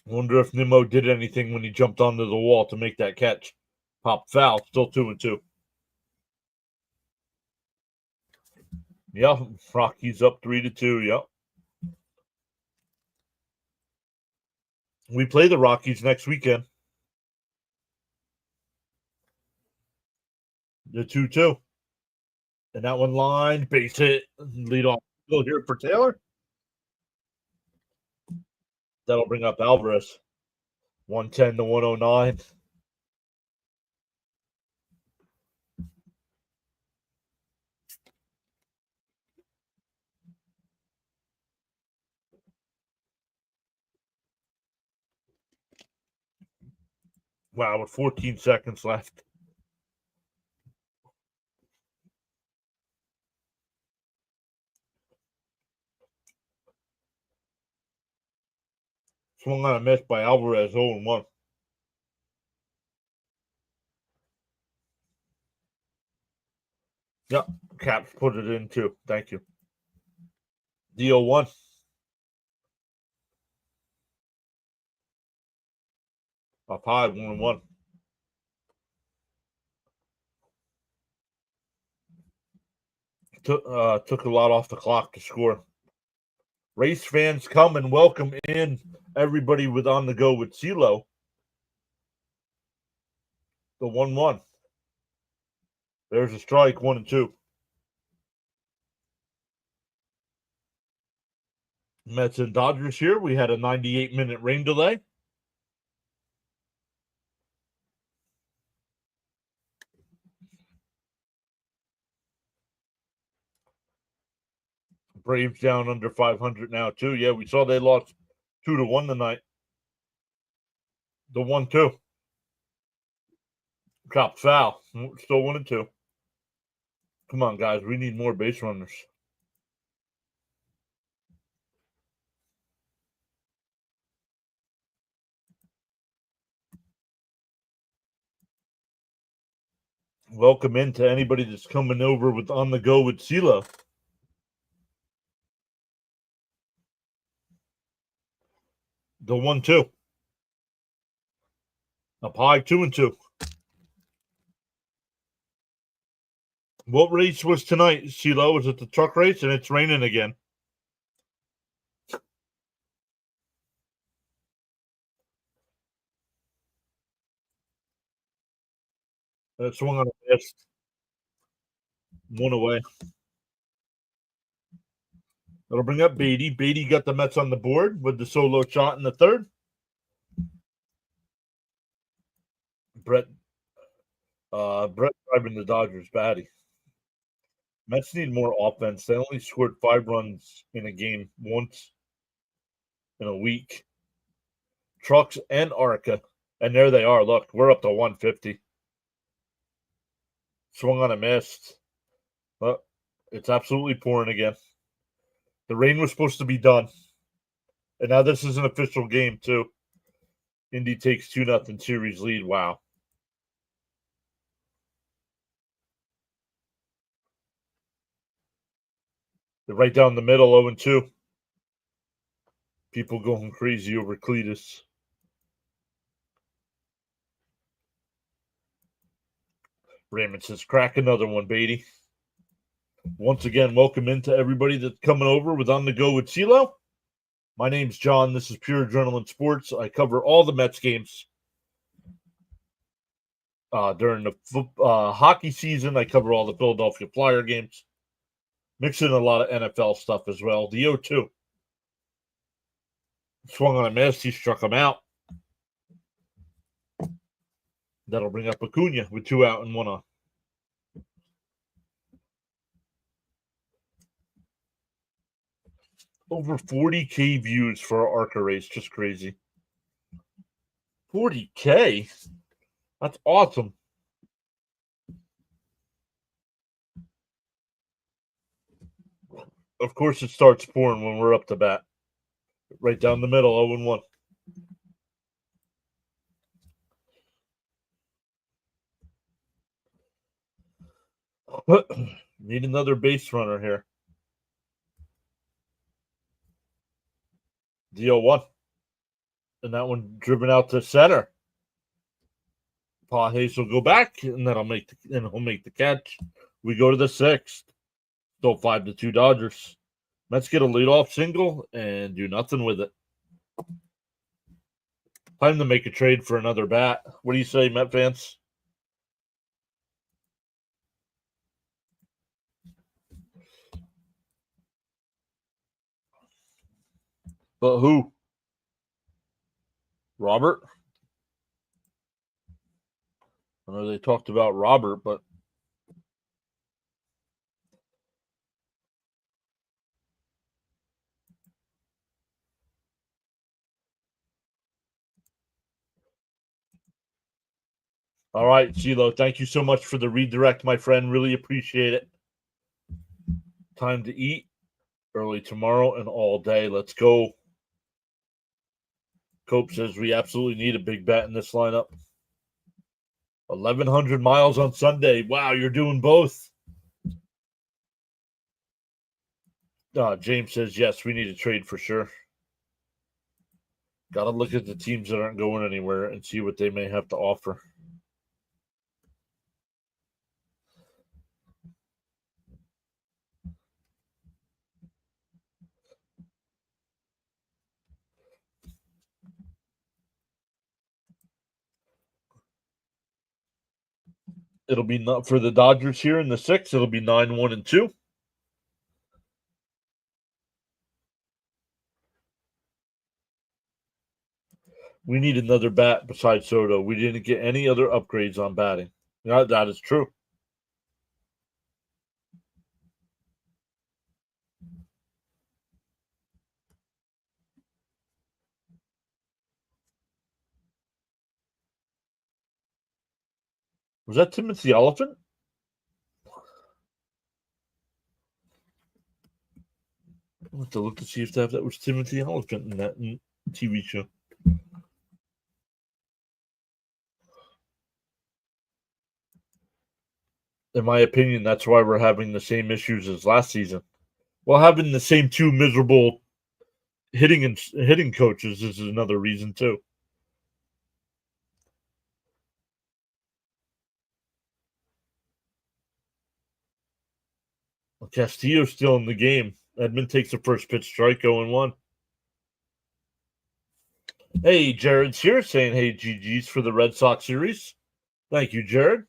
Wonder if Nimmo did anything when he jumped onto the wall to make that catch. Pop foul, still 2-2. Yeah, Rockies up 3-2. Yep. We play the Rockies next weekend. The 2-2. And that one line, base hit, lead off go here for Taylor. That'll bring up Alvarez. 110 to 109. Wow, with 14 seconds left. Swung on a miss by Alvarez, 0-1. Yep, Caps put it in too. Thank you. The 0-1. Up high, 1-1. Took a lot off the clock to score. Race fans, come and welcome in everybody with On the Go with CeeLo. The 1-1. There's a strike, 1-2. Mets and Dodgers here. We had a 98-minute rain delay. Braves down under 500 now, too. Yeah, we saw they lost 2-1 tonight. The 1-2. Cop foul. Still 1-2. Come on, guys. We need more base runners. Welcome in to anybody that's coming over with On the Go with CeeLo. The 1-2. Up high, 2-2. What race was tonight, CeeLo? Was it the truck race? And it's raining again. Swung on a miss. One away. That'll bring up Beatty. Beatty got the Mets on the board with the solo shot in the third. Brett driving the Dodgers batty. Mets need more offense. They only scored 5 runs in a game once in a week. Trucks and Arca. And there they are. Look, we're up to 150. Swung on a miss. But it's absolutely pouring again. The rain was supposed to be done. And now this is an official game, too. Indy takes 2-0 series lead. Wow. They're right down the middle, 0-2. People going crazy over Cletus. Raymond says, crack another one, Beatty. Once again, welcome into everybody that's coming over with On the Go with CeeLo. My name's John. This is Pure Adrenaline Sports. I cover all the Mets games. During the hockey season, I cover all the Philadelphia Flyer games. Mix in a lot of NFL stuff as well. The 0-2. Swung on a miss. He struck him out. That'll bring up Acuna with 2 out and 1 on. Over 40K views for our ARCA race. Just crazy. 40K? That's awesome. Of course, it starts pouring when we're up to bat. Right down the middle, 0-1. Need another base runner here. The 0-1. And that one driven out to center. Paul Hayes will go back, and he'll make the catch. We go to the sixth. Still 5-2 Dodgers. Mets get a leadoff single and do nothing with it. Time to make a trade for another bat. What do you say, Met fans? But who? Robert? I know they talked about Robert, but all right, CeeLo, thank you so much for the redirect, my friend. Really appreciate it. Time to eat early tomorrow and all day. Let's go. Cope says we absolutely need a big bat in this lineup. 1,100 miles on Sunday. Wow, you're doing both. James says, yes, we need a trade for sure. Got to look at the teams that aren't going anywhere and see what they may have to offer. It'll be not for the Dodgers here in the sixth. It'll be 9-1-2. We need another bat besides Soto. We didn't get any other upgrades on batting. That is true. Was that Timothy Elephant? I'll have to look to see if that was Timothy Elephant in that TV show. In my opinion, that's why we're having the same issues as last season. Well, having the same two miserable hitting coaches is another reason too. Well, Castillo's still in the game. Edmund takes the first pitch strike, 0-1. Hey, Jared's here saying, hey, GG's for the Red Sox series. Thank you, Jared.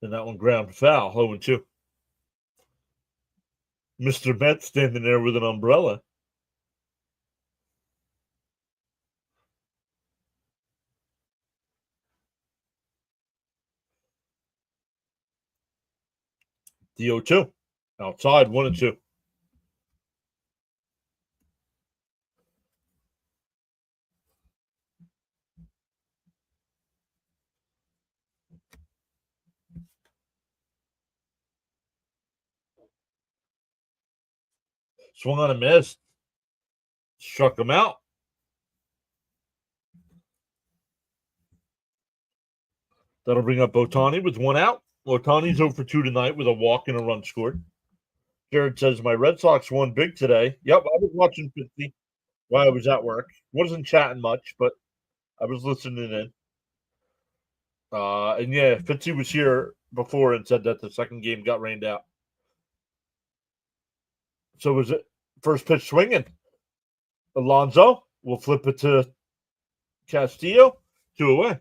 And that one ground foul, 0-2. Mr. Met standing there with an umbrella. The 0-2. Outside, 1-2. Swung on a miss. Struck him out. That'll bring up Ohtani with one out. Ohtani's 0-2 tonight with a walk and a run scored. Jared says, my Red Sox won big today. Yep, I was watching 50 while I was at work. Wasn't chatting much, but I was listening in. And yeah, Fitzy was here before and said that the second game got rained out. So was it first pitch swinging? Alonso will flip it to Castillo, 2 away.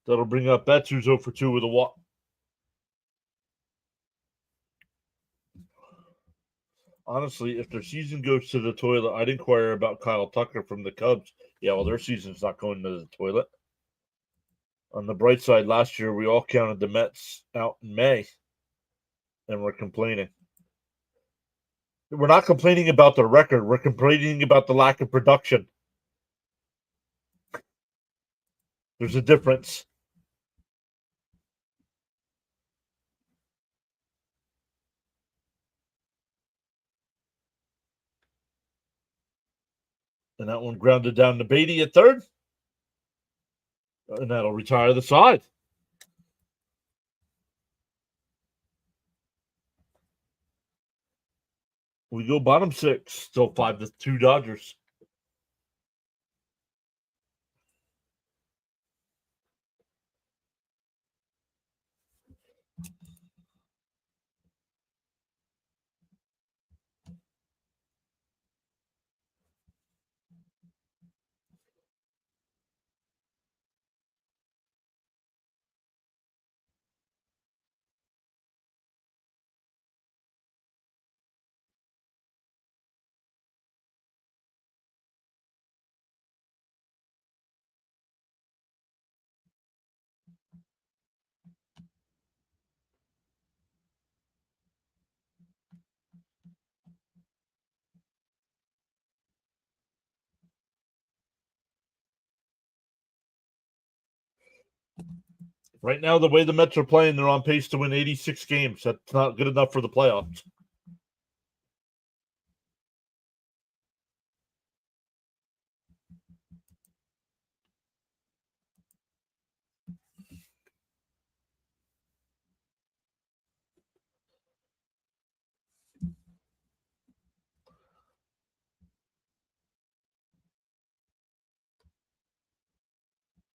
That'll bring up Betts, who's 0-2 with a walk. Honestly, if their season goes to the toilet, I'd inquire about Kyle Tucker from the Cubs. Yeah, well, their season's not going to the toilet. On the bright side, last year we all counted the Mets out in May, and we're complaining. We're not complaining about the record. We're complaining about the lack of production. There's a difference. And that one grounded down to Beatty at third. And that'll retire the side. We go bottom six. Still 5-2 Dodgers. Right now, the way the Mets are playing, they're on pace to win 86 games. That's not good enough for the playoffs.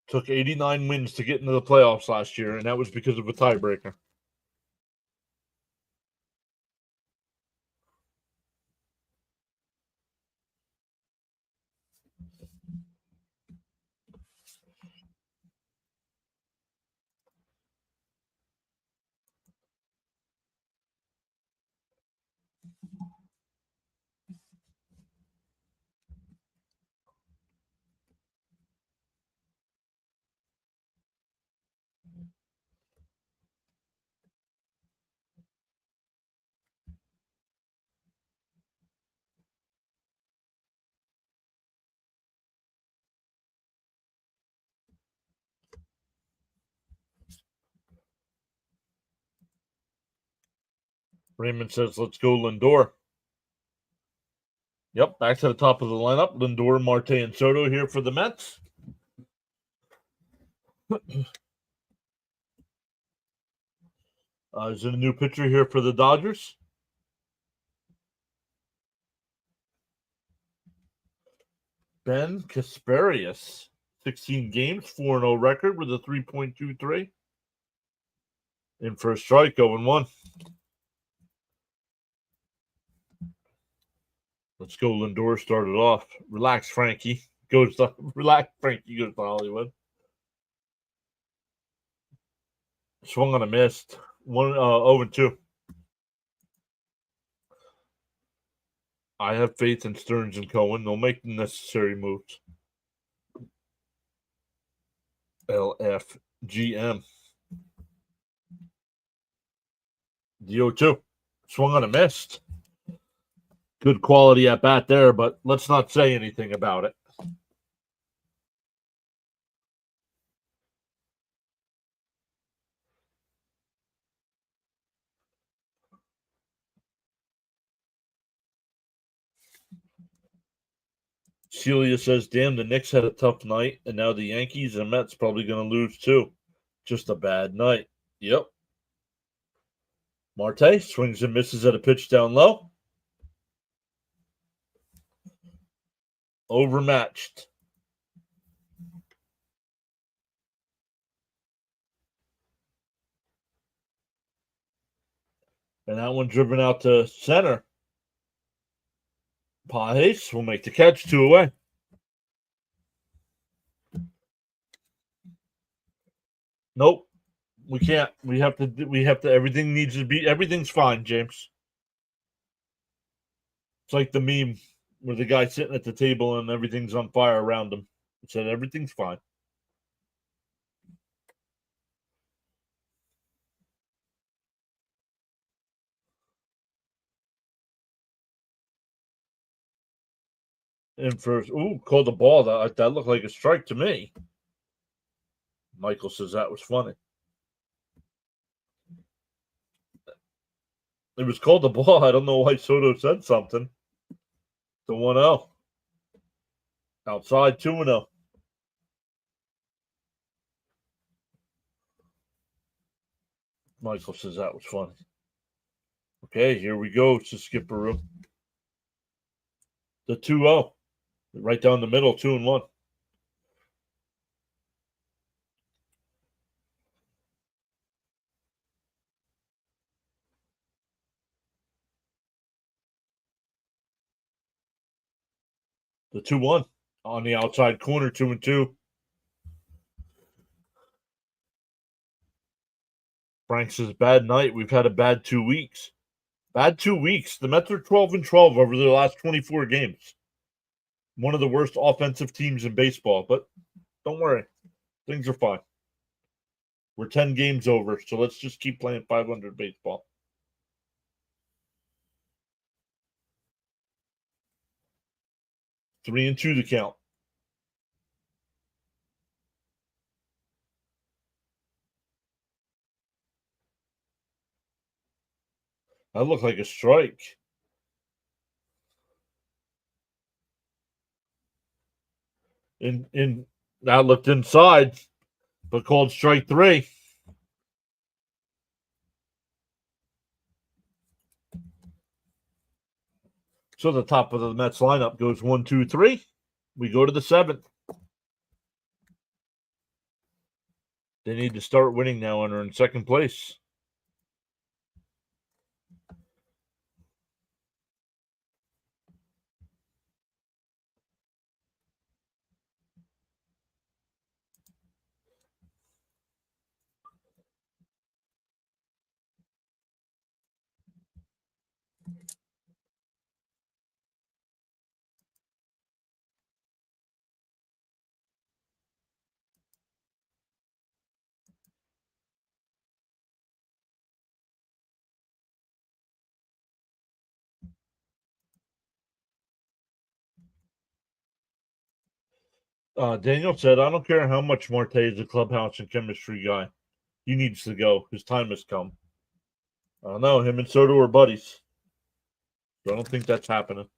Took 89 wins to get into the playoffs last year, and that was because of a tiebreaker. Raymond says, let's go Lindor. Yep, back to the top of the lineup. Lindor, Marte, and Soto here for the Mets. Is it a new pitcher here for the Dodgers? Ben Kasparius, 16 games, 4-0 record with a 3.23. In for a strike, 0-1. Let's go Lindor started off. Relax, Frankie. Relax, Frankie goes to Hollywood. Swung on a missed. 0-2. I have faith in Stearns and Cohen. They'll make the necessary moves. LFGM. The 0-2. Swung on a missed. Good quality at bat there, but let's not say anything about it. Celia says, damn, the Knicks had a tough night, and now the Yankees and Mets probably going to lose too. Just a bad night. Yep. Marte swings and misses at a pitch down low. Overmatched. And that one driven out to center. Pajes will make the catch, 2 away. Nope. We can't. We have to, everything's fine, James. It's like the meme where the guy's sitting at the table and everything's on fire around him. It said everything's fine. And first, called the ball. That looked like a strike to me. Michael says that was funny. It was called the ball. I don't know why Soto said something. The 1-0. Outside 2-0. Michael says that was funny. Okay, here we go to Skipperoo. The 2-0. Right down the middle, 2-1. The 2-1 on the outside corner, 2-2. Frank says, bad night. We've had a bad 2 weeks. Bad 2 weeks. The Mets are 12-12 over the last 24 games. One of the worst offensive teams in baseball, but don't worry. Things are fine. We're 10 games over, so let's just keep playing 500 baseball. 3-2 the count. That looked like a strike. In that looked inside, but called strike 3. So the top of the Mets lineup goes 1, 2, 3. We go to the 7th. They need to start winning now and are in second place. Daniel said, I don't care how much Marte is a clubhouse and chemistry guy. He needs to go. His time has come. I don't know. Him and Soto are buddies. So I don't think that's happening.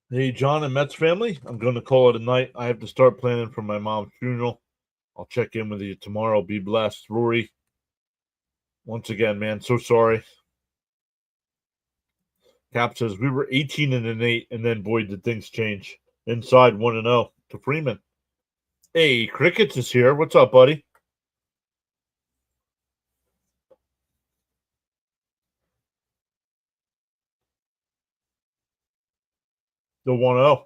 Hey, John and Mets family, I'm going to call it a night. I have to start planning for my mom's funeral. I'll check in with you tomorrow. Be blessed. Rory, once again, man, so sorry. Cap says, we were 18-8, and then, boy, did things change. Inside 1-0 to Freeman. Hey, Crickets is here. What's up, buddy? The 1-0.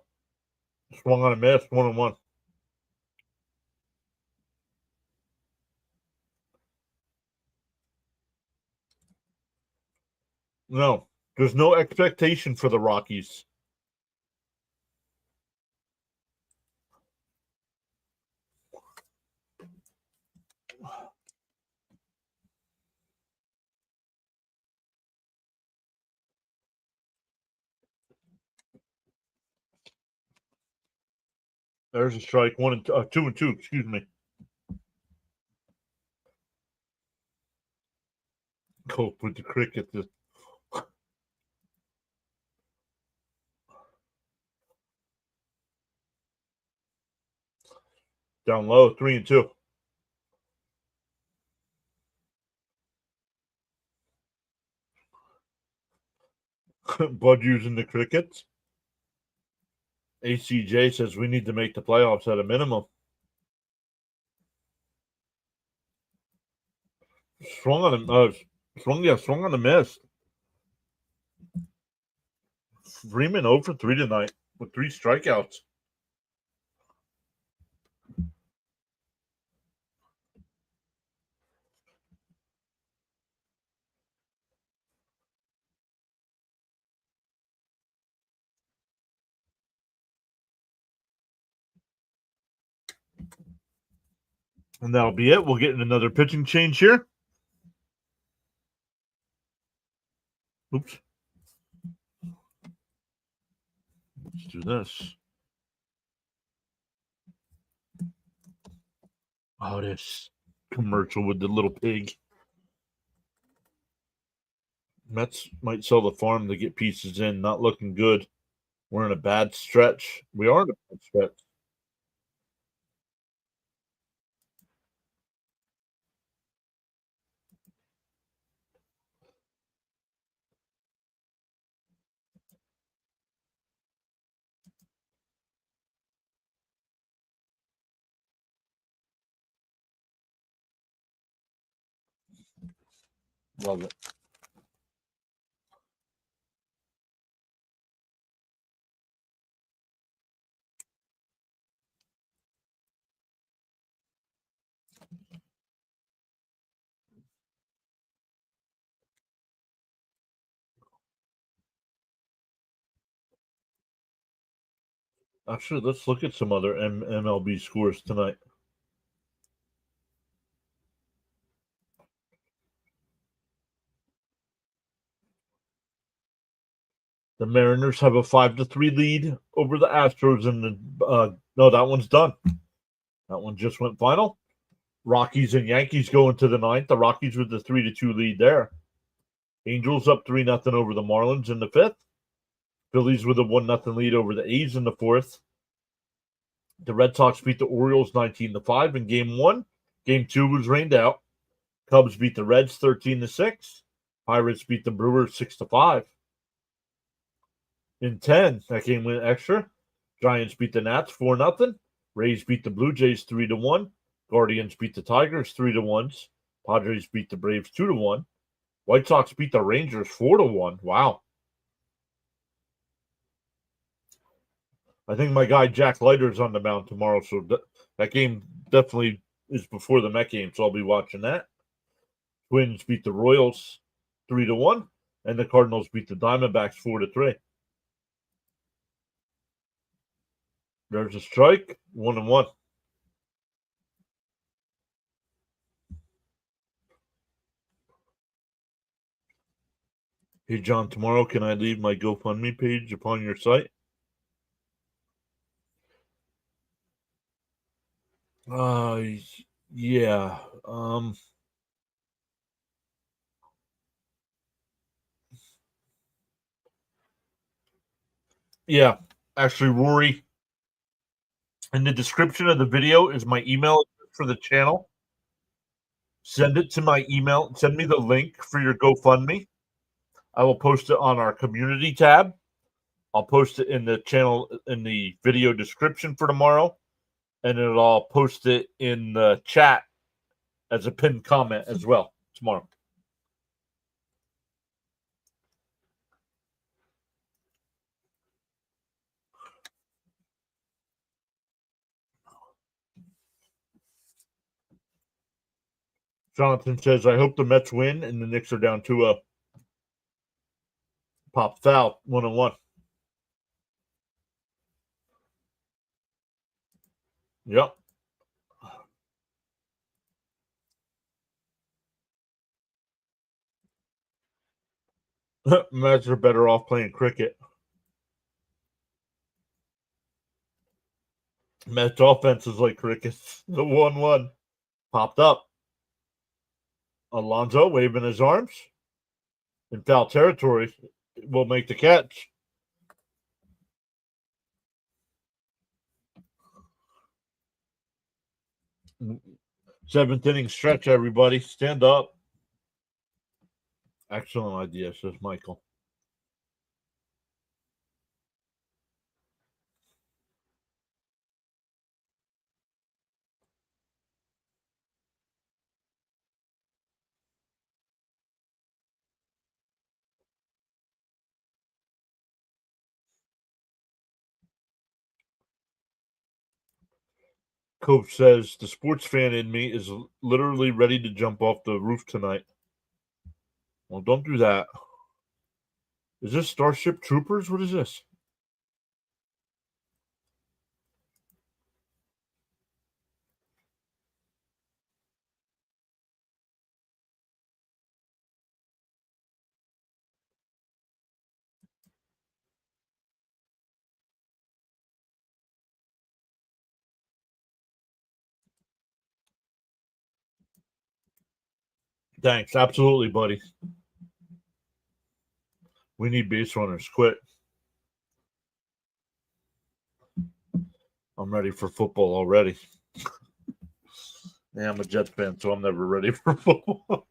Swung on a miss, 1-1. No, there's no expectation for the Rockies. There's a strike. 2-2. Excuse me. Cope with the Crickets. Down low, 3-2. Bud using the crickets. ACJ says we need to make the playoffs at a minimum. Swung on the miss. Freeman 0 for 3 tonight with 3 strikeouts. And that'll be it. We'll get another pitching change here. Oops. Let's do this. Oh, this commercial with the little pig. Mets might sell the farm to get pieces in. Not looking good. We're in a bad stretch. We are in a bad stretch. Love it. Actually, let's look at some other MLB scores tonight. The Mariners have a 5-3 lead over the Astros, and no, that one's done. That one just went final. Rockies and Yankees go into the ninth. The Rockies with the 3-2 lead there. Angels up 3-0 over the Marlins in the fifth. Phillies with a 1-0 lead over the A's in the fourth. The Red Sox beat the Orioles 19-5 in game one. Game two was rained out. Cubs beat the Reds 13-6. Pirates beat the Brewers 6-5. In 10, that game went extra. Giants beat the Nats 4-0. Rays beat the Blue Jays 3-1. Guardians beat the Tigers 3-1. Padres beat the Braves 2-1. White Sox beat the Rangers 4-1. Wow. I think my guy Jack Leiter's on the mound tomorrow, so that game definitely is before the Met game, so I'll be watching that. Twins beat the Royals 3-1, and the Cardinals beat the Diamondbacks 4-3. There's a strike, 1-1. Hey, John, tomorrow can I leave my GoFundMe page upon your site? Yeah. Yeah. Actually, Rory, in the description of the video is my email for the channel. Send it to my email. Send me the link for your GoFundMe. I will post it on our community tab. I'll post it in the channel in the video description for tomorrow, and I'll post it in the chat as a pinned comment as well tomorrow. Jonathan says, I hope the Mets win and the Knicks are down 2-0. Pop foul, 1-1. Yep. Mets are better off playing cricket. Mets offense is like cricket. The 1-1 popped up. Alonso waving his arms in foul territory will make the catch. Seventh inning stretch, everybody. Stand up. Excellent idea, says Michael. Coach says the sports fan in me is literally ready to jump off the roof tonight. Well, don't do that. Is this Starship Troopers? What is this? Thanks. Absolutely, buddy. We need base runners. Quit. I'm ready for football already. Yeah, I'm a Jets fan, so I'm never ready for football.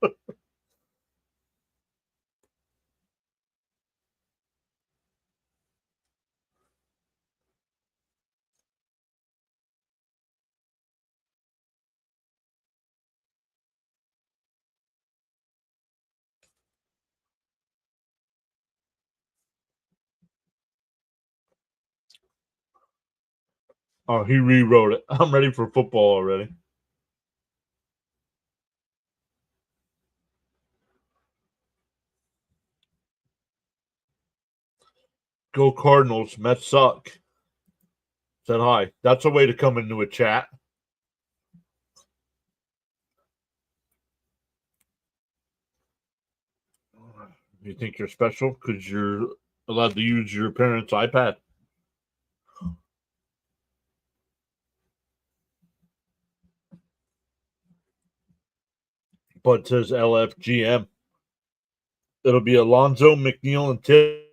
Oh, he rewrote it. I'm ready for football already. Go Cardinals. Mets suck. Said hi. That's a way to come into a chat. You think you're special because you're allowed to use your parents' iPad? Bud says LFGM. It'll be Alonzo, McNeil, and Tiff.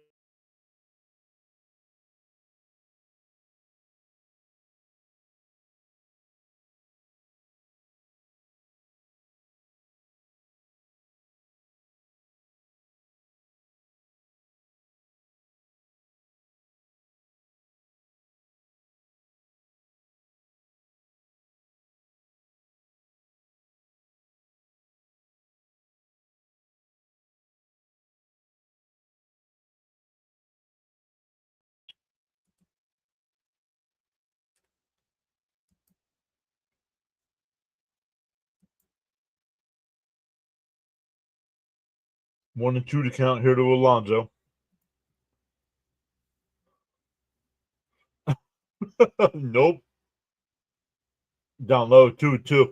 One and two to count here to Alonzo. Nope. Down low, 2-2.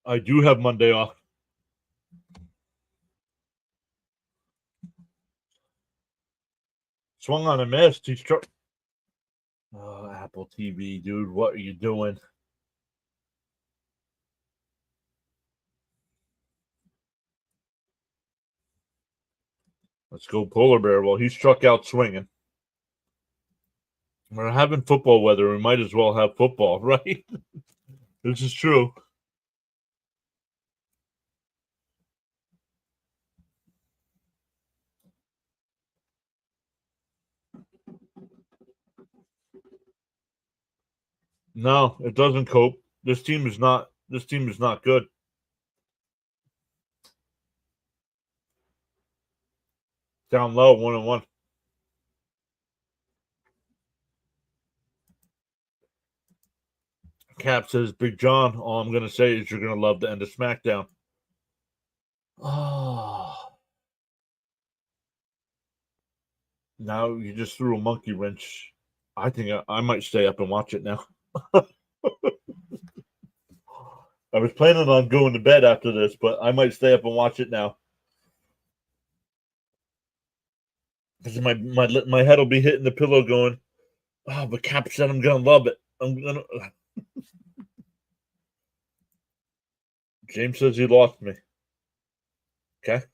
I do have Monday off. Swung on a miss. He struck. Oh, Apple TV, dude. What are you doing? Let's go Polar Bear. Well, he struck out swinging. We're having football weather. We might as well have football, right? This is true. No, it doesn't cope. This team is not. This team is not good. Down low, 1-1. Cap says, Big John, all I'm going to say is you're going to love the end of SmackDown. Oh. Now you just threw a monkey wrench. I think I might stay up and watch it now. I was planning on going to bed after this, but I might stay up and watch it now. Because my head will be hitting the pillow going, oh, but Cap said I'm going to love it. I'm going to. James says he lost me. Okay.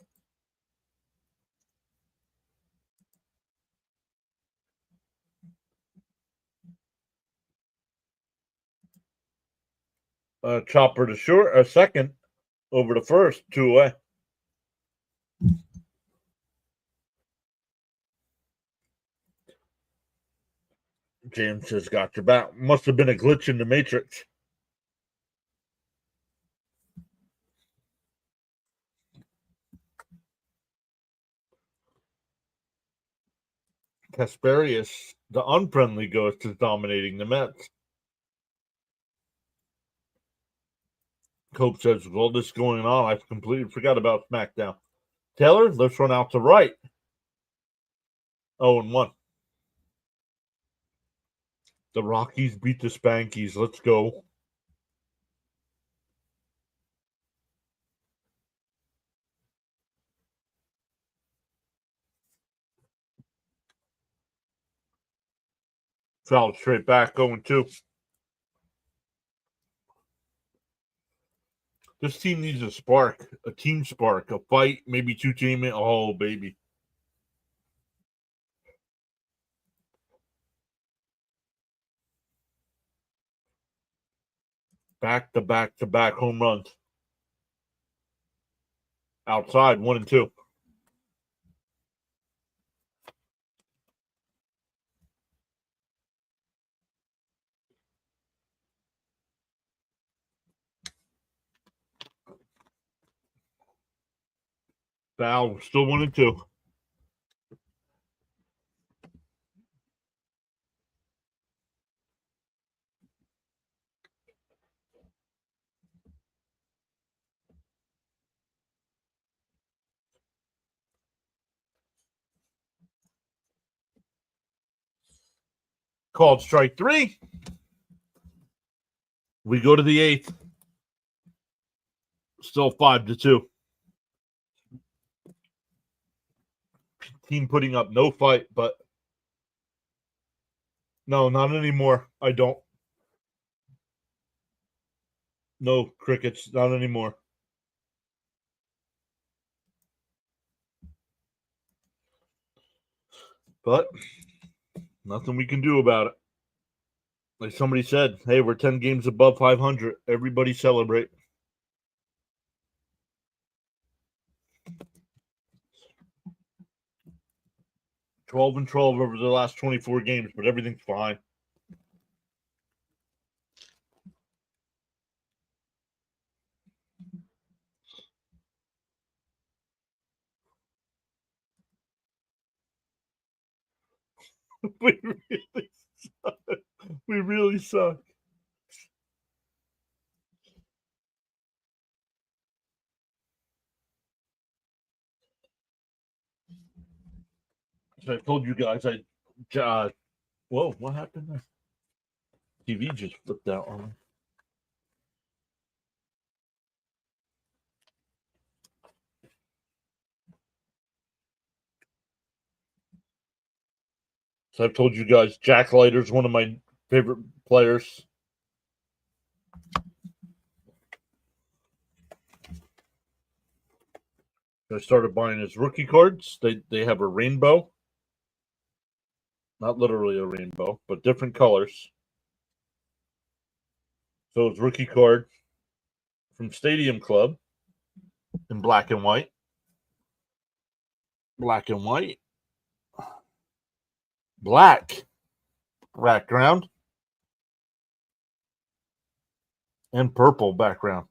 Chopper to short, a second over to first, 2 away. James says, got your back. Must have been a glitch in the Matrix. Kasperius, the unfriendly ghost, is dominating the Mets. Cope says, with all this going on, I completely forgot about SmackDown. Taylor, let's run out to right. 0-1. The Rockies beat the Spankies. Let's go. Foul straight back, 0-2. This team needs a spark, a team spark, a fight, maybe two-team it. Oh, baby. Back-to-back-to-back home runs. Outside, 1-2. Foul, still 1-2. Called strike 3. We go to the 8th. Still 5-2. Team putting up no fight, but no, not anymore. I don't. No crickets, not anymore. But nothing we can do about it. Like somebody said, hey, we're 10 games above 500. Everybody celebrate. 12-12 over the last 24 games, but everything's fine. We really suck. We really suck. So I told you guys whoa, what happened there? TV just flipped out on me. So I've told you guys Jack Leiter's one of my favorite players. I started buying his rookie cards. They have a rainbow. Not literally a rainbow, but different colors. So his rookie card from Stadium Club in black and white. Black and white. Black background. And purple background.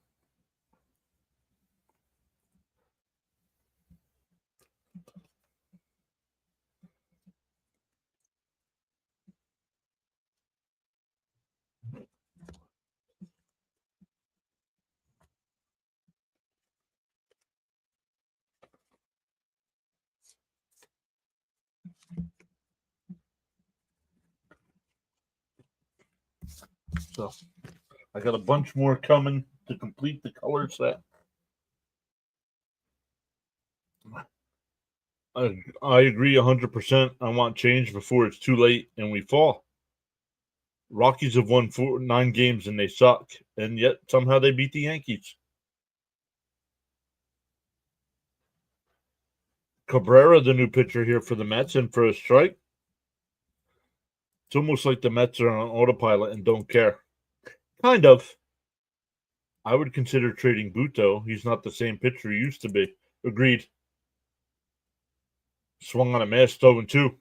So I got a bunch more coming to complete the color set. I agree 100%. I want change before it's too late and we fall. Rockies have won 9 games and they suck, and yet somehow they beat the Yankees. Cabrera, the new pitcher here for the Mets, in for a strike. It's almost like the Mets are on autopilot and don't care. Kind of. I would consider trading Buto. He's not the same pitcher he used to be. Agreed. Swung on a miss, 0-2.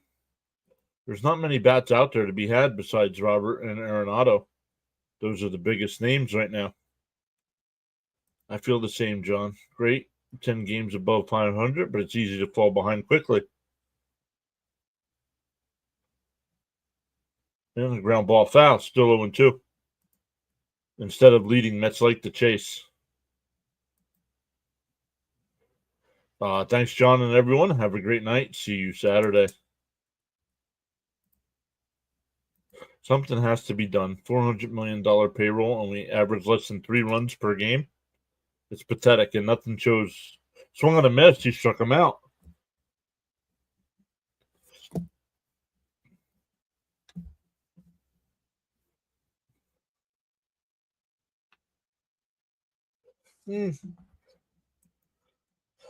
There's not many bats out there to be had besides Robert and Arenado. Those are the biggest names right now. I feel the same, John. Great. 10 games above 500, but it's easy to fall behind quickly. And the ground ball foul, still 0-2. Instead of leading, Mets like to chase. Thanks, John, and everyone. Have a great night. See you Saturday. Something has to be done. $400 million payroll, only average less than 3 runs per game. It's pathetic, and nothing shows. Swung on a miss, he struck him out.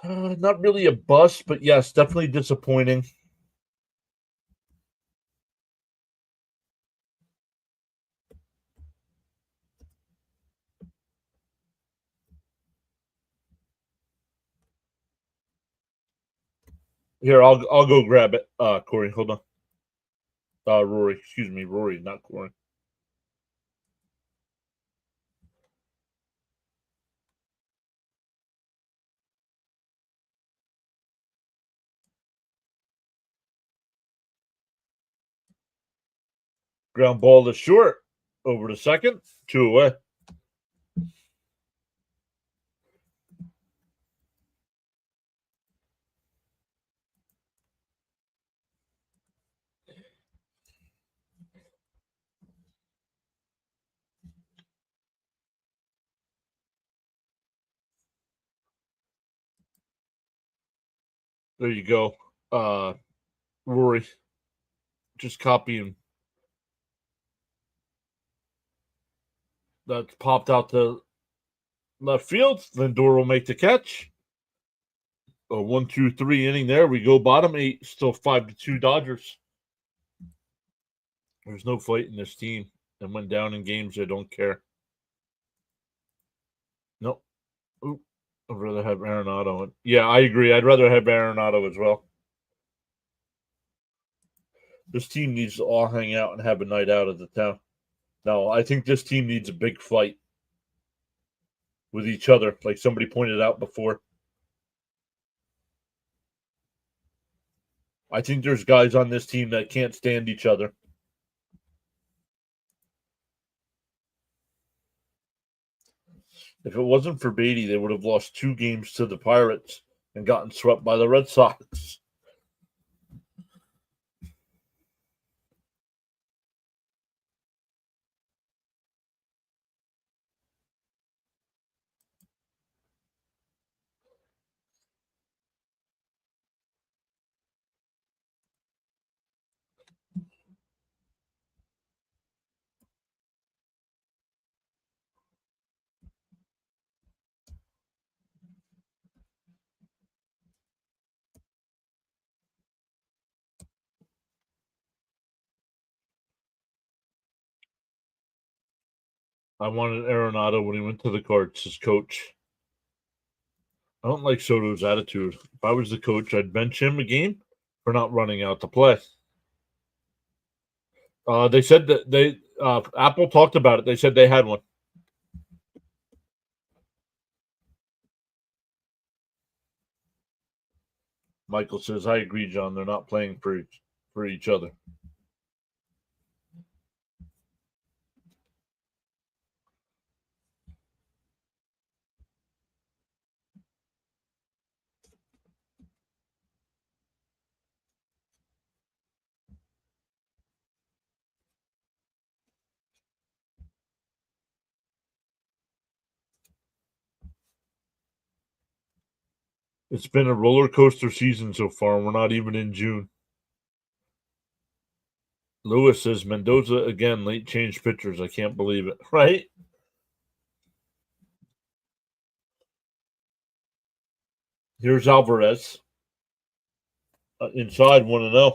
Not really a bust, but yes, definitely disappointing. Here, I'll go grab it. Corey, hold on. Rory, excuse me, Rory, not Corey. Ground ball to short. Over to second. 2 away. There you go. Rory. Just copy him. That's popped out to left field. Lindor will make the catch. A 1-2-3 inning there. We go bottom 8. Still 5-2 Dodgers. There's no fight in this team. And when down in games, they don't care. Nope. Oop. I'd rather have Arenado. Yeah, I agree. I'd rather have Arenado as well. This team needs to all hang out and have a night out of the town. No, I think this team needs a big fight with each other, like somebody pointed out before. I think there's guys on this team that can't stand each other. If it wasn't for Beatty, they would have lost 2 games to the Pirates and gotten swept by the Red Sox. I wanted Arenado when he went to the Cards as coach. I don't like Soto's attitude. If I was the coach, I'd bench him a game for not running out to play. They said that Apple talked about it. They said they had one. Michael says, "I agree, John. They're not playing for each other." It's been a roller coaster season so far. We're not even in June. Lewis says Mendoza again, late change pitchers. I can't believe it. Right? Here's Alvarez. Inside 1-0.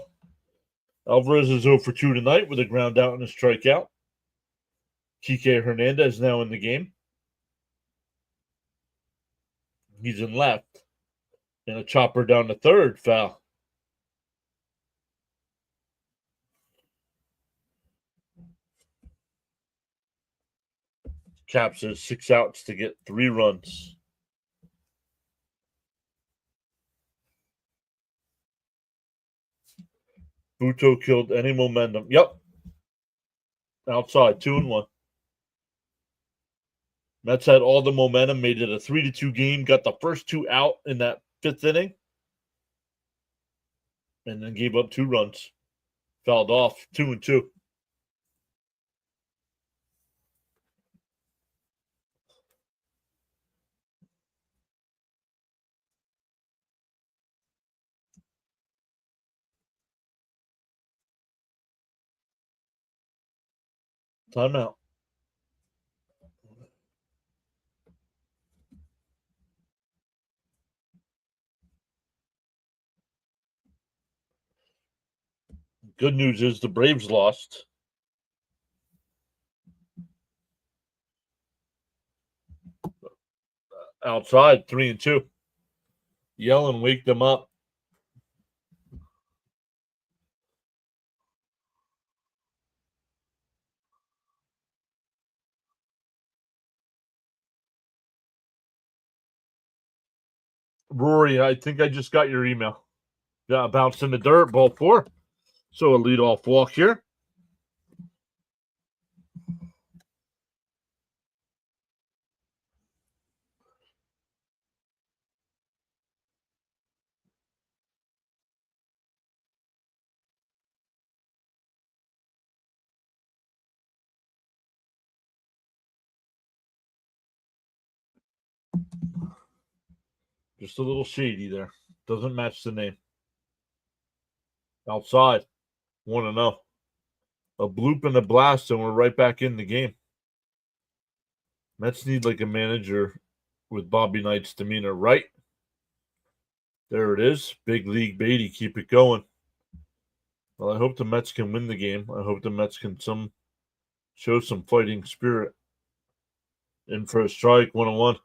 Alvarez is 0 for 2 tonight with a ground out and a strikeout. Kike Hernandez now in the game. He's in left. And a chopper down to third. Foul. Cap says 6 outs to get 3 runs. Buto killed any momentum. Yep. Outside, 2-1. Mets had all the momentum, made it a 3-2 game, got the first two out in that fifth inning, and then gave up 2 runs. Fouled off, 2-2. Timeout. Good news is the Braves lost. Outside, 3-2. Yell and wake them up. Rory, I think I just got your email. Yeah, bounced in the dirt, ball 4. So a leadoff walk here. Just a little shady there. Doesn't match the name. Outside, 1-0. A bloop and a blast, and we're right back in the game. Mets need like a manager with Bobby Knight's demeanor, right? There it is. Big League Beatty. Keep it going. Well, I hope the Mets can win the game. I hope the Mets can show some fighting spirit. In for a strike, 1-1.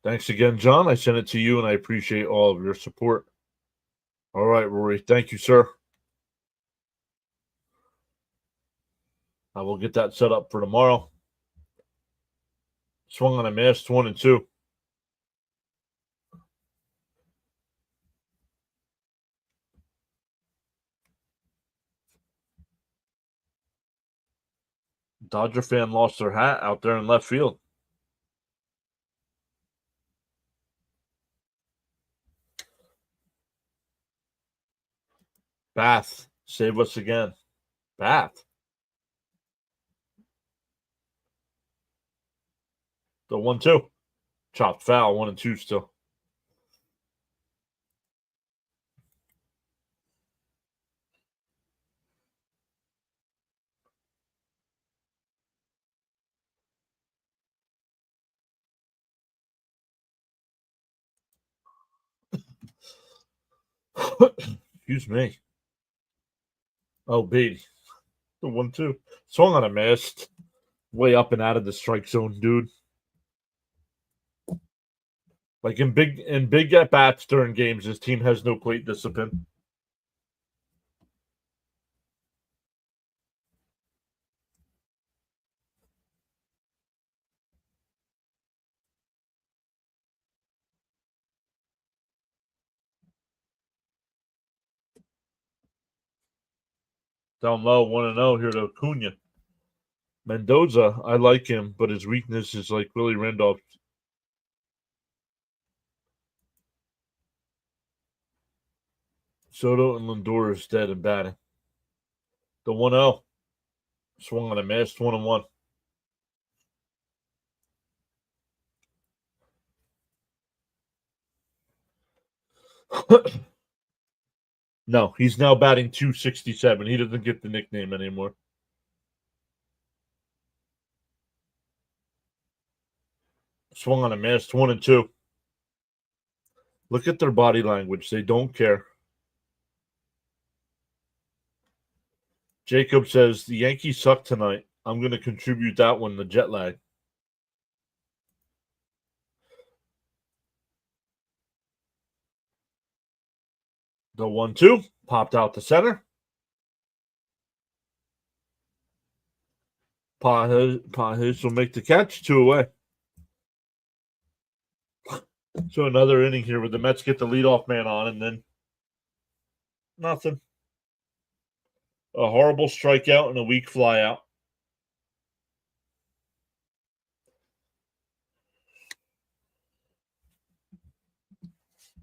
Thanks again, John. I sent it to you, and I appreciate all of your support. All right, Rory. Thank you, sir. I will get that set up for tomorrow. Swung on a miss, 1-2. Dodger fan lost their hat out there in left field. Bath, save us again. Bath. The 1-2. Chopped foul, 1-2 still. Excuse me. Oh, Beatty. The 1-2. Swung on a miss. Way up and out of the strike zone, dude. Like in big at bats during games, his team has no plate discipline. Down low, 1-0 here to Acuna. Mendoza, I like him, but his weakness is like Willie Randolph. Soto and Lindor is dead and batting. The 1-0. Swung on a miss, 1-1. No, he's now batting .267. He doesn't get the nickname anymore. Swung on a miss, 1-2. Look at their body language. They don't care. Jacob says, the Yankees suck tonight. I'm going to contribute that one, the jet lag. The 1-2 popped out the center. Pajes will make the catch, 2 away. So another inning here where the Mets get the leadoff man on and then nothing. A horrible strikeout and a weak flyout.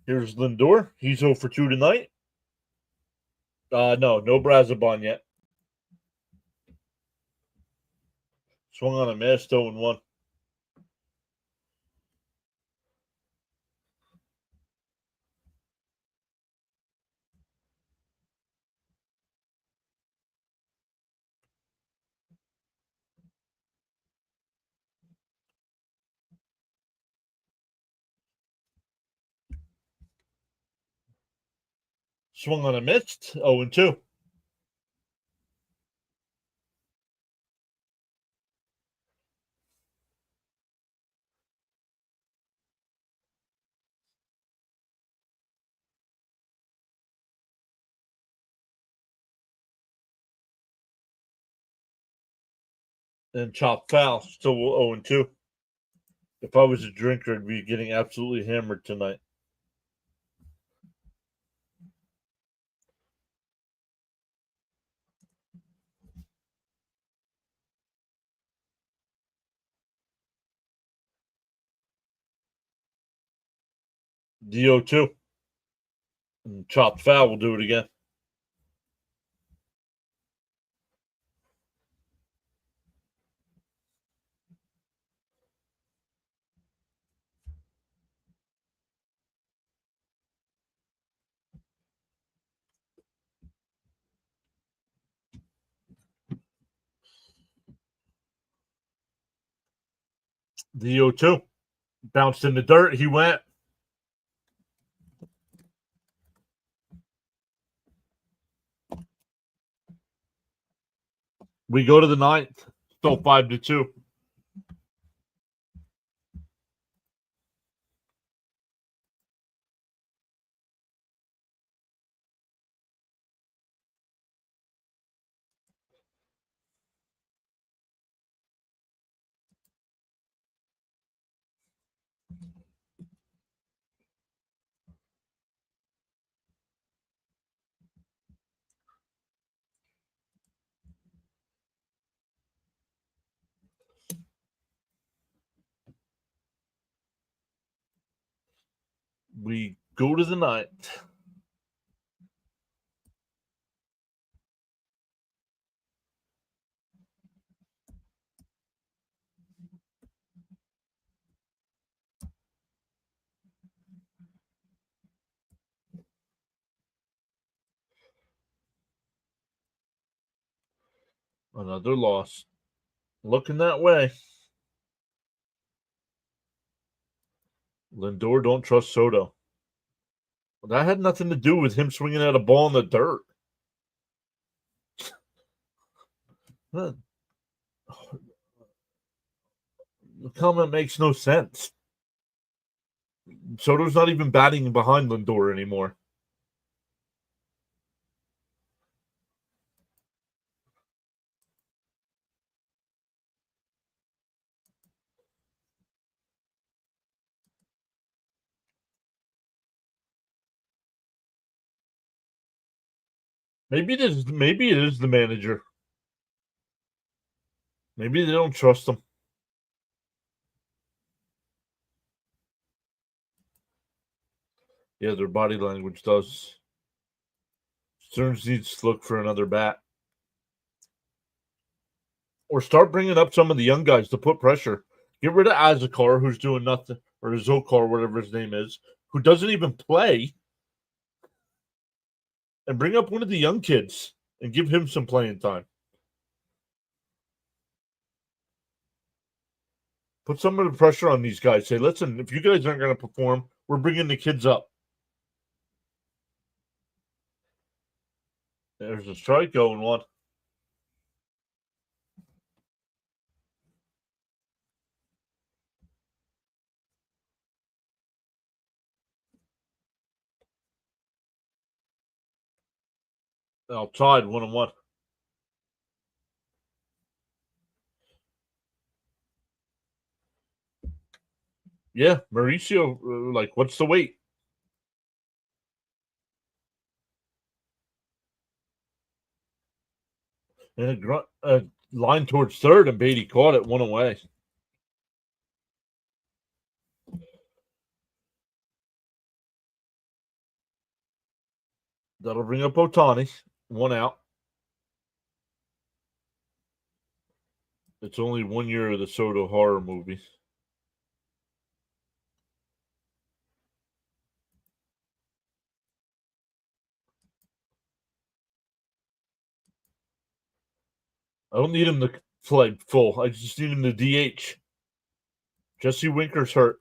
Here's Lindor. He's 0 for 2 tonight. No Brazabon yet. Swung on a miss, 0 and 1. Swung on a miss, 0 and 2. And chopped foul, still 0 and 2. If I was a drinker, I'd be getting absolutely hammered tonight. DO2. And chopped foul will do it again. DO2. Bounced in the dirt. He went. We go to the ninth. Still 5 to 2. We go to the ninth. Another loss. Looking that way. Lindor don't trust Soto. That had nothing to do with him swinging at a ball in the dirt. The comment makes no sense. Soto's not even batting behind Lindor anymore. Maybe it is the manager. Maybe they don't trust him. Yeah, their body language does. Stearns needs to look for another bat. Or start bringing up some of the young guys to put pressure. Get rid of Azakar, who's doing nothing, or Zokar, whatever his name is, who doesn't even play, and bring up one of the young kids and give him some playing time. Put some of the pressure on these guys. Say, listen, if you guys aren't going to perform, we're bringing the kids up. There's a strike going one. Outside, 1 and 1. Yeah, Mauricio, what's the wait? And a line towards third, and Beatty caught it, one away. That'll bring up Ohtani. One out. It's only 1 year of the Soto horror movie. I don't need him to play full. I just need him to DH. Jesse Winker's hurt.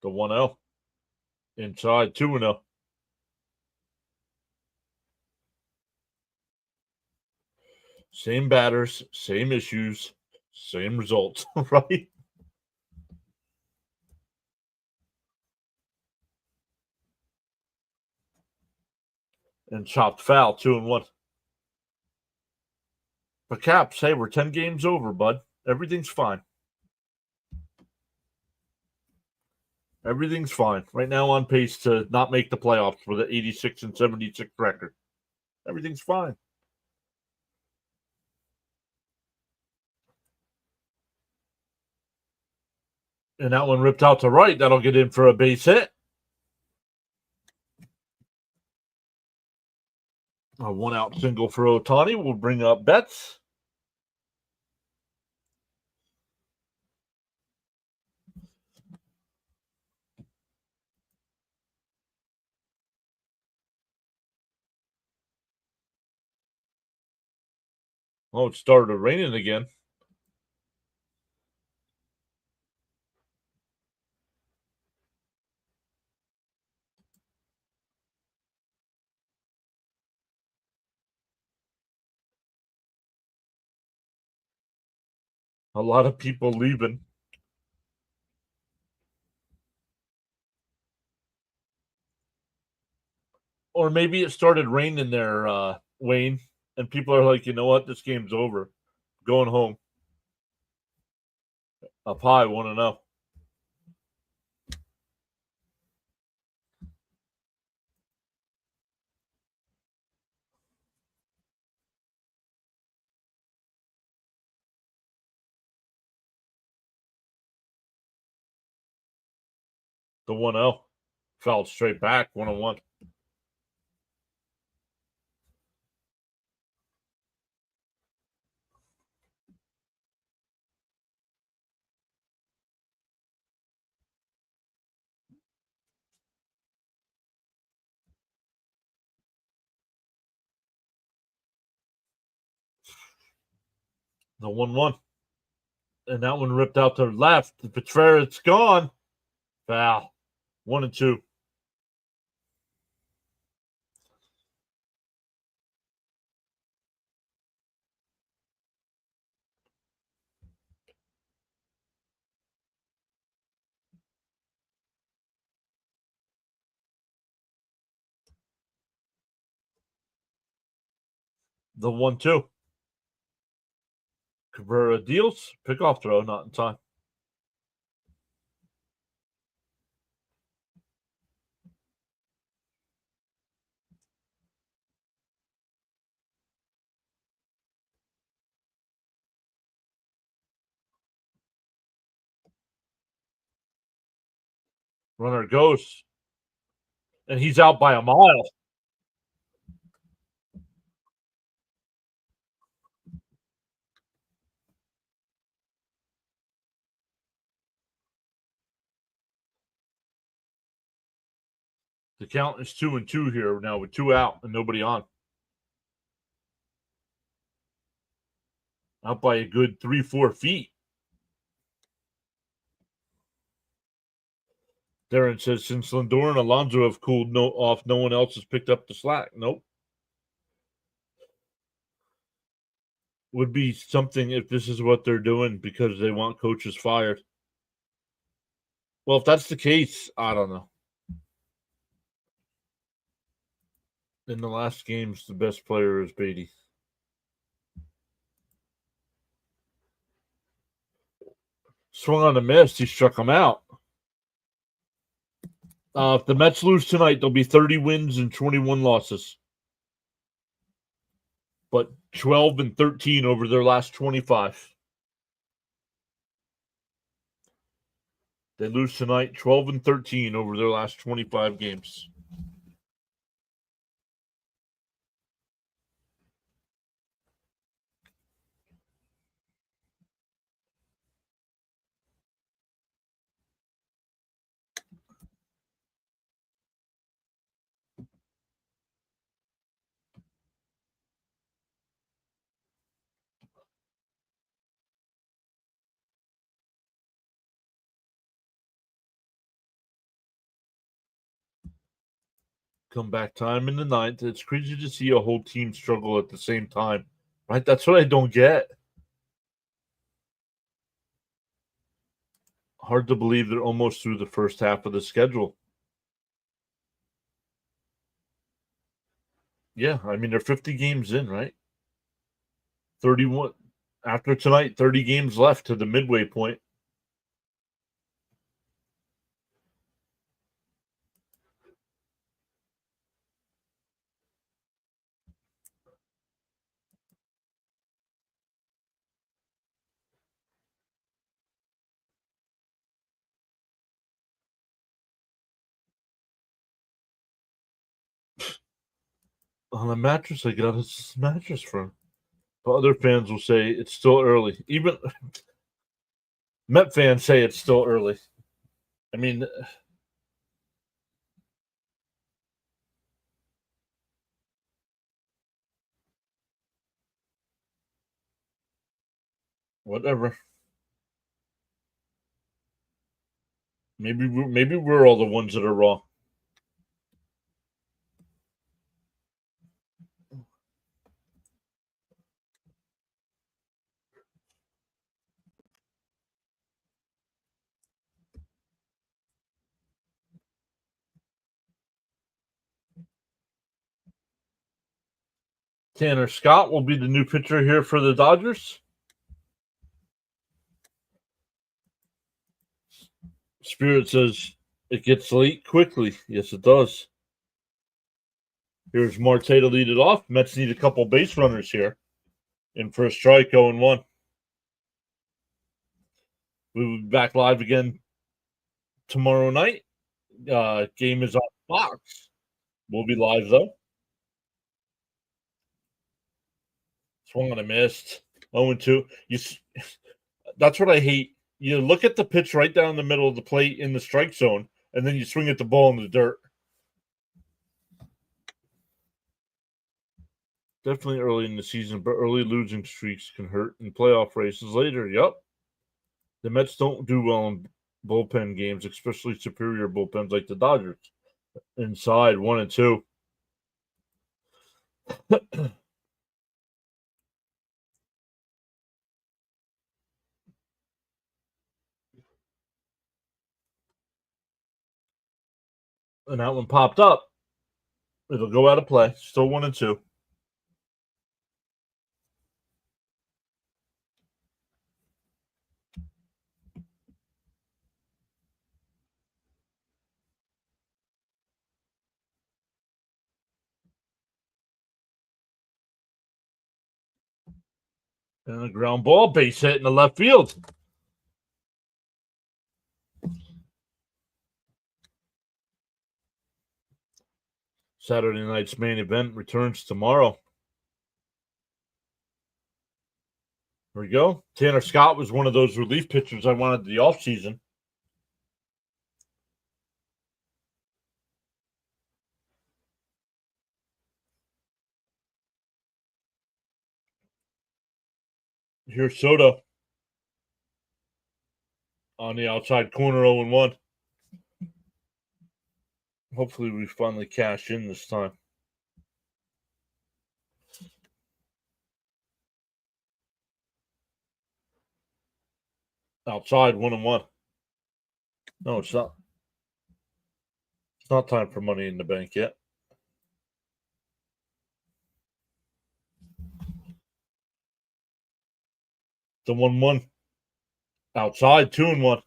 The 1-0. Inside 2-0. Same batters, same issues, same results, right? And chopped foul, 2-1. But Caps, hey, we're 10 games over, bud. Everything's fine. Everything's fine. Right now on pace to not make the playoffs with an 86 and 76 record. Everything's fine. And that one ripped out to right. That'll get in for a base hit. A 1-out single for Ohtani will bring up Betts. Oh, it started raining again. A lot of people leaving. Or maybe it started raining there, Wayne, and people are like, you know what? This game's over. Going home. Up high, 1-0. The 1-0. Fouled straight back, 1-1. The 1-1. And that one ripped out to left. Petrera, it's gone. Foul. 1-2. The 1-2. Cabrera deals. Pickoff throw, not in time. Runner goes. And he's out by a mile. The count is 2-2 here now with 2 out and nobody on. Out by a good 3-4 feet. Darren says, since Lindor and Alonso have cooled off, no one else has picked up the slack. Nope. Would be something if this is what they're doing because they want coaches fired. Well, if that's the case, I don't know. In the last games, the best player is Beatty. Swung on a miss. He struck him out. If the Mets lose tonight, there'll be 30 wins and 21 losses. But 12 and 13 over their last 25. They lose tonight, 12 and 13 over their last 25 games. Comeback time in the ninth. It's crazy to see a whole team struggle at the same time, right? That's what I don't get. Hard to believe they're almost through the first half of the schedule. Yeah, I mean, they're 50 games in, right? 31 after tonight, 30 games left to the midway point. On a mattress I got a mattress from. But other fans will say it's still early. Even Met fans say it's still early. I mean, whatever. Maybe we're all the ones that are wrong. Tanner Scott will be the new pitcher here for the Dodgers. Spirit says it gets late quickly. Yes, it does. Here's Marte to lead it off. Mets need a couple base runners here. In for a strike, 0-1. We will be back live again tomorrow night. Game is on Fox. We'll be live though. Swung on a missed. 0-2. That's what I hate. You look at the pitch right down the middle of the plate in the strike zone, and then you swing at the ball in the dirt. Definitely early in the season, but early losing streaks can hurt in playoff races later. Yep. The Mets don't do well in bullpen games, especially superior bullpens like the Dodgers. Inside 1-2. And that one popped up. It'll go out of play. Still 1-2. And a ground ball, base hit in the left field. Saturday night's main event returns tomorrow. Here we go. Tanner Scott was one of those relief pitchers I wanted the offseason. Here's Soto on the outside corner, 0-1. Hopefully we finally cash in this time. Outside, 1-1. No, it's not. It's not time for money in the bank yet. The 1-1. Outside, 2-1.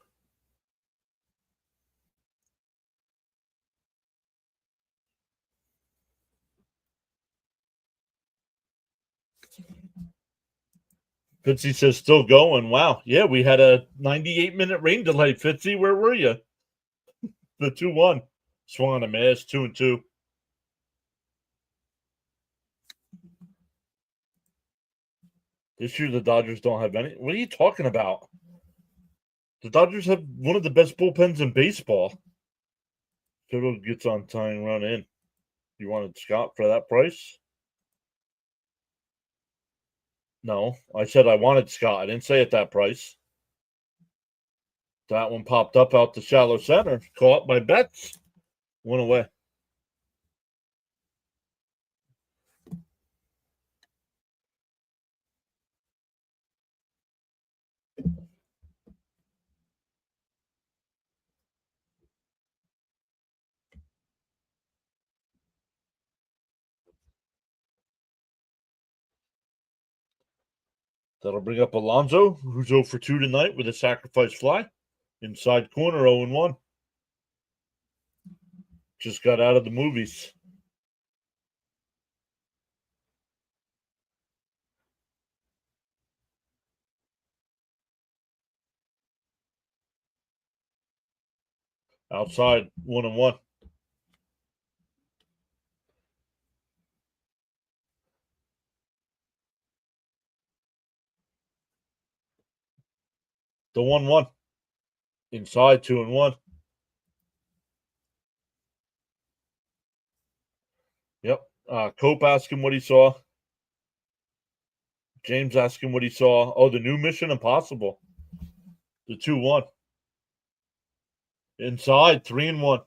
Fitzy says still going. Wow. Yeah, we had a 98-minute rain delay. Fitzy, where were you? The 2-1. Swung on a miss, 2-2. This year the Dodgers don't have any. What are you talking about? The Dodgers have one of the best bullpens in baseball. Soto gets on tying run in. You wanted Scott for that price? No, I said I wanted Scott. I didn't say at that price. That one popped up out the shallow center. Caught by Betts. Went away. That'll bring up Alonso, who's 0 for 2 tonight with a sacrifice fly. Inside corner, 0-1. Just got out of the movies. Outside, 1-1. The 1-1. Inside, 2-1. Yep. Cope asked him what he saw. James asked him what he saw. Oh, the new Mission Impossible. The 2-1. Inside, 3-1.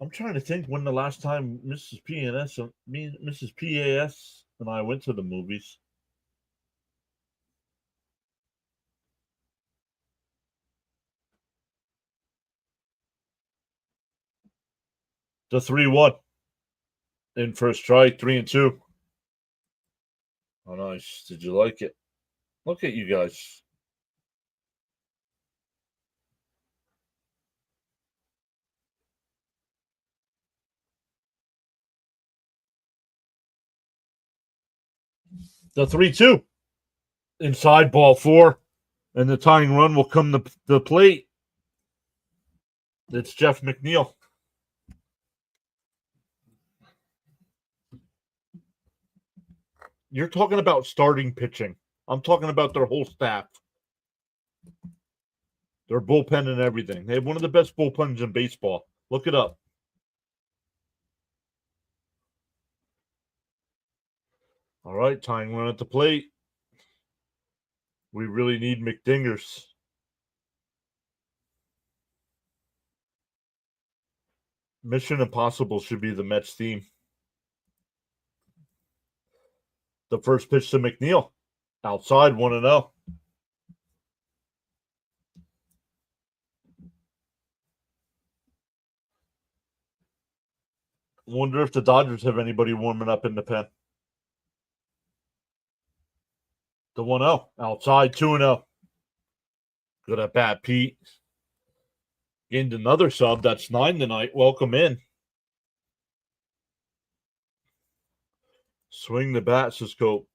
I'm trying to think when the last time Mrs. Mrs. PAS and I went to the movies. The 3-1. In first strike, 3-2. Oh, nice. Did you like it? Look at you guys. The 3-2. Inside, ball 4. And the tying run will come to the plate. It's Jeff McNeil. You're talking about starting pitching. I'm talking about their whole staff. Their bullpen and everything. They have one of the best bullpens in baseball. Look it up. All right, tying run at the plate. We really need McDingers. Mission Impossible should be the Mets theme. The first pitch to McNeil. Outside, 1-0. Wonder if the Dodgers have anybody warming up in the pen. The 1-0. Outside, 2-0. Good at bat, Pete. Gained another sub. That's 9 tonight. Welcome in. Swing the bat, says Cope.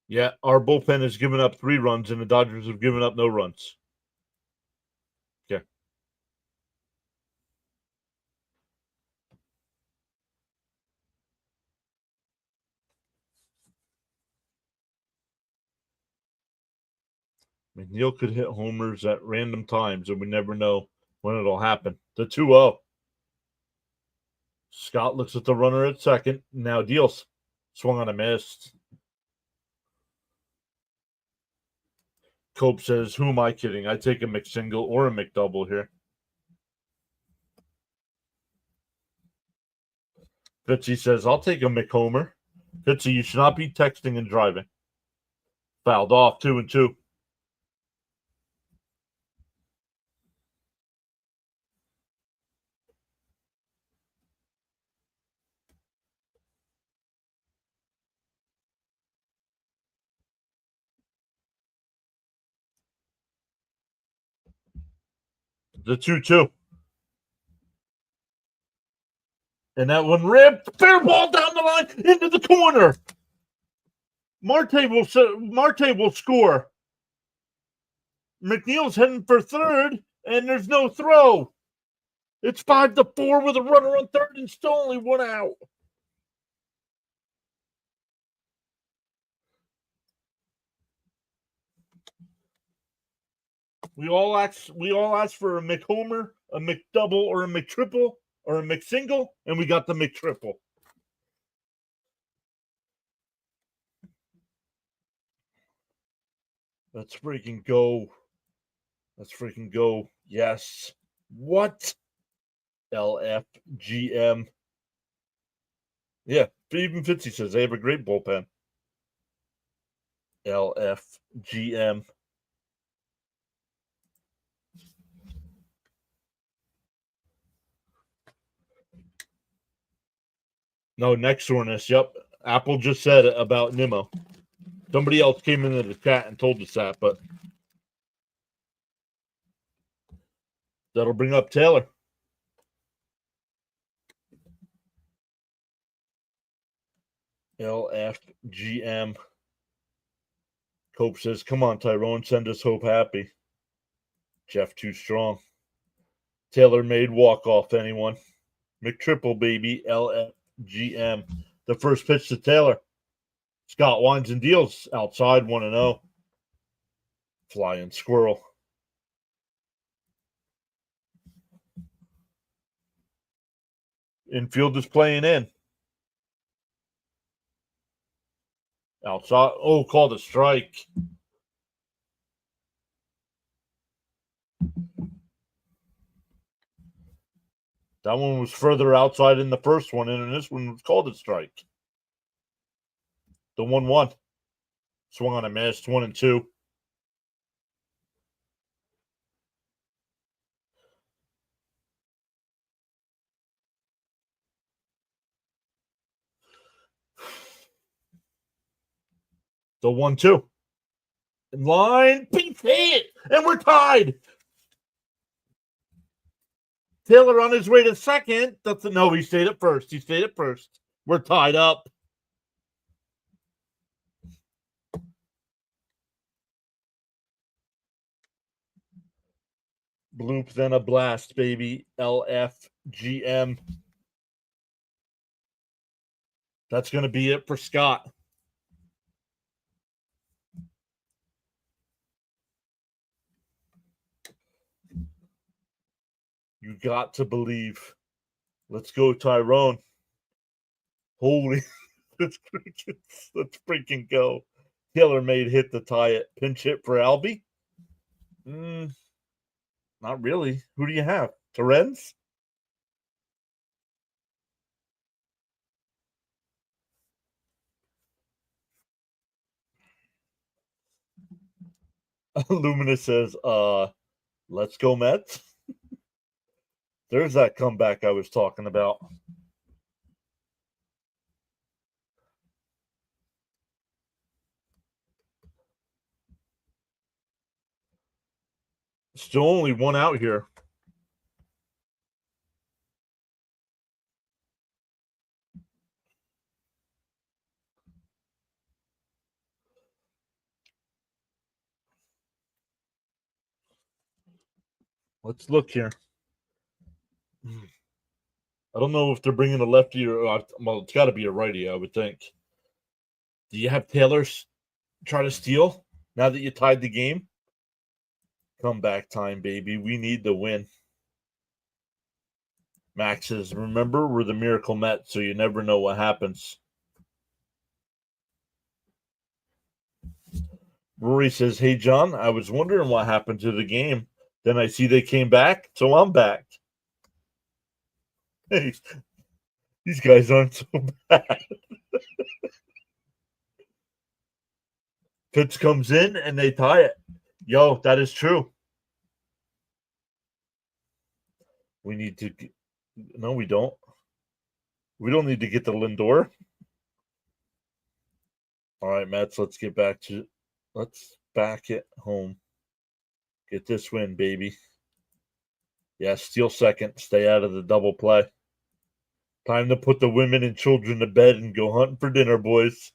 Yeah, our bullpen has given up 3 runs, and the Dodgers have given up no runs. Okay. McNeil could hit homers at random times, and we never know when it'll happen. The 2-0. Scott looks at the runner at second. Now deals. Swung on a miss. Cope says, who am I kidding? I take a McSingle or a McDouble here. Fitzy says, I'll take a McHomer. Fitzy, you should not be texting and driving. Fouled off, 2-2. The 2-2. And that one ripped. Fair ball down the line into the corner. Marte will score. McNeil's heading for third, and there's no throw. It's 5-4 with a runner on third and still only one out. We all asked for a McHomer, a McDouble, or a McTriple, or a McSingle, and we got the McTriple. Let's freaking go. Let's freaking go. Yes. What? LFGM. Yeah, even Fitzy says they have a great bullpen. LFGM. No, next soreness. Yep. Apple just said it about Nimmo. Somebody else came into the chat and told us that, but that'll bring up Taylor. LFGM. Cope says, come on, Tyrone, send us Hope happy. Jeff too strong. Taylor made walk-off, anyone. McTriple, baby, LFGM. The first pitch to Taylor. Scott winds and deals outside 1-0. Flying squirrel. Infield is playing in. Outside. Oh, called a strike. That one was further outside in the first one, and this one was called a strike. The 1-1. Swung on a miss, 1-2. The 1-2. Line, beats hit, and we're tied. Taylor on his way to second. No, he stayed at first. We're tied up. Bloop, then a blast, baby. LFGM. That's going to be it for Scott. You got to believe. Let's go, Tyrone. Holy. Let's freaking go. Taylor made hit to tie it. Pinch hit for Albie? Not really. Who do you have? Terens? Luminous says, let's go Mets. There's that comeback I was talking about. Still only one out here. Let's look here. I don't know if they're bringing a lefty or well, it's got to be a righty, I would think. Do you have Taylor try to steal now that you tied the game? Comeback time, baby. We need the win. Max says, remember, we're the Miracle Mets, so you never know what happens. Rory says, hey, John, I was wondering what happened to the game. Then I see they came back, so I'm back. Hey, these guys aren't so bad. Pitch comes in, and they tie it. Yo, that is true. We need to... No, we don't. We don't need to get the Lindor. All right, Mets, let's get back to... Let's back it home. Get this win, baby. Yeah, steal second. Stay out of the double play. Time to put the women and children to bed and go hunting for dinner, boys.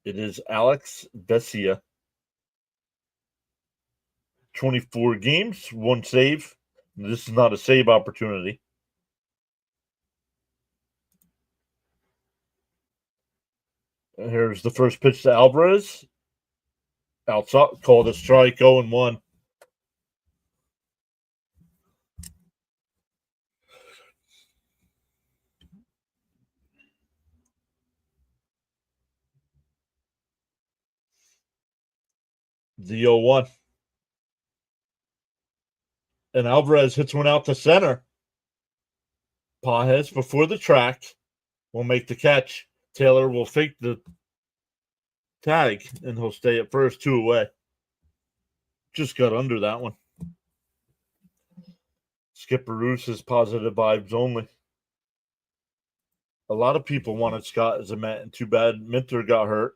It is Alex Vesia. 24 games, 1 save. This is not a save opportunity. Here's the first pitch to Alvarez. Outside, called a strike, 0-1. The 0-1. And Alvarez hits one out to center. Pajes before the track will make the catch. Taylor will fake the tag, and he'll stay at first, 2 away. Just got under that one. Skipper Roos is positive vibes only. A lot of people wanted Scott as a Met, and too bad Minter got hurt.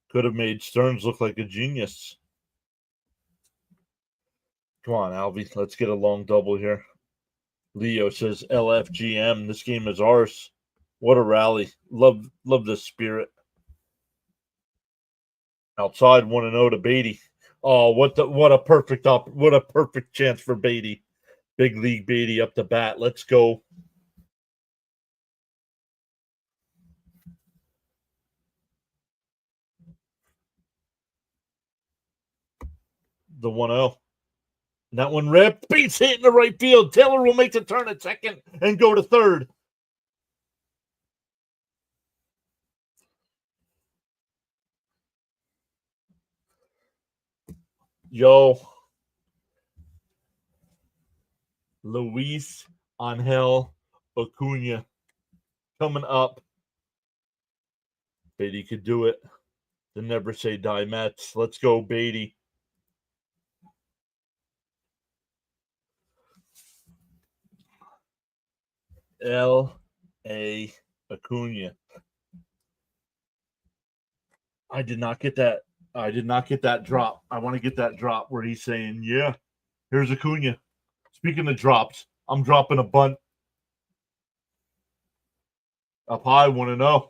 Could have made Stearns look like a genius. Come on, Alvy. Let's get a long double here. Leo says LFGM. This game is ours. What a rally. Love this spirit. Outside 1-0 to Beatty. Oh, what a perfect chance for Beatty. Big league Beatty up the bat. Let's go. The 1-0. That one ripped. Beats hit in the right field. Taylor will make the turn at second and go to third. Yo. Luis Angel Acuna coming up. Beatty could do it. The never say die Mets. Let's go, Beatty. L.A. Acuna. I did not get that. I did not get that drop. I want to get that drop where he's saying, yeah, here's Acuna. Speaking of drops, I'm dropping a bunt. Up high, 1-0.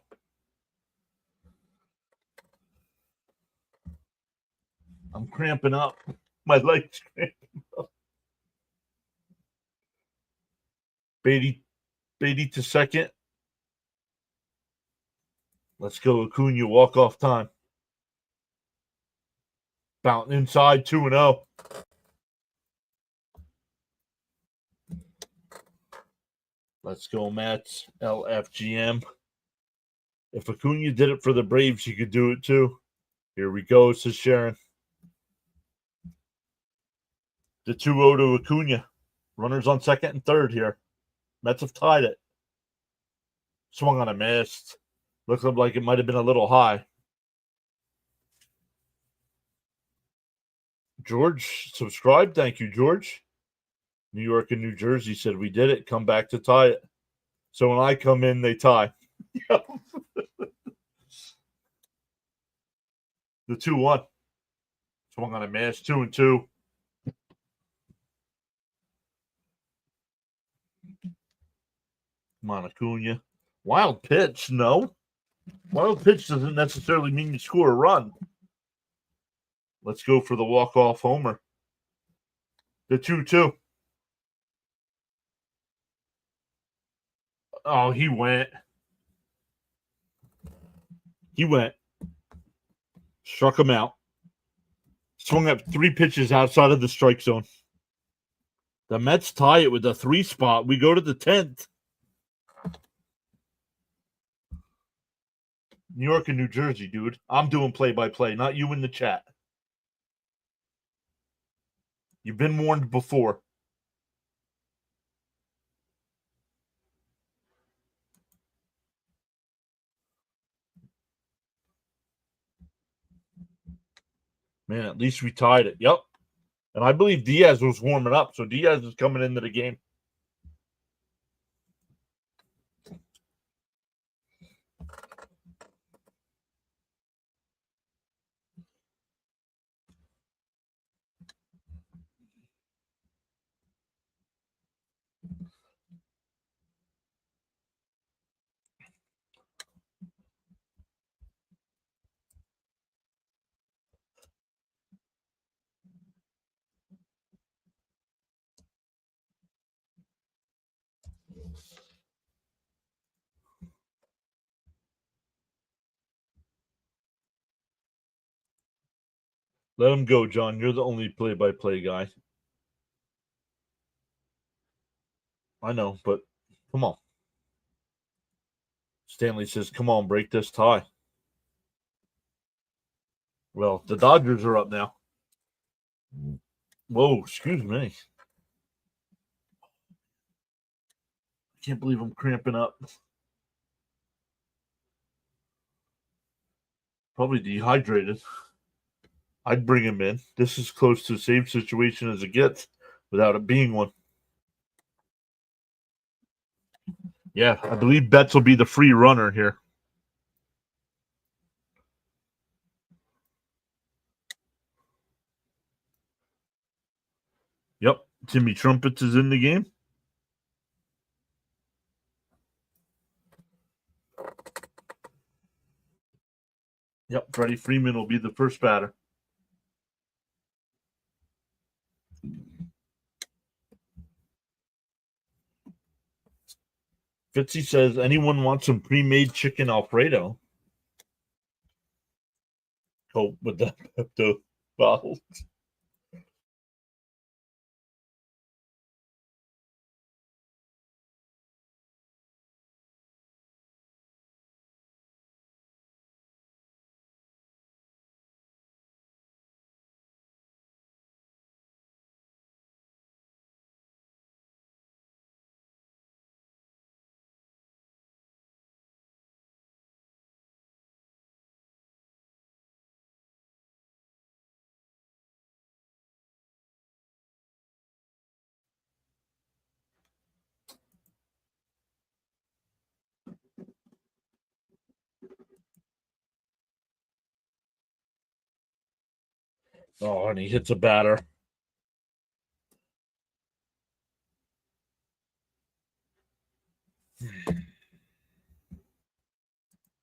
I'm cramping up. My legs cramping up. Beatty to second. Let's go, Acuna. Walk off time. Fountain inside, 2-0. Let's go, Mets. LFGM. If Acuna did it for the Braves, he could do it too. Here we go, says Sharon. The 2-0 to Acuna. Runners on second and third here. Mets have tied it. Swung on a miss. Looks like it might have been a little high. George, subscribe. Thank you, George. New York and New Jersey said we did it. Come back to tie it. So when I come in, they tie. The 2-1. Swung on a miss. 2-2. Come on, Acuna. Wild pitch, no. Wild pitch doesn't necessarily mean you score a run. Let's go for the walk-off homer. The 2-2. Oh, he went. Struck him out. Swung up 3 pitches outside of the strike zone. The Mets tie it with a 3 spot. We go to the 10th. New York and New Jersey, dude. I'm doing play-by-play, not you in the chat. You've been warned before. Man, at least we tied it. Yep. And I believe Diaz was warming up, so Diaz is coming into the game. Let him go, John. You're the only play-by-play guy. I know, but come on. Stanley says, come on, break this tie. Well, the Dodgers are up now. Whoa, excuse me. I can't believe I'm cramping up. Probably dehydrated. I'd bring him in. This is close to the same situation as it gets without it being one. Yeah, I believe Betts will be the free runner here. Yep, Timmy Trumpets is in the game. Yep, Freddie Freeman will be the first batter. Fitzy says, anyone want some pre-made chicken Alfredo? Oh, with the Pepto bottles. Oh, and he hits a batter.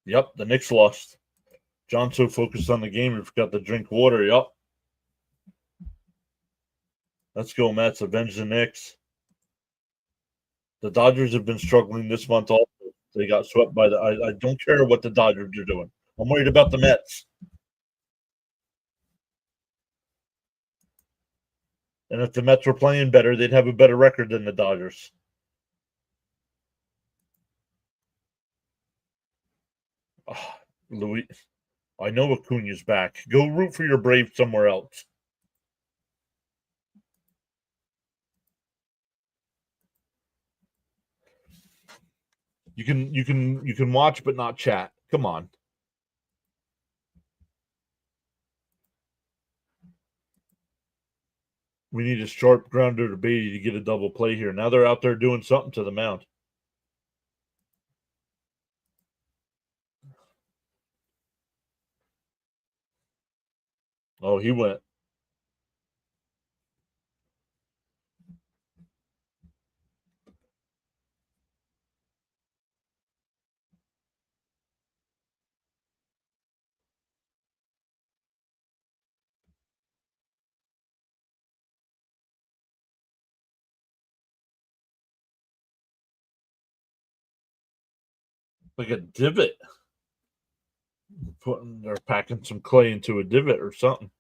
Yep, the Knicks lost. John's so focused on the game, he forgot to drink water. Yep. Let's go, Mets. Avenge the Knicks. The Dodgers have been struggling this month also. They got swept by the. I don't care what the Dodgers are doing. I'm worried about the Mets. And if the Mets were playing better, they'd have a better record than the Dodgers. Oh, Louis, I know Acuna's back. Go root for your Braves somewhere else. You can watch but not chat. Come on. We need a sharp grounder to Beatty to get a double play here. Now they're out there doing something to the mound. Oh, he went. Like a divot. They're packing some clay into a divot or something.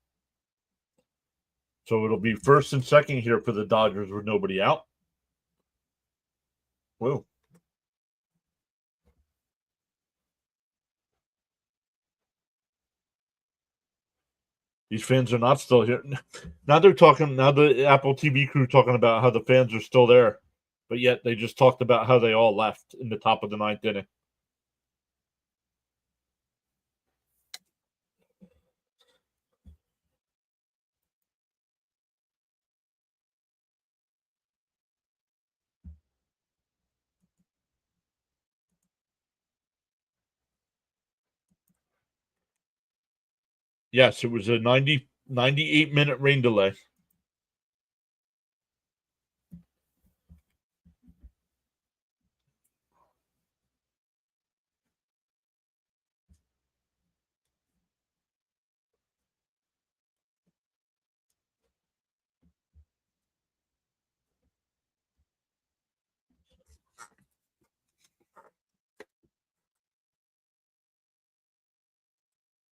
So it'll be first and second here for the Dodgers with nobody out. Whoa. These fans are not still here. Now they're talking, now the Apple TV crew talking about how the fans are still there, but yet they just talked about how they all left in the top of the ninth inning. Yes, it was a 98-minute rain delay.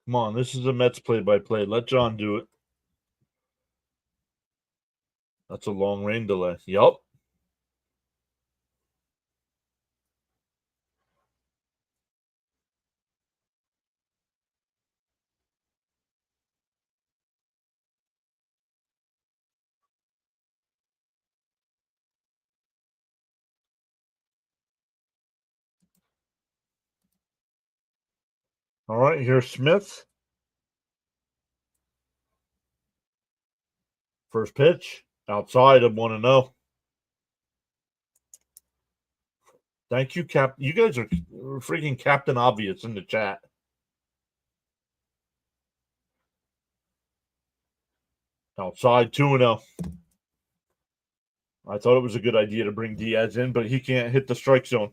Come on, this is a Mets play-by-play. Let John do it. That's a long rain delay. Yup. All right, here's Smith. First pitch. Outside of 1-0. Thank you, Cap. You guys are freaking Captain Obvious in the chat. Outside 2-0. I thought it was a good idea to bring Diaz in, but he can't hit the strike zone.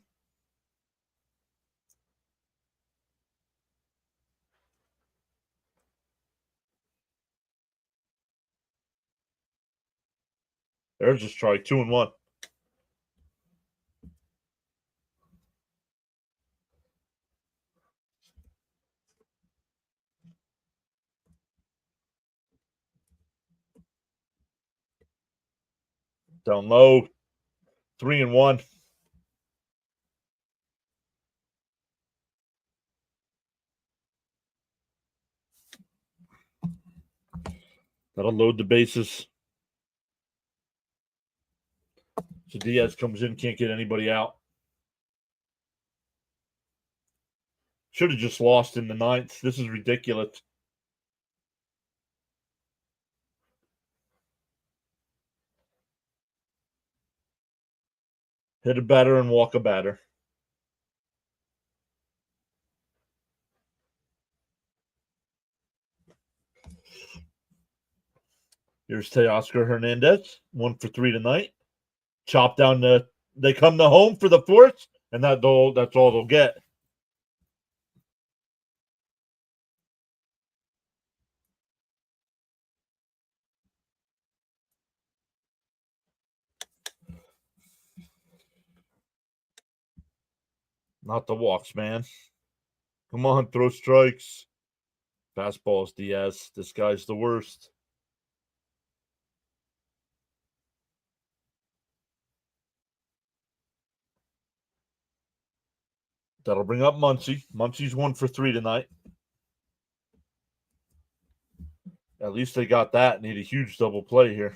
There's a strike. 2-1. Down low. 3-1. That'll load the bases. So Diaz comes in, can't get anybody out. Should have just lost in the ninth. This is ridiculous. Hit a batter and walk a batter. Here's Teoscar Hernandez. 1 for 3 tonight. Chop down they come to home for the fourth, and that's all they'll get. Not the walks, man. Come on, throw strikes. Fastballs, Diaz. This guy's the worst. That'll bring up Muncy. Muncy's 1 for 3 tonight. At least they got that. Need a huge double play here.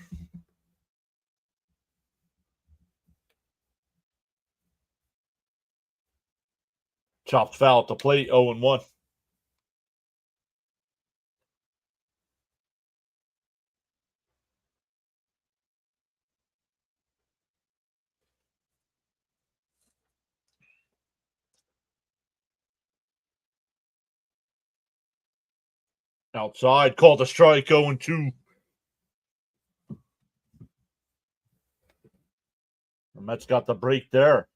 Chopped foul at the plate. 0-1. Outside. Called a strike. 0-2. The Mets got the break there.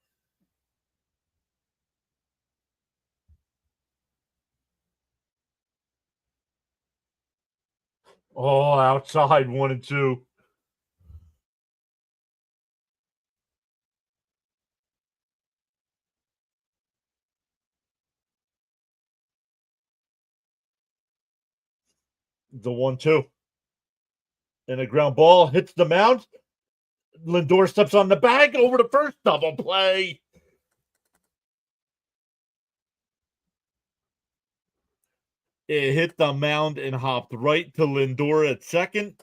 Oh, outside 1-2. The 1-2. And a ground ball hits the mound. Lindor steps on the bag over the first double play. It hit the mound and hopped right to Lindor at second.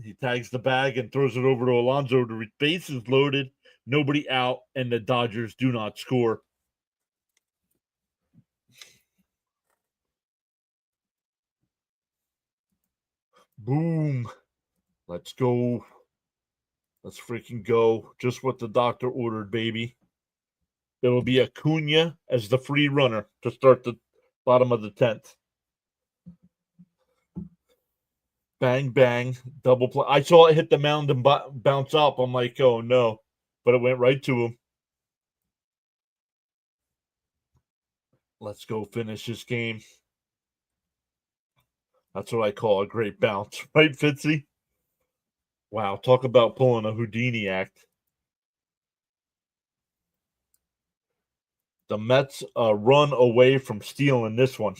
He tags the bag and throws it over to Alonso. The bases loaded, nobody out, and the Dodgers do not score. Boom. Let's go. Let's freaking go. Just what the doctor ordered, baby. It'll be Acuna as the free runner to start the bottom of the 10th. Bang, bang, double play. I saw it hit the mound and bounce up. I'm like, oh, no. But it went right to him. Let's go finish this game. That's what I call a great bounce. Right, Fitzy? Wow, talk about pulling a Houdini act. The Mets run away from stealing this one.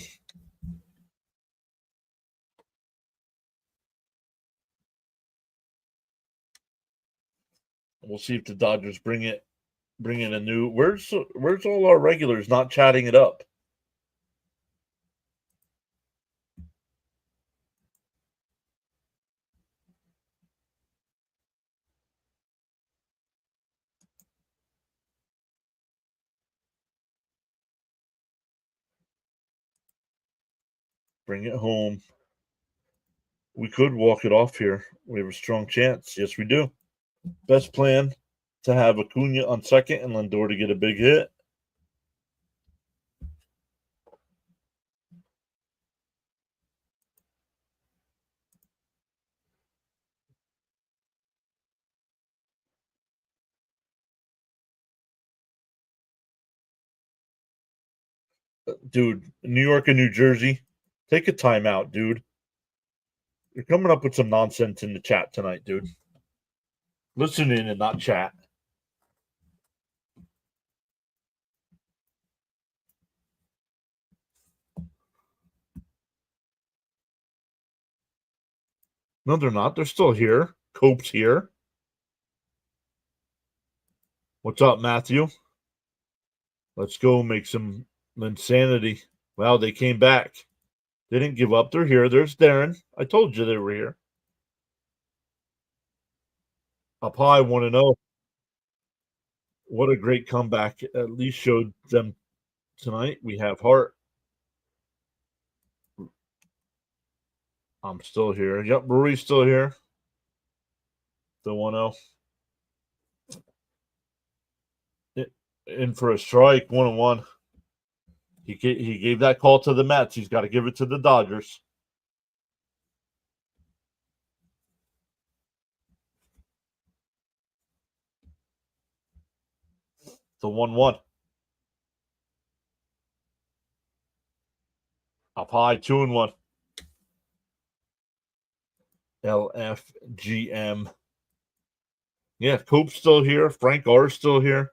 We'll see if the Dodgers bring in a new. Where's all our regulars not chatting it up? Bring it home. We could walk it off here. We have a strong chance. Yes, we do. Best plan to have Acuna on second and Lindor to get a big hit. Dude, New York and New Jersey, take a timeout, dude. You're coming up with some nonsense in the chat tonight, dude. Listen in and not chat. No, they're not. They're still here. Cope's here. What's up, Matthew? Let's go make some insanity. Wow, they came back. They didn't give up. They're here. There's Darren. I told you they were here. Up high, 1-0. What a great comeback. At least showed them tonight. We have heart. I'm still here. Yep, Rory's still here. The 1-0. In for a strike, 1-1. He gave that call to the Mets. He's got to give it to the Dodgers. The 1-1. Up high, 2-1. LFGM. Yeah, Cope's still here. Frank R's still here.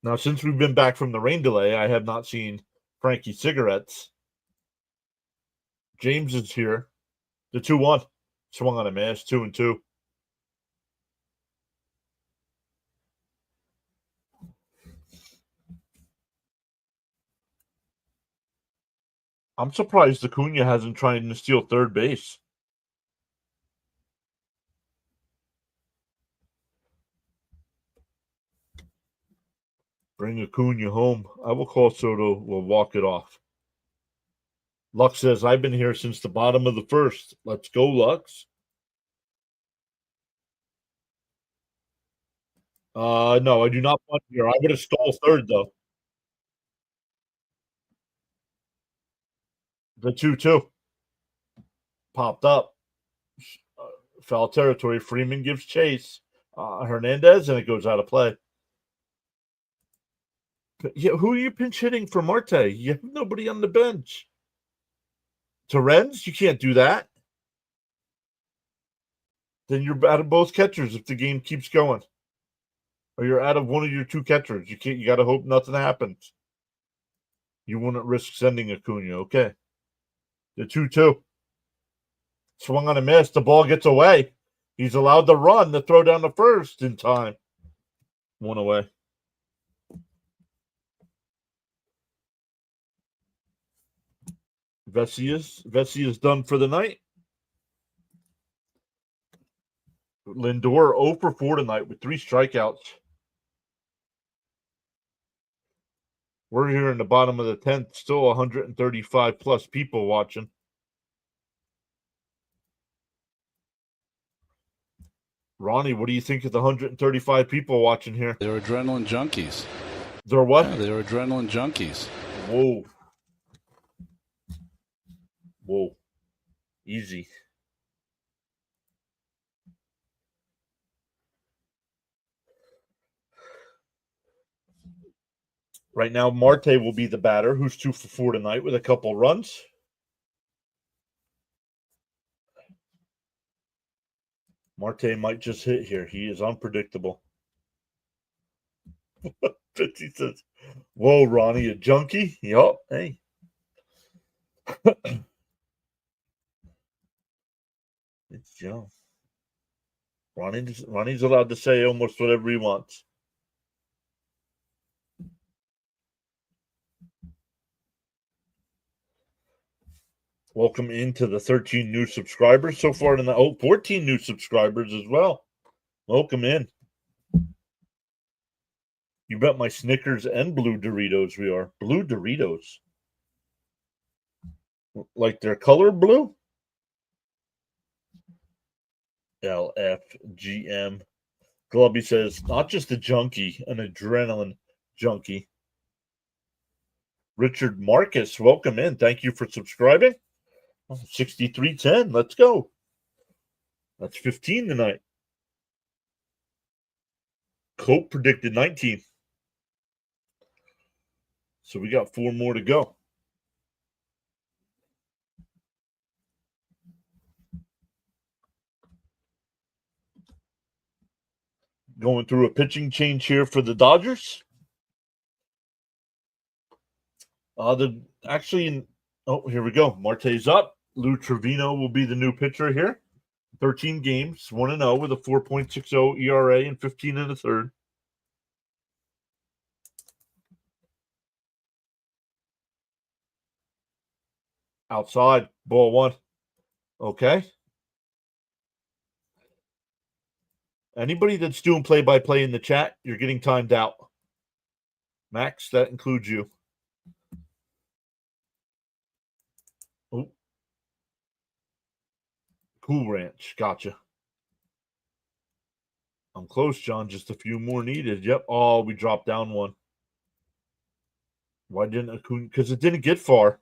Now, since we've been back from the rain delay, I have not seen Frankie Cigarettes. James is here. The 2-1. Swung on a miss. 2-2. I'm surprised Acuna hasn't tried to steal third base. Bring Acuna home. I will call Soto. We'll walk it off. Lux says, I've been here since the bottom of the first. Let's go, Lux. No, I do not want here. I would have stole third, though. The 2-2 popped up. Foul territory. Freeman gives chase. Hernandez, and it goes out of play. Yeah, who are you pinch hitting for Marte? You have nobody on the bench. Torrens, you can't do that. Then you're out of both catchers if the game keeps going. Or you're out of one of your two catchers. You gotta hope nothing happens. You wouldn't risk sending Acuna, okay. The 2-2. Swung on a miss. The ball gets away. He's allowed to run to throw down the first in time. One away. Vesey is done for the night. Lindor 0 for 4 tonight with 3 strikeouts. We're here in the bottom of the 10th, still 135 plus people watching. Ronnie, what do you think of the 135 people watching here? They're adrenaline junkies. They're what? Yeah, they're adrenaline junkies. Whoa. Whoa. Easy. Right now, Marte will be the batter, who's 2 for 4 tonight with a couple runs. Marte might just hit here. He is unpredictable. 50 says, whoa, Ronnie, a junkie? Yup. Hey. It's Joe. Ronnie's allowed to say almost whatever he wants. Welcome into the 13 new subscribers so far tonight. 14 new subscribers as well. Welcome in. You bet my Snickers and blue Doritos we are. Blue Doritos. Like their color blue? LFGM. Glubby says, not just a junkie, an adrenaline junkie. Richard Marcus, welcome in. Thank you for subscribing. 6310. Let's go. That's 15 tonight. Cope predicted 19. So we got 4 more to go. Going through a pitching change here for the Dodgers. Here we go. Marte's up. Lou Trevino will be the new pitcher here. 13 games, 1-0 with a 4.60 ERA and 15 and a third. Outside, ball 1. Okay. Anybody that's doing play-by-play in the chat, you're getting timed out. Max, that includes you. Oh. Cool Ranch, gotcha. I'm close, John. Just a few more needed. Yep. Oh, we dropped down 1. Why didn't Acuna? Because it didn't get far.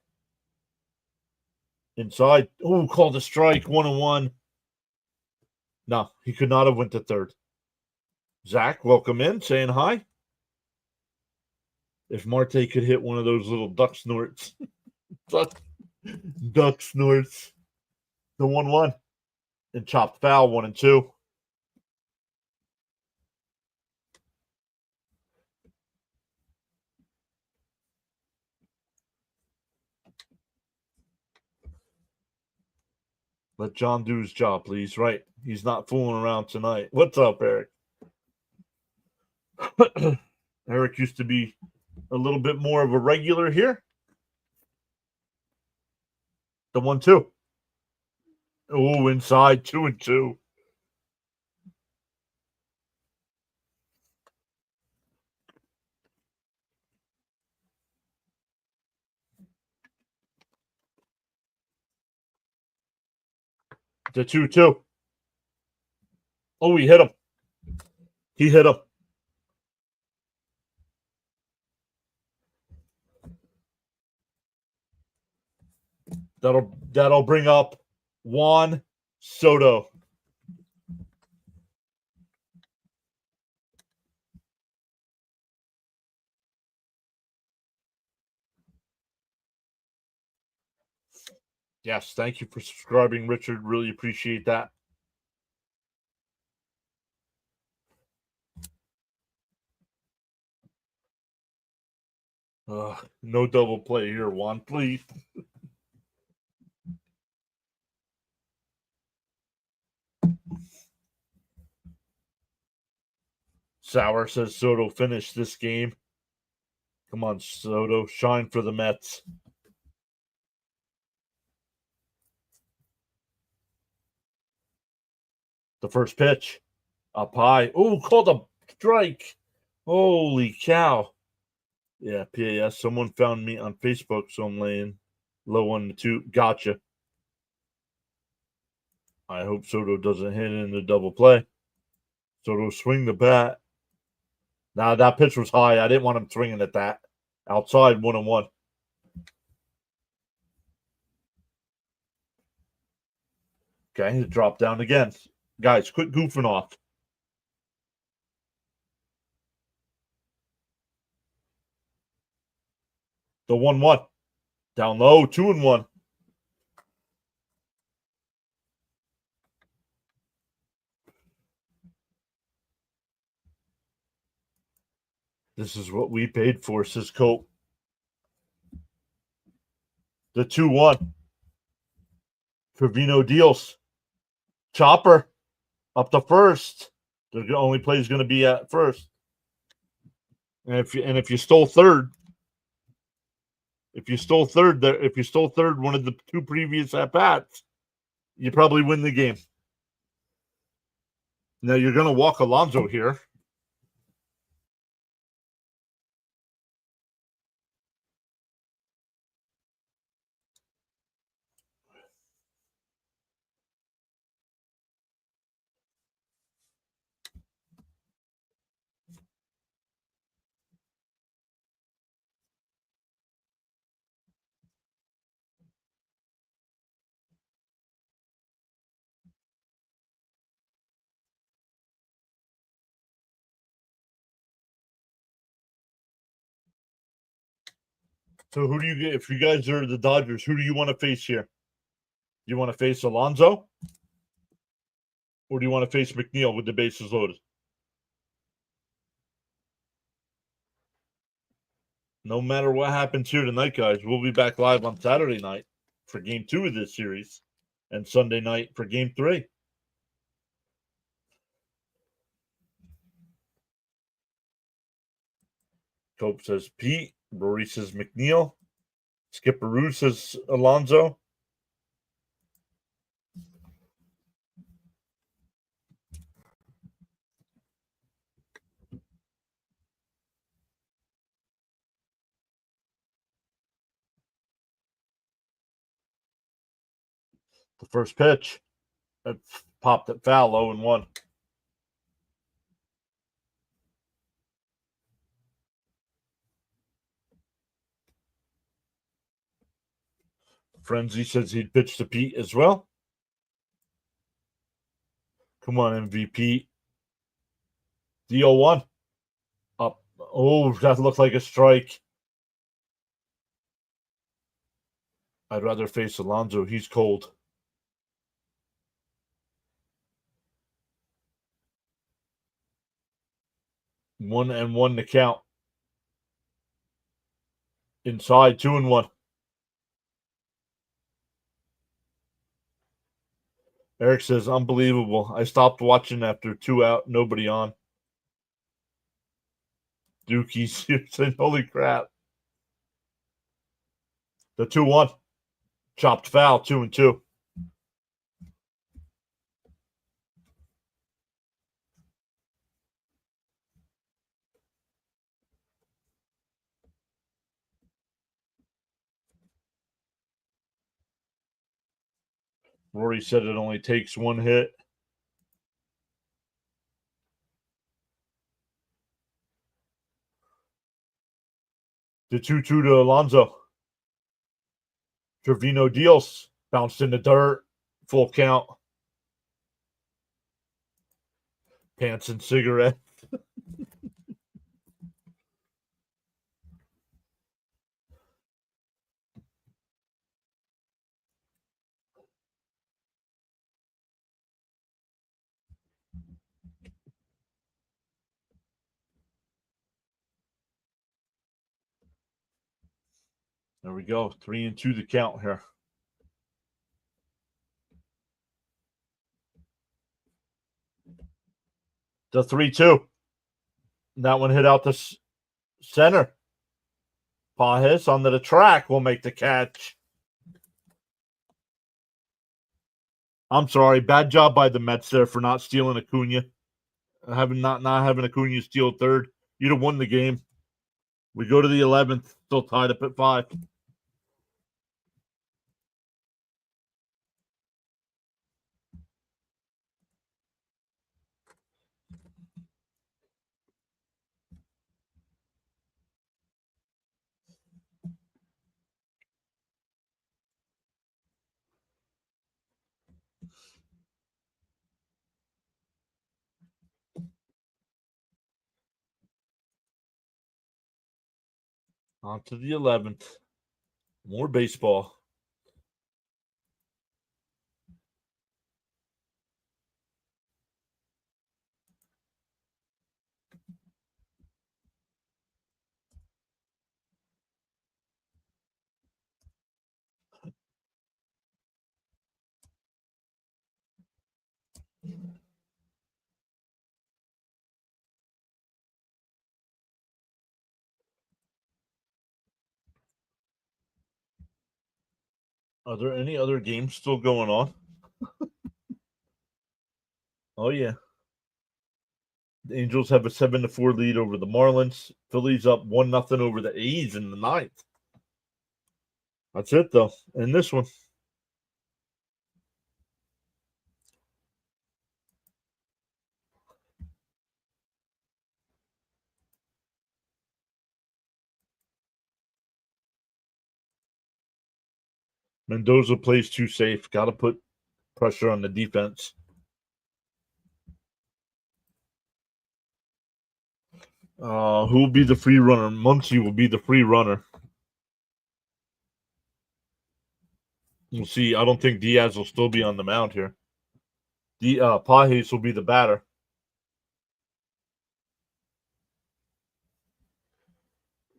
Inside. Oh, called a strike. 1-1. No, he could not have went to third. Zach, welcome in. Saying hi. If Marte could hit one of those little duck snorts. duck snorts. The 1-1. And chopped foul 1 and 2. Let John do his job, please. Right. He's not fooling around tonight. What's up, Eric? Eric used to be a little bit more of a regular here. The 1-2. Oh, inside 2 and 2. The 2-2. Oh, he hit him. He hit him. That'll bring up Juan Soto. Yes, thank you for subscribing, Richard. Really appreciate that. No double play here, Juan, please. Sauer says Soto finished this game. Come on, Soto. Shine for the Mets. The first pitch. Up high. Oh, called a strike. Holy cow. Yeah, PAS. Someone found me on Facebook, so I'm laying low on the 2. Gotcha. I hope Soto doesn't hit in the double play. Soto swing the bat. Now that pitch was high. I didn't want him swinging at that. Outside 1-1. Okay, he dropped down again. Guys, quit goofing off. The 1-1. Down low, 2-1. This is what we paid for, says Cope. The 2-1. Trevino deals. Chopper up to first. The only play is going to be at first. And if you stole third, one of the two previous at bats, you probably win the game. Now you're going to walk Alonso here. So who do you get if you guys are the Dodgers? Who do you want to face here? Do you want to face Alonso, or do you want to face McNeil with the bases loaded? No matter what happens here tonight, guys, we'll be back live on Saturday night for Game 2 of this series, and Sunday night for Game 3. Cope says Pete. Rory says McNeil. Skipperoo says Alonso. The first pitch, it popped it foul, 0-1. Frenzy says he'd pitch to Pete as well. Come on, MVP. The 0-1. Up. Oh, that looked like a strike. I'd rather face Alonso. He's cold. 1-1 to count. Inside, 2-1. Eric says, unbelievable. I stopped watching after 2 out, nobody on. Dookie saying, holy crap. The 2-1. Chopped foul, 2-2. Rory said it only takes one hit. The 2-2 to Alonso. Trevino deals. Bounced in the dirt. Full count. Pants and cigarette. There we go. 3-2 the count here. The 3-2. That one hit out the center. Pahis onto the track will make the catch. I'm sorry. Bad job by the Mets there for not stealing Acuna. Not having Acuna steal third. You'd have won the game. We go to the 11th. Still tied up at 5. On to the 11th. More baseball. Are there any other games still going on? Oh, yeah. The Angels have a 7-4 lead over the Marlins. Phillies up 1-0 over the A's in the ninth. That's it, though. In this one. Mendoza plays too safe. Got to put pressure on the defense. Who will be the free runner? Muncy will be the free runner. We'll see. I don't think Diaz will still be on the mound here. Pajes will be the batter.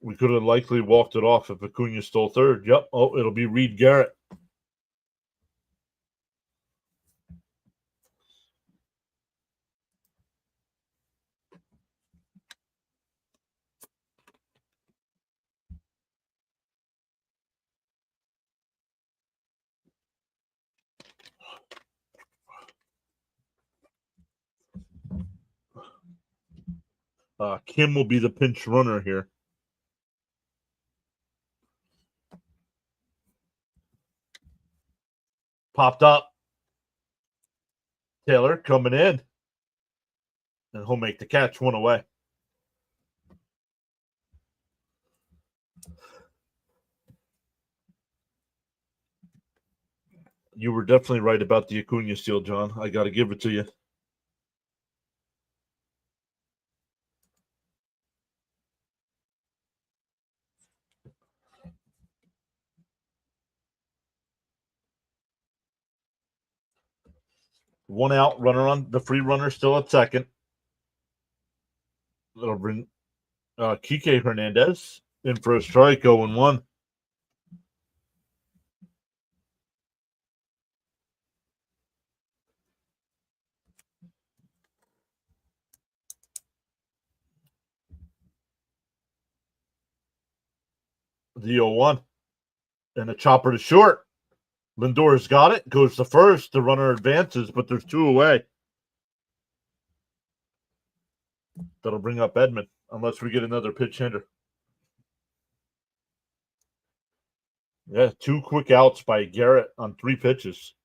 We could have likely walked it off if Acuna stole third. Yep. Oh, it'll be Reed Garrett. Kim will be the pinch runner here. Popped up. Taylor coming in. And he'll make the catch, one away. You were definitely right about the Acuna steal, John. I got to give it to you. One out, runner on the free runner still at second. That'll bring Kike Hernandez in for a strike, 0-1. The 0-1. And a chopper to short. Lindor's got it, goes to first. The runner advances, but there's two away. That'll bring up Edman, unless we get another pitch hitter. Yeah, 2 quick outs by Garrett on 3 pitches.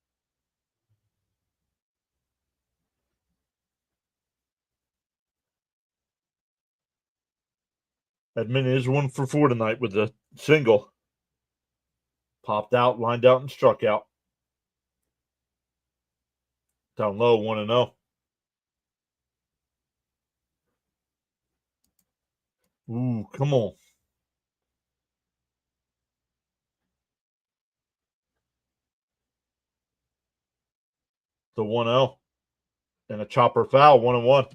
Edman is 1 for 4 tonight with a single. Popped out, lined out, and struck out. Down low, 1-0. Ooh, come on. The 1-0. And a chopper foul, 1-1.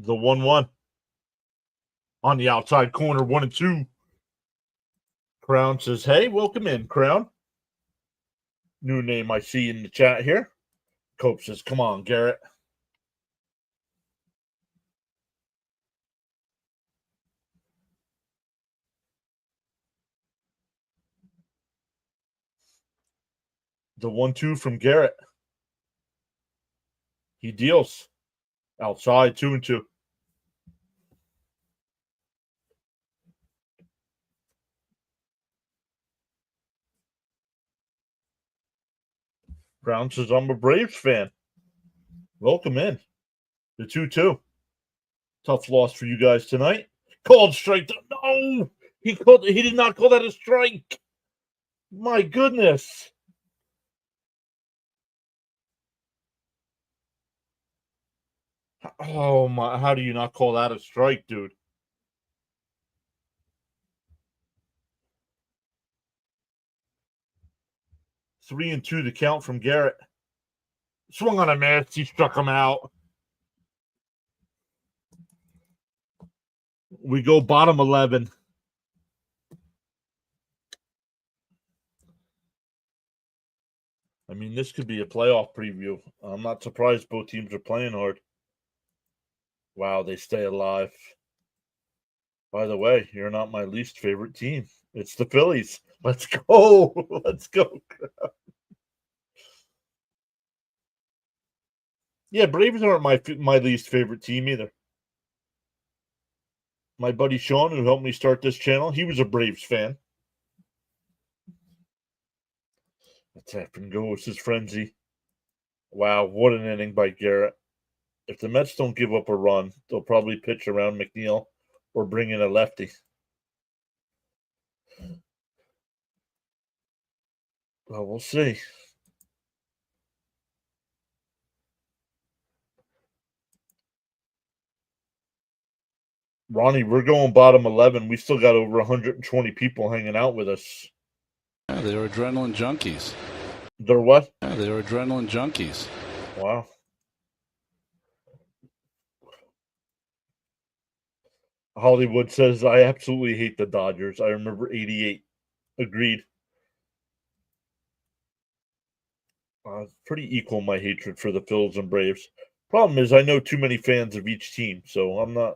The 1-1. On the outside corner, 1-2. Crown says, hey, welcome in, Crown. New name I see in the chat here. Cope says, come on, Garrett. The 1-2 from Garrett. He deals. Outside, 2-2. Brown says, I'm a Braves fan. Welcome in. The 2-2. Tough loss for you guys tonight. Called strike. No! He did not call that a strike. My goodness. Oh my, how do you not call that a strike, dude? Three and two to count from Garrett. Swung on a miss. He struck him out. We go bottom 11. I mean, this could be a playoff preview. I'm not surprised both teams are playing hard. Wow, they stay alive. By the way, you're not my least favorite team. It's the Phillies. Let's go. Let's go. Yeah, Braves aren't my least favorite team either. My buddy Sean, who helped me start this channel, he was a Braves fan. Let's have him go with his frenzy. Wow, what an inning by Garrett. If the Mets don't give up a run, they'll probably pitch around McNeil or bring in a lefty. Well, we'll see. Ronnie, we're going bottom 11. We still got over 120 people hanging out with us. Yeah, they're adrenaline junkies. They're what? Yeah, they're adrenaline junkies. Wow. Hollywood says, I absolutely hate the Dodgers. I remember 88. Agreed. Pretty equal my hatred for the Phils and Braves. Problem is, I know too many fans of each team, so I'm not.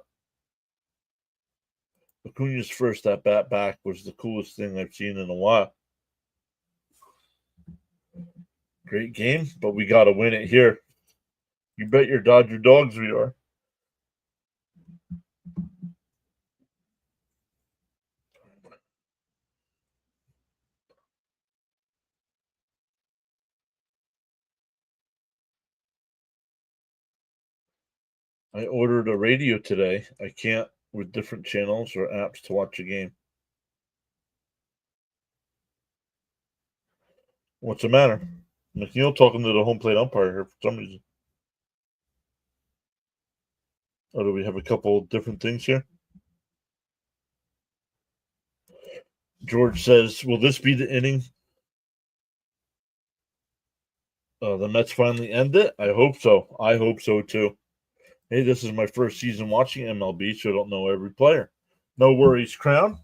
Acuna's first at bat back was the coolest thing I've seen in a while. Great game, but we got to win it here. You bet your Dodger dogs we are. I ordered a radio today. I can't with different channels or apps to watch a game. What's the matter? McNeil talking to the home plate umpire here for some reason. Oh, do we have a couple different things here? George says, will this be the inning? The Mets finally end it? I hope so. I hope so too. Hey, this is my first season watching MLB, so I don't know every player. No worries, Crown.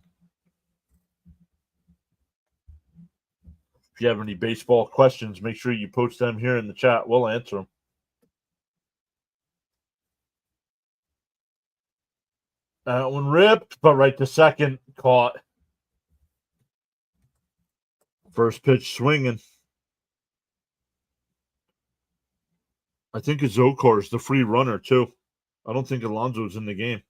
If you have any baseball questions, make sure you post them here in the chat. We'll answer them. That one ripped, but right to second, caught. First pitch swinging. I think it's Zokar's the free runner, too. I don't think Alonso's in the game.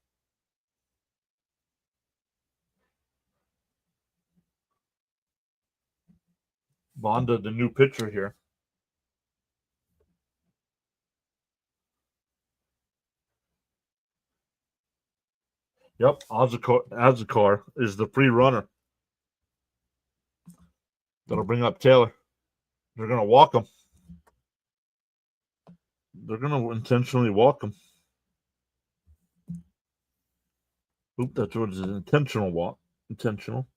Bonda, the new pitcher here. Yep, Azakar is the free runner. That'll bring up Taylor. They're going to walk him. They're going to intentionally walk him. Oop, that's what it is, an intentional walk. Intentional.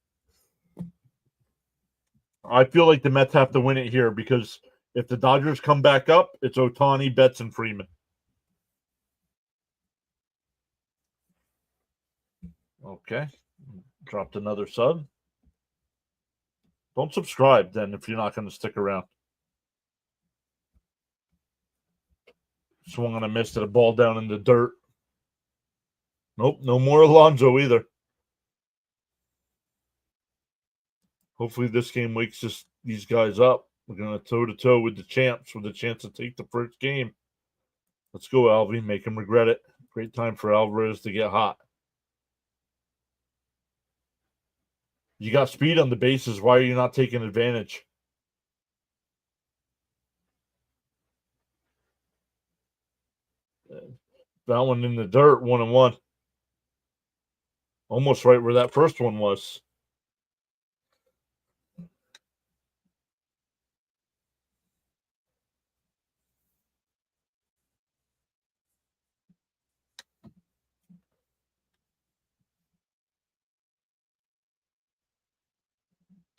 I feel like the Mets have to win it here because if the Dodgers come back up, it's Ohtani, Betts, and Freeman. Okay. Dropped another sub. Don't subscribe then if you're not going to stick around. Swung on a miss to the ball down in the dirt. Nope, no more Alonso either. Hopefully this game wakes these guys up. We're going to toe-to-toe with the champs with a chance to take the first game. Let's go, Alvy. Make him regret it. Great time for Alvarez to get hot. You got speed on the bases. Why are you not taking advantage? That one in the dirt, 1-1. Almost right where that first one was.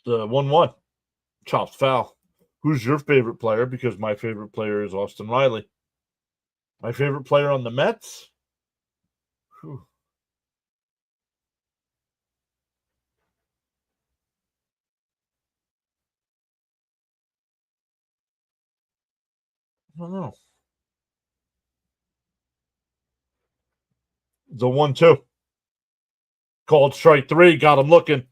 The 1-1. Chopped foul. Who's your favorite player? Because my favorite player is Austin Riley. My favorite player on the Mets? Whew. I don't know. The 1-2. Called strike 3. Got him looking.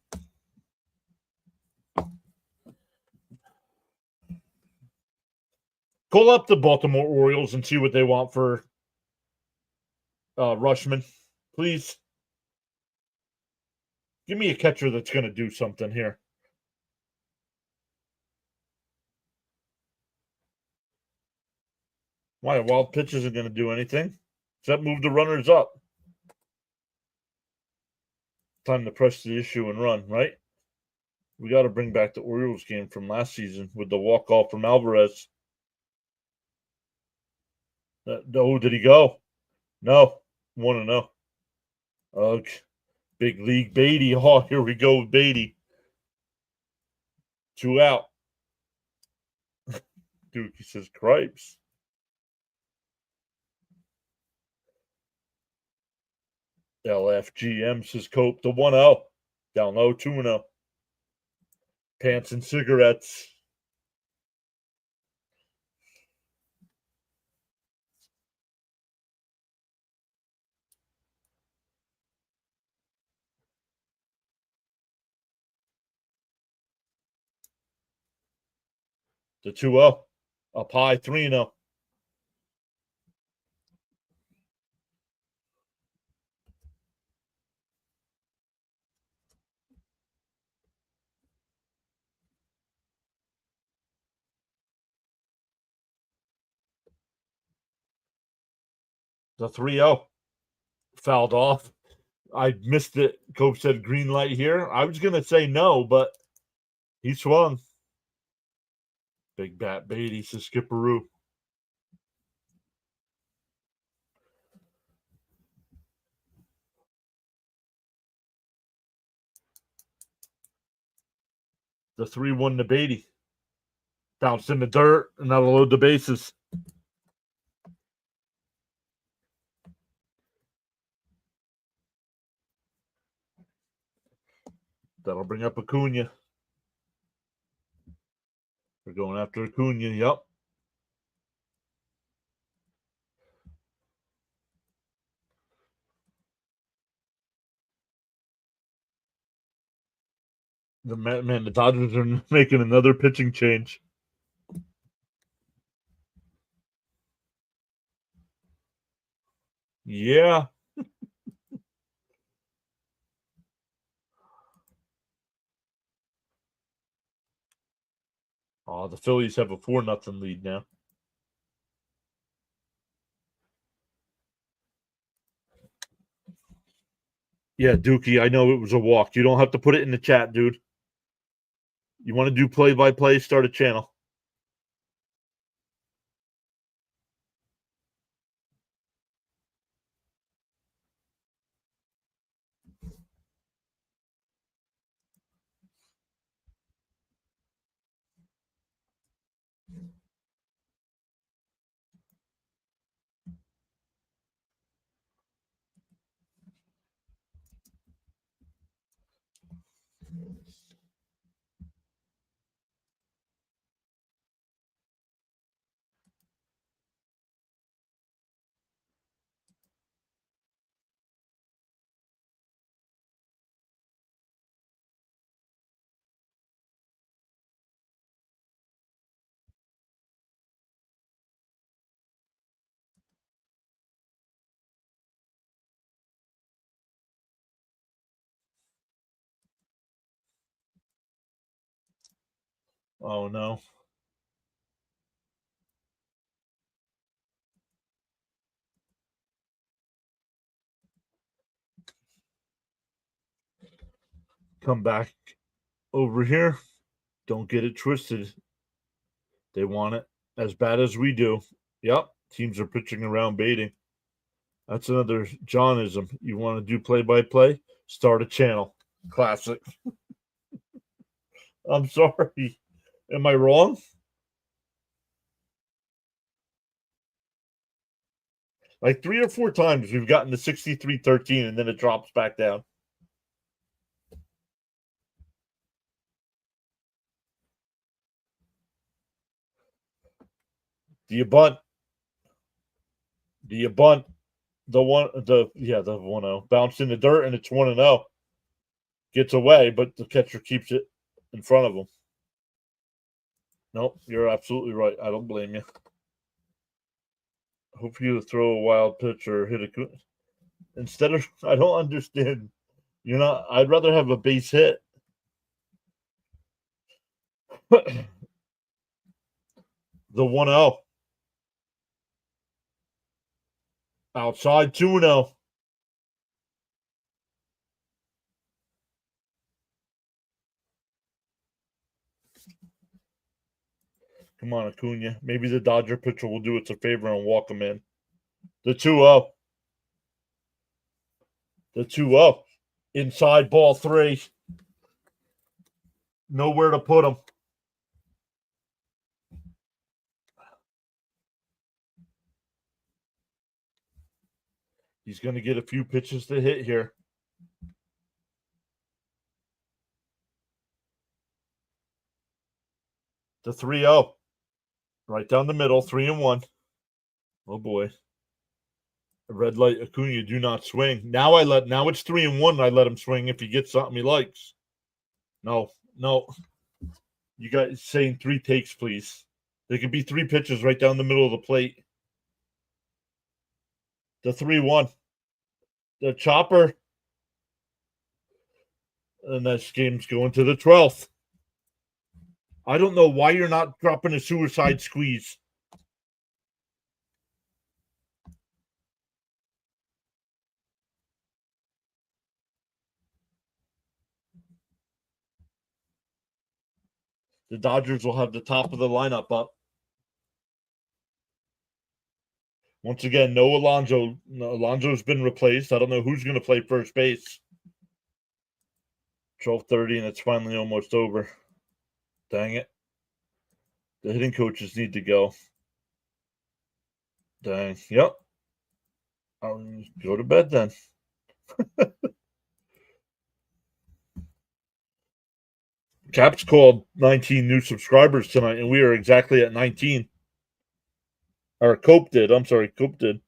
Call up the Baltimore Orioles and see what they want for Rushman, please. Give me a catcher that's going to do something here. Why? A wild pitch isn't going to do anything. Does that move the runners up? Time to press the issue and run, right? We got to bring back the Orioles game from last season with the walk-off from Alvarez. Oh, did he go? No. 1-0. Ugh. Big league Beatty. Oh, here we go with Beatty. 2 out. Dude, he says cripes. LFGM says Cope. The 1-0. Down low, 2-0. Pants and cigarettes. The 2-0. Up high, 3-0. The 3-0. Fouled off. I missed it. Cope said green light here. I was going to say no, but he swung. Big bat Beatty says Skipperoo. The 3-1 to Beatty. Bounced in the dirt, and that'll load the bases. That'll bring up Acuna. We're going after Acuna, yep. The Dodgers are making another pitching change. Yeah. Oh, the Phillies have a 4-0 lead now. Yeah, Dookie, I know it was a walk. You don't have to put it in the chat, dude. You want to do play-by-play, start a channel. Oh, no. Come back over here. Don't get it twisted. They want it as bad as we do. Yep. Teams are pitching around baiting. That's another Johnism. You want to do play-by-play? Start a channel. Classic. I'm sorry. Am I wrong? Like 3 or 4 times we've gotten to 63-13 and then it drops back down. Do you bunt? Do you bunt? The 1-0. Bounced in the dirt and it's 1-0. Gets away, but the catcher keeps it in front of him. Nope, you're absolutely right. I don't blame you. Hope you throw a wild pitch or hit a instead of. I don't understand. You're not. I'd rather have a base hit. The 1-0. Outside 2-0. Come on, Acuna. Maybe the Dodger pitcher will do us a favor and walk him in. The 2-0. The 2-0. Inside ball 3. Nowhere to put him. He's going to get a few pitches to hit here. The 3-0. Right down the middle, 3-1. Oh boy. A red light, Acuna, do not swing. Now it's 3-1. I let him swing if he gets something he likes. No. You guys saying 3 takes, please. There could be 3 pitches right down the middle of the plate. The 3-1. The chopper. And this game's going to the 12th. I don't know why you're not dropping a suicide squeeze. The Dodgers will have the top of the lineup up. Once again, no Alonso. Alonso's been replaced. I don't know who's going to play first base. 12:30, and it's finally almost over. Dang it. The hitting coaches need to go. Dang. Yep. I'll go to bed then. Caps called 19 new subscribers tonight, and we are exactly at 19. Or Cope did. I'm sorry, Cope did.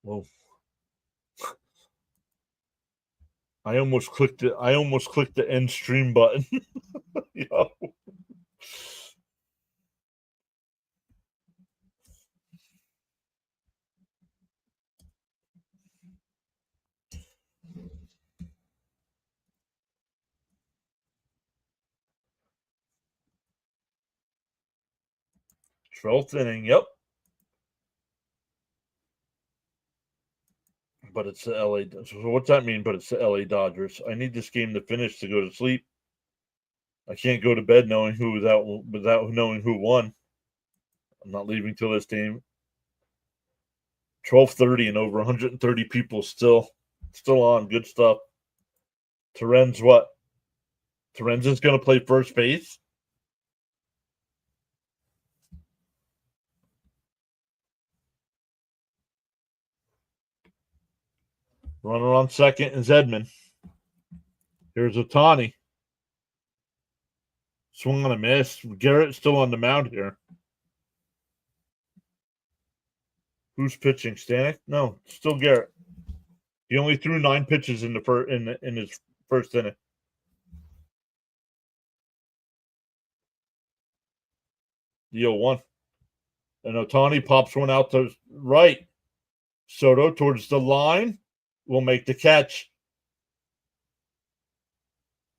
Whoa. I almost clicked the end stream button. Yo. Twelfth inning, yep. But it's the LA. So what's that mean? But it's the LA Dodgers. I need this game to finish to go to sleep. I can't go to bed knowing who without knowing who won. I'm not leaving till this game. 12:30 and over 130 people still on. Good stuff. Terenz's what? Terenz is going to play first base. Runner on second is Edman. Here's Ohtani. Swung on a miss. Garrett's still on the mound here. Who's pitching? Stanek? No, still Garrett. He only threw 9 pitches in his first inning. The 0-1. And Ohtani pops one out to right. Soto towards the line will make the catch.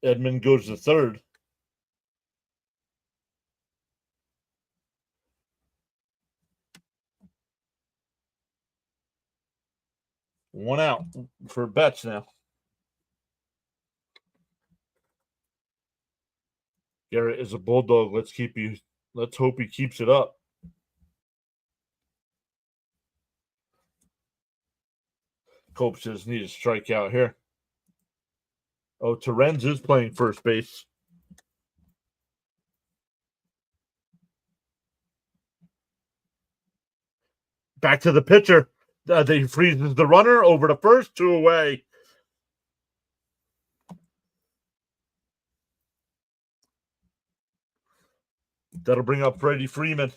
Edman goes to third. One out for Betts now. Garrett is a bulldog. Let's hope he keeps it up. Cope says need a strikeout here. Oh, Terens is playing first base. Back to the pitcher. They freezes the runner over to first, 2 away. That'll bring up Freddie Freeman.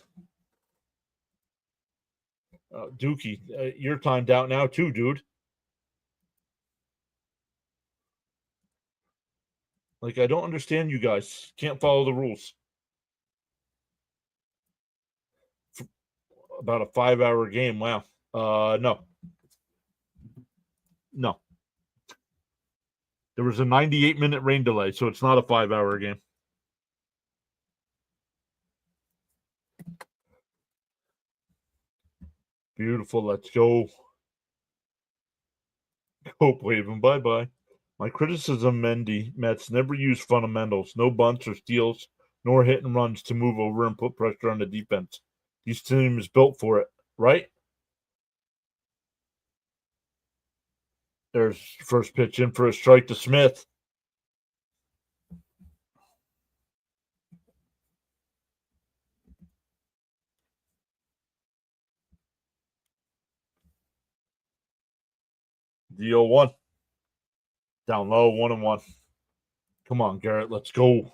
Dookie, you're timed out now too, dude. Like, I don't understand you guys. Can't follow the rules. About a 5-hour game. Wow. No. No. There was a 98-minute rain delay, so it's not a 5-hour game. Beautiful. Let's go. Hope waving. Bye-bye. My criticism, Mets never use fundamentals. No bunts or steals, nor hit and runs to move over and put pressure on the defense. This team is built for it, right? There's first pitch in for a strike to Smith. The 0-1. Down low, 1-1. Come on, Garrett. Let's go.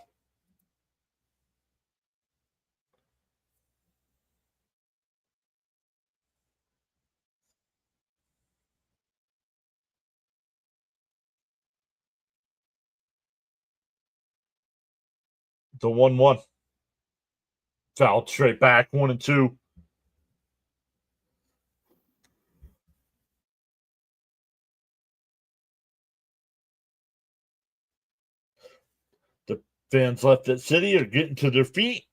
The 1-1. Fouled straight back, 1-2. The fans left at City are getting to their feet.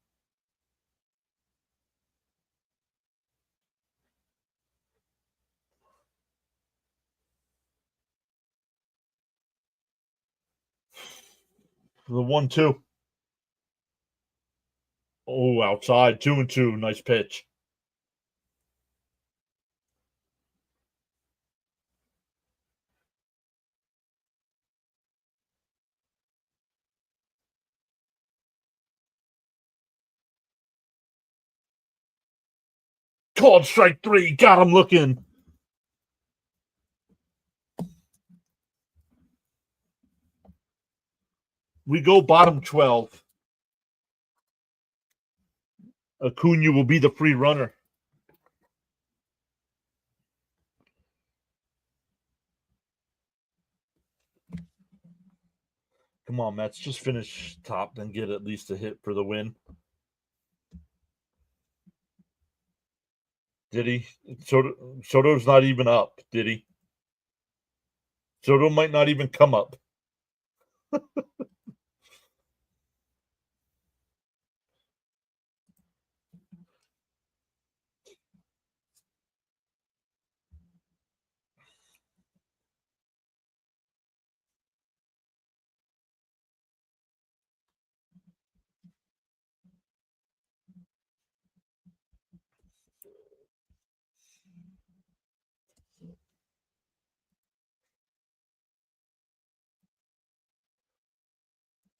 The 1-2. Oh, outside, 2-2. Nice pitch. Called strike 3. Got him looking. We go bottom 12. Acuna will be the free runner. Come on, Mets. Just finish top, then get at least a hit for the win. Did he? Soto's not even up, did he? Soto might not even come up.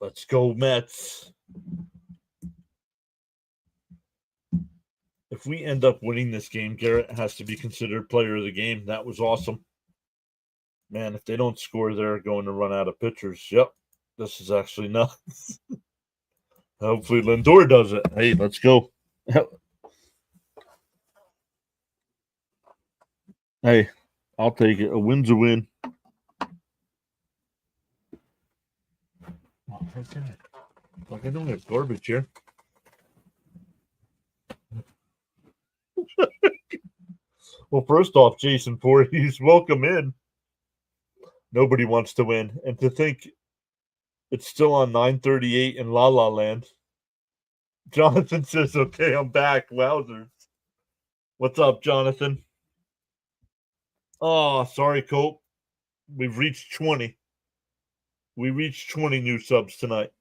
Let's go, Mets. If we end up winning this game, Garrett has to be considered player of the game. That was awesome. Man, if they don't score, they're going to run out of pitchers. Yep. This is actually nuts. Hopefully Lindor does it. Hey, let's go. Hey, I'll take it. A win's a win. Okay. Like I don't have garbage here. Well, first off, Jason Voorhees, welcome in. Nobody wants to win. And to think it's still on 9:38 in La La Land. Jonathan says, okay, I'm back. Wowzers. What's up, Jonathan? Oh, sorry, Cope. We've reached 20. We reached 20 new subs tonight.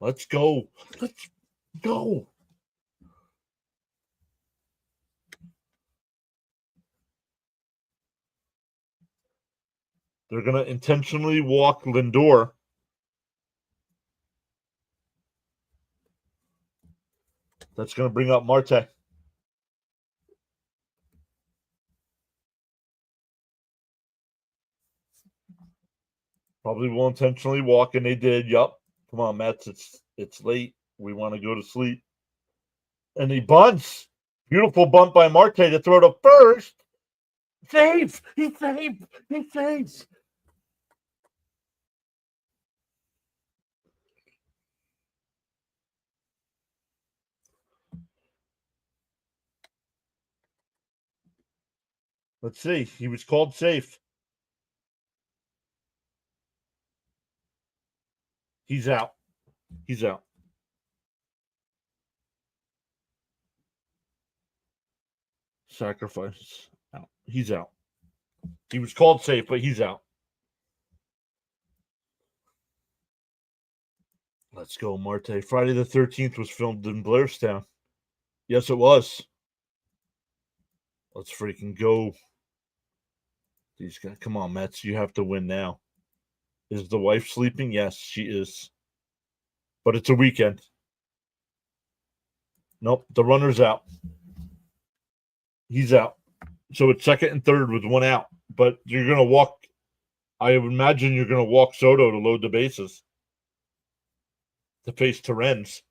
Let's go. Let's go. They're going to intentionally walk Lindor. That's going to bring up Marte. Probably will intentionally walk, and they did. Yup. Come on, Mets. It's late. We want to go to sleep. And he bunts. Beautiful bunt by Marte to throw to first. Safe. He's safe. He's safe. Let's see. He was called safe. He's out. He's out. Sacrifice. Out. He's out. He was called safe, but he's out. Let's go, Marte. Friday the 13th was filmed in Blairstown. Yes, it was. Let's freaking go. These guys. Come on, Mets. You have to win now. Is the wife sleeping? Yes, she is. But it's a weekend. Nope. The runner's out. He's out. So it's second and third with one out. But you're going to walk. I would imagine you're going to walk Soto to load the bases to face Terens.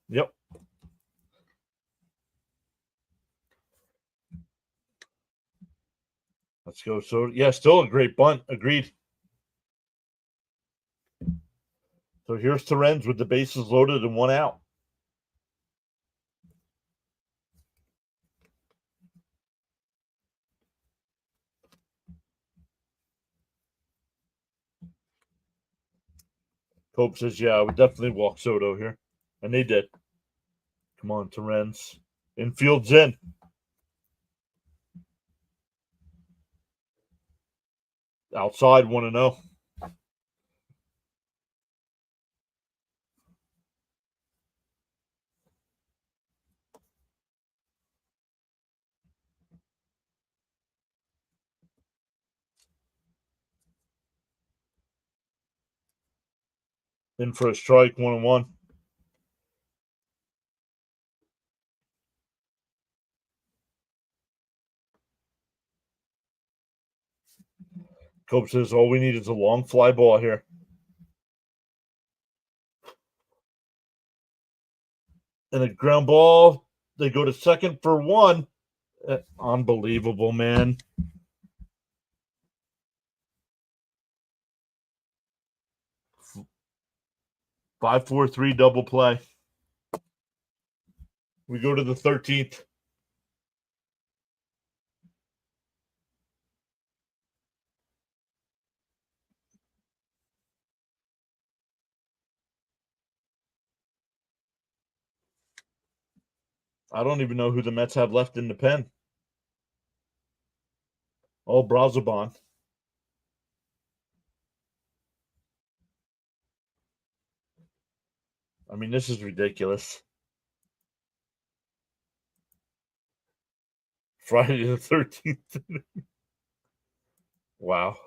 Yep. Let's go. So, yeah, still a great bunt. Agreed. So here's Terens with the bases loaded and one out. Cope says, yeah, I would definitely walk Soto here. And they did. Come on, Terens. Infield's in. Outside 1-0. In for a strike, 1-1. Cope says, all we need is a long fly ball here. And a ground ball. They go to second for one. Unbelievable, man. 5-4-3 double play. We go to the 13th. I don't even know who the Mets have left in the pen. Oh, Brazoban. I mean, this is ridiculous. Friday the 13th. Wow.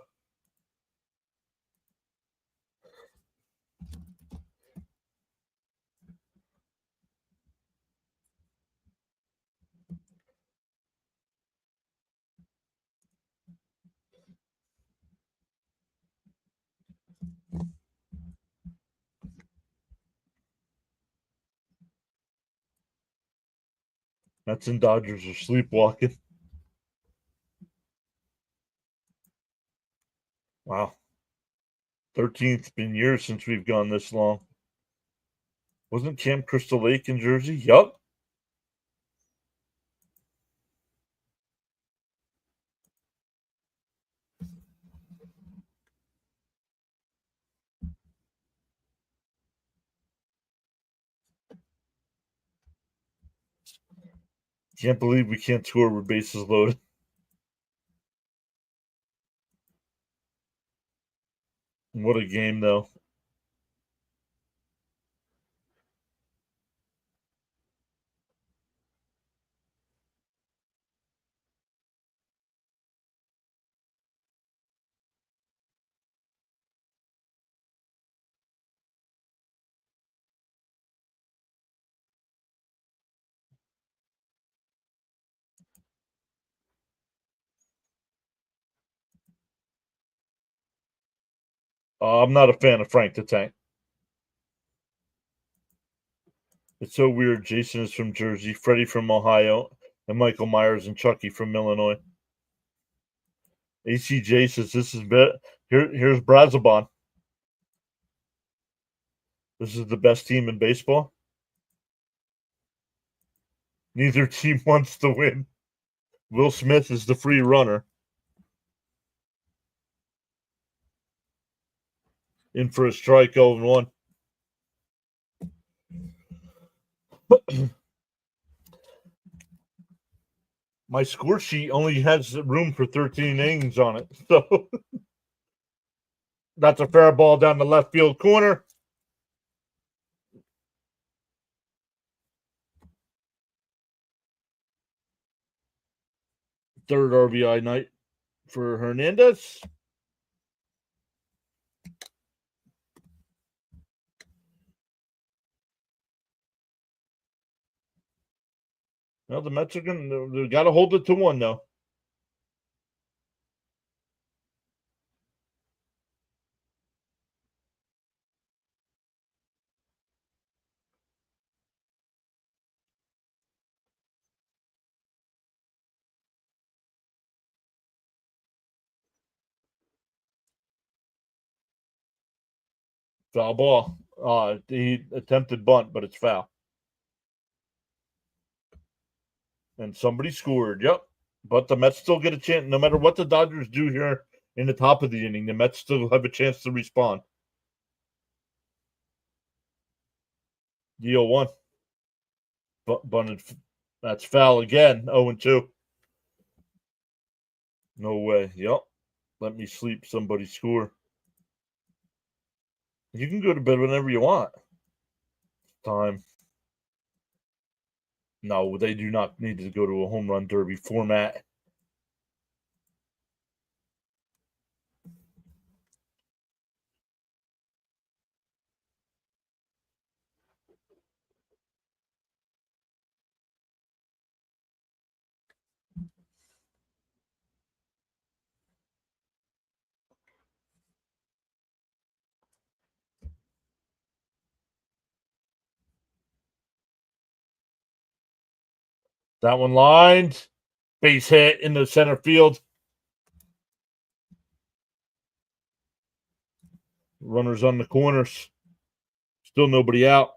Mets and Dodgers are sleepwalking. Wow. 13th. Been years since we've gone this long. Wasn't Camp Crystal Lake in Jersey? Yup. Can't believe we can't score with bases loaded. What a game, though. I'm not a fan of Frank the Tank. It's so weird. Jason is from Jersey, Freddie from Ohio, and Michael Myers and Chucky from Illinois. ACJ says this is here's Brazabon. This is the best team in baseball. Neither team wants to win. Will Smith is the free runner. In for a strike, 0-1. My score sheet only has room for 13 innings on it. So that's a fair ball down the left field corner. Third RBI night for Hernandez. Well, the Mets are they got to hold it to 1 though. Foul ball. He attempted bunt, but it's foul. And somebody scored. Yep. But the Mets still get a chance. No matter what the Dodgers do here in the top of the inning, the Mets still have a chance to respond. Deal 1. Bunted. That's foul again. 0-2. No way. Yep. Let me sleep. Somebody score. You can go to bed whenever you want. Time. No, they do not need to go to a home run derby format. That one lined. Base hit in the center field. Runners on the corners. Still nobody out.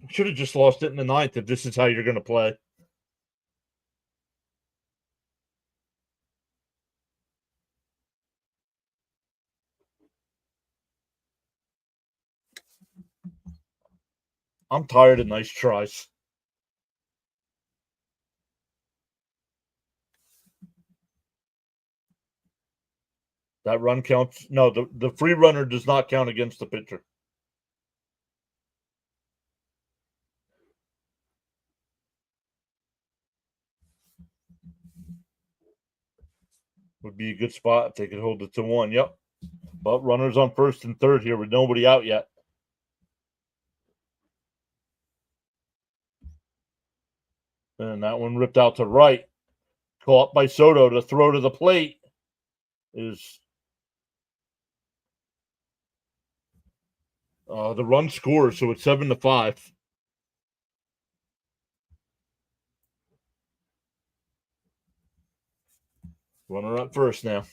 Should have just lost it in the ninth if this is how you're going to play. I'm tired of nice tries. That run counts. No, the free runner does not count against the pitcher. Would be a good spot if they could hold it to 1. Yep. But runners on first and third here with nobody out yet. And that one ripped out to right. Caught by Soto to throw to the plate is the run scores, so it's 7-5. Runner up first now.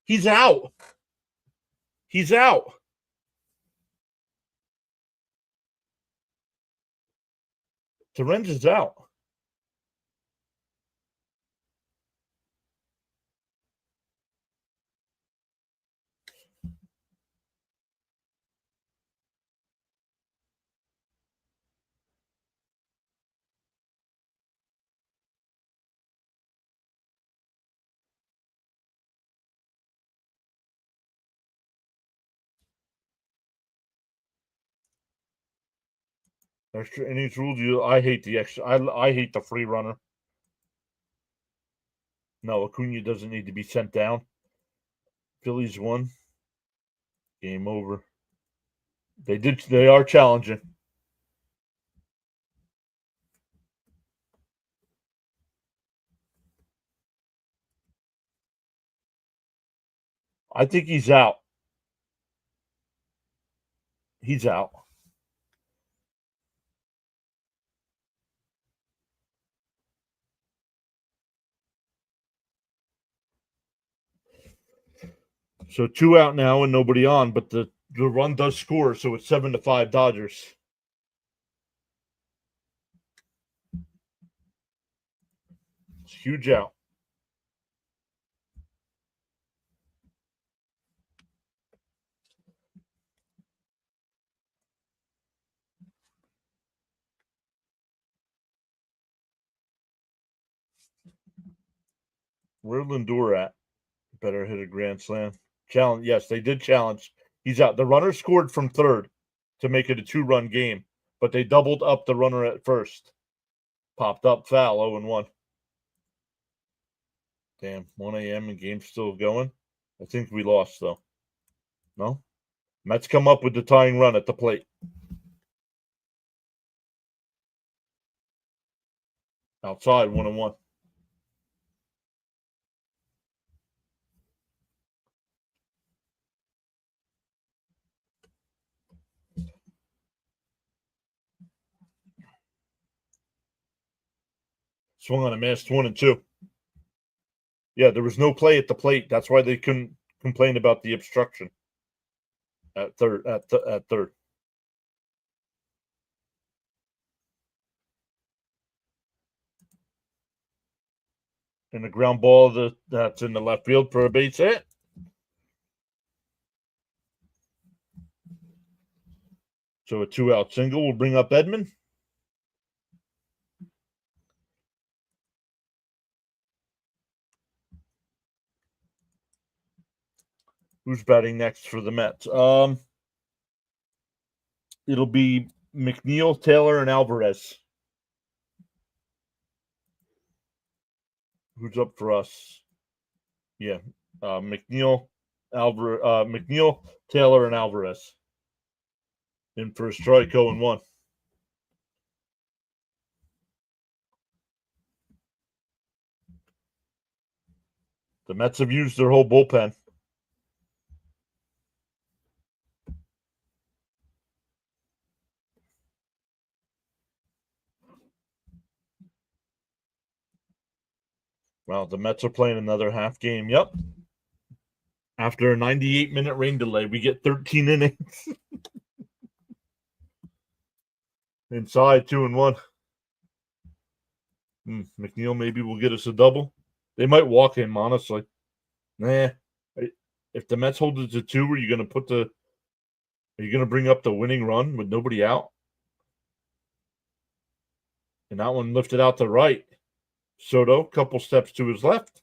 He's out. He's out. Torrens is out. Extra innings rule. I hate the extra. I hate the free runner. No, Acuna doesn't need to be sent down. Phillies won. Game over. They are challenging. I think he's out. He's out. So 2 out now and nobody on, but the run does score, so it's 7-5 Dodgers. It's huge out. Where's Lindor at? Better hit a grand slam. Challenge. Yes, they did challenge. He's out. The runner scored from third to make it a 2-run game, but they doubled up the runner at first. Popped up foul, 0-1. Damn, 1 a.m. and game's still going. I think we lost, though. No? Mets come up with the tying run at the plate. Outside, 1-1. Swung on a missed 1-2. Yeah, there was no play at the plate. That's why they couldn't complain about the obstruction at third. At third. And the ground ball that's in the left field for a base hit. So a 2-out single will bring up Edman. Who's batting next for the Mets? It'll be McNeil, Taylor, and Alvarez. Who's up for us? Yeah, McNeil, Taylor, and Alvarez. In for a strike, 0-1. The Mets have used their whole bullpen. Well, the Mets are playing another half game. Yep. After a 98-minute rain delay, we get 13 innings. Inside, 2-1. McNeil maybe will get us a double. They might walk him, honestly. Nah. If the Mets hold it to 2, are you going to bring up the winning run with nobody out? And that one lifted out to right. Soto, couple steps to his left,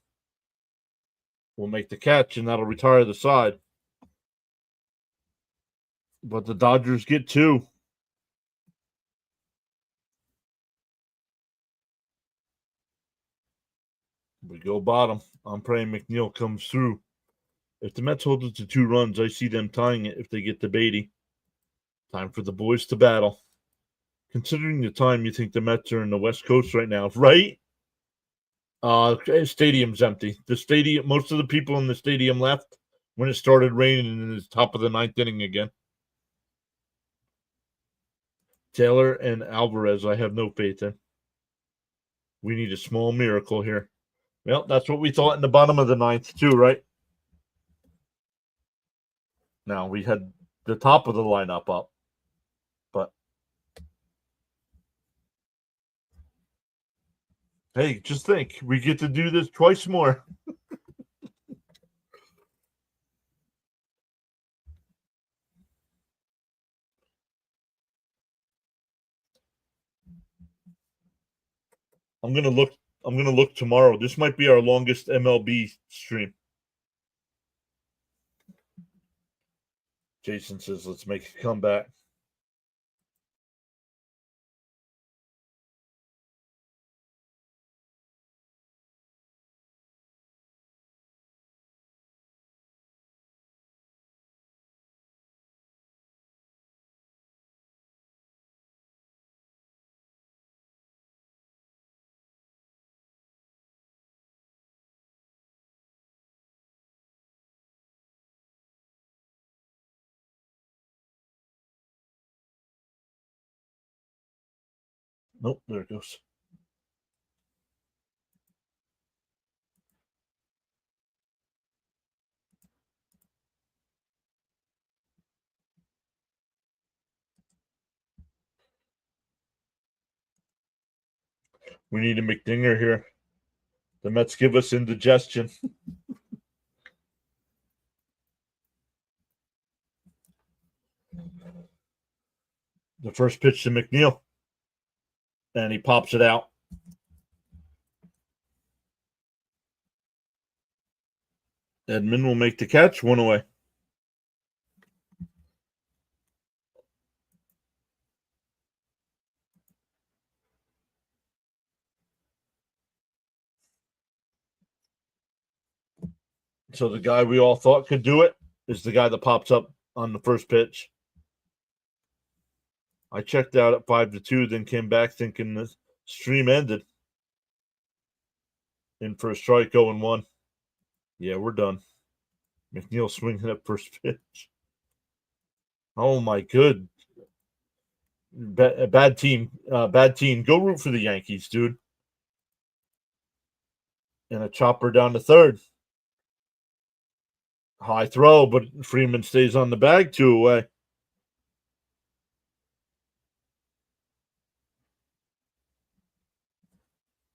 will make the catch, and that'll retire the side. But the Dodgers get 2. We go bottom. I'm praying McNeil comes through. If the Mets hold it to 2 runs, I see them tying it if they get to Beatty. Time for the boys to battle. Considering the time, you think the Mets are in the West Coast right now, right? Stadium's empty. The stadium, most of the people in the stadium left when it started raining in the top of the 9th inning again. Taylor and Alvarez, I have no faith in. We need a small miracle here. Well, that's what we thought in the bottom of the 9th, too, right? Now, we had the top of the lineup up, but hey, just think, we get to do this twice more. I'm gonna look tomorrow. This might be our longest MLB stream. Jason says, let's make a comeback. Nope, there it goes. We need a McDinger here. The Mets give us indigestion. The first pitch to McNeil. And he pops it out. Edman will make the catch. 1 away. So the guy we all thought could do it is the guy that pops up on the first pitch. I checked out at 5-2, then came back thinking the stream ended. In for a strike, 0-1. Yeah, we're done. McNeil swinging at first pitch. Oh my good. Bad team. Bad team. Go root for the Yankees, dude. And a chopper down to third. High throw, but Freeman stays on the bag. 2 away.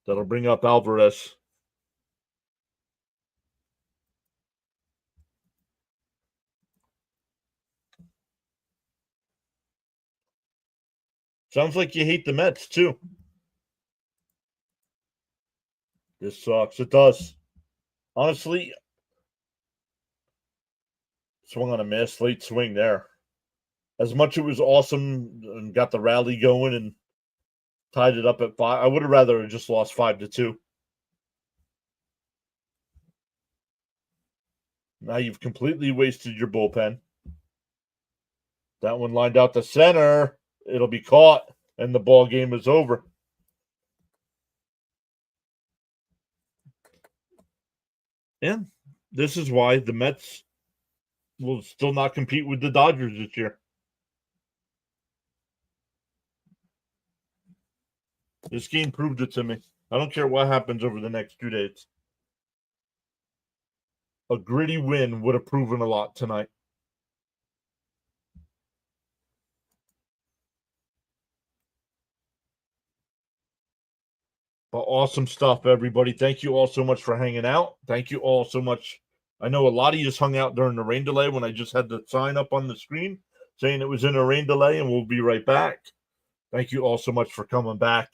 That'll bring up Alvarez. Sounds like you hate the Mets, too. This sucks. It does. Honestly, swung on a miss. Late swing there. As much it was awesome and got the rally going and tied it up at 5. I would have rather just lost 5-2. Now you've completely wasted your bullpen. That one lined out to center. It'll be caught, and the ball game is over. And this is why the Mets will still not compete with the Dodgers this year. This game proved it to me. I don't care what happens over the next 2 days. A gritty win would have proven a lot tonight. But awesome stuff, everybody. Thank you all so much for hanging out. Thank you all so much. I know a lot of you just hung out during the rain delay when I just had the sign up on the screen saying it was in a rain delay, and we'll be right back. Thank you all so much for coming back.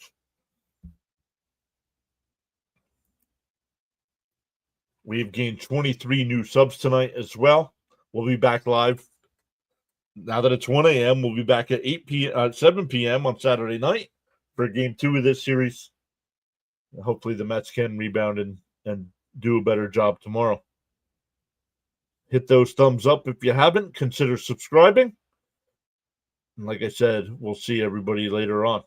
We've gained 23 new subs tonight as well. We'll be back live. Now that it's 1 a.m., we'll be back at 7 p.m. on Saturday night for game 2 of this series. Hopefully the Mets can rebound and do a better job tomorrow. Hit those thumbs up if you haven't. Consider subscribing. And like I said, we'll see everybody later on.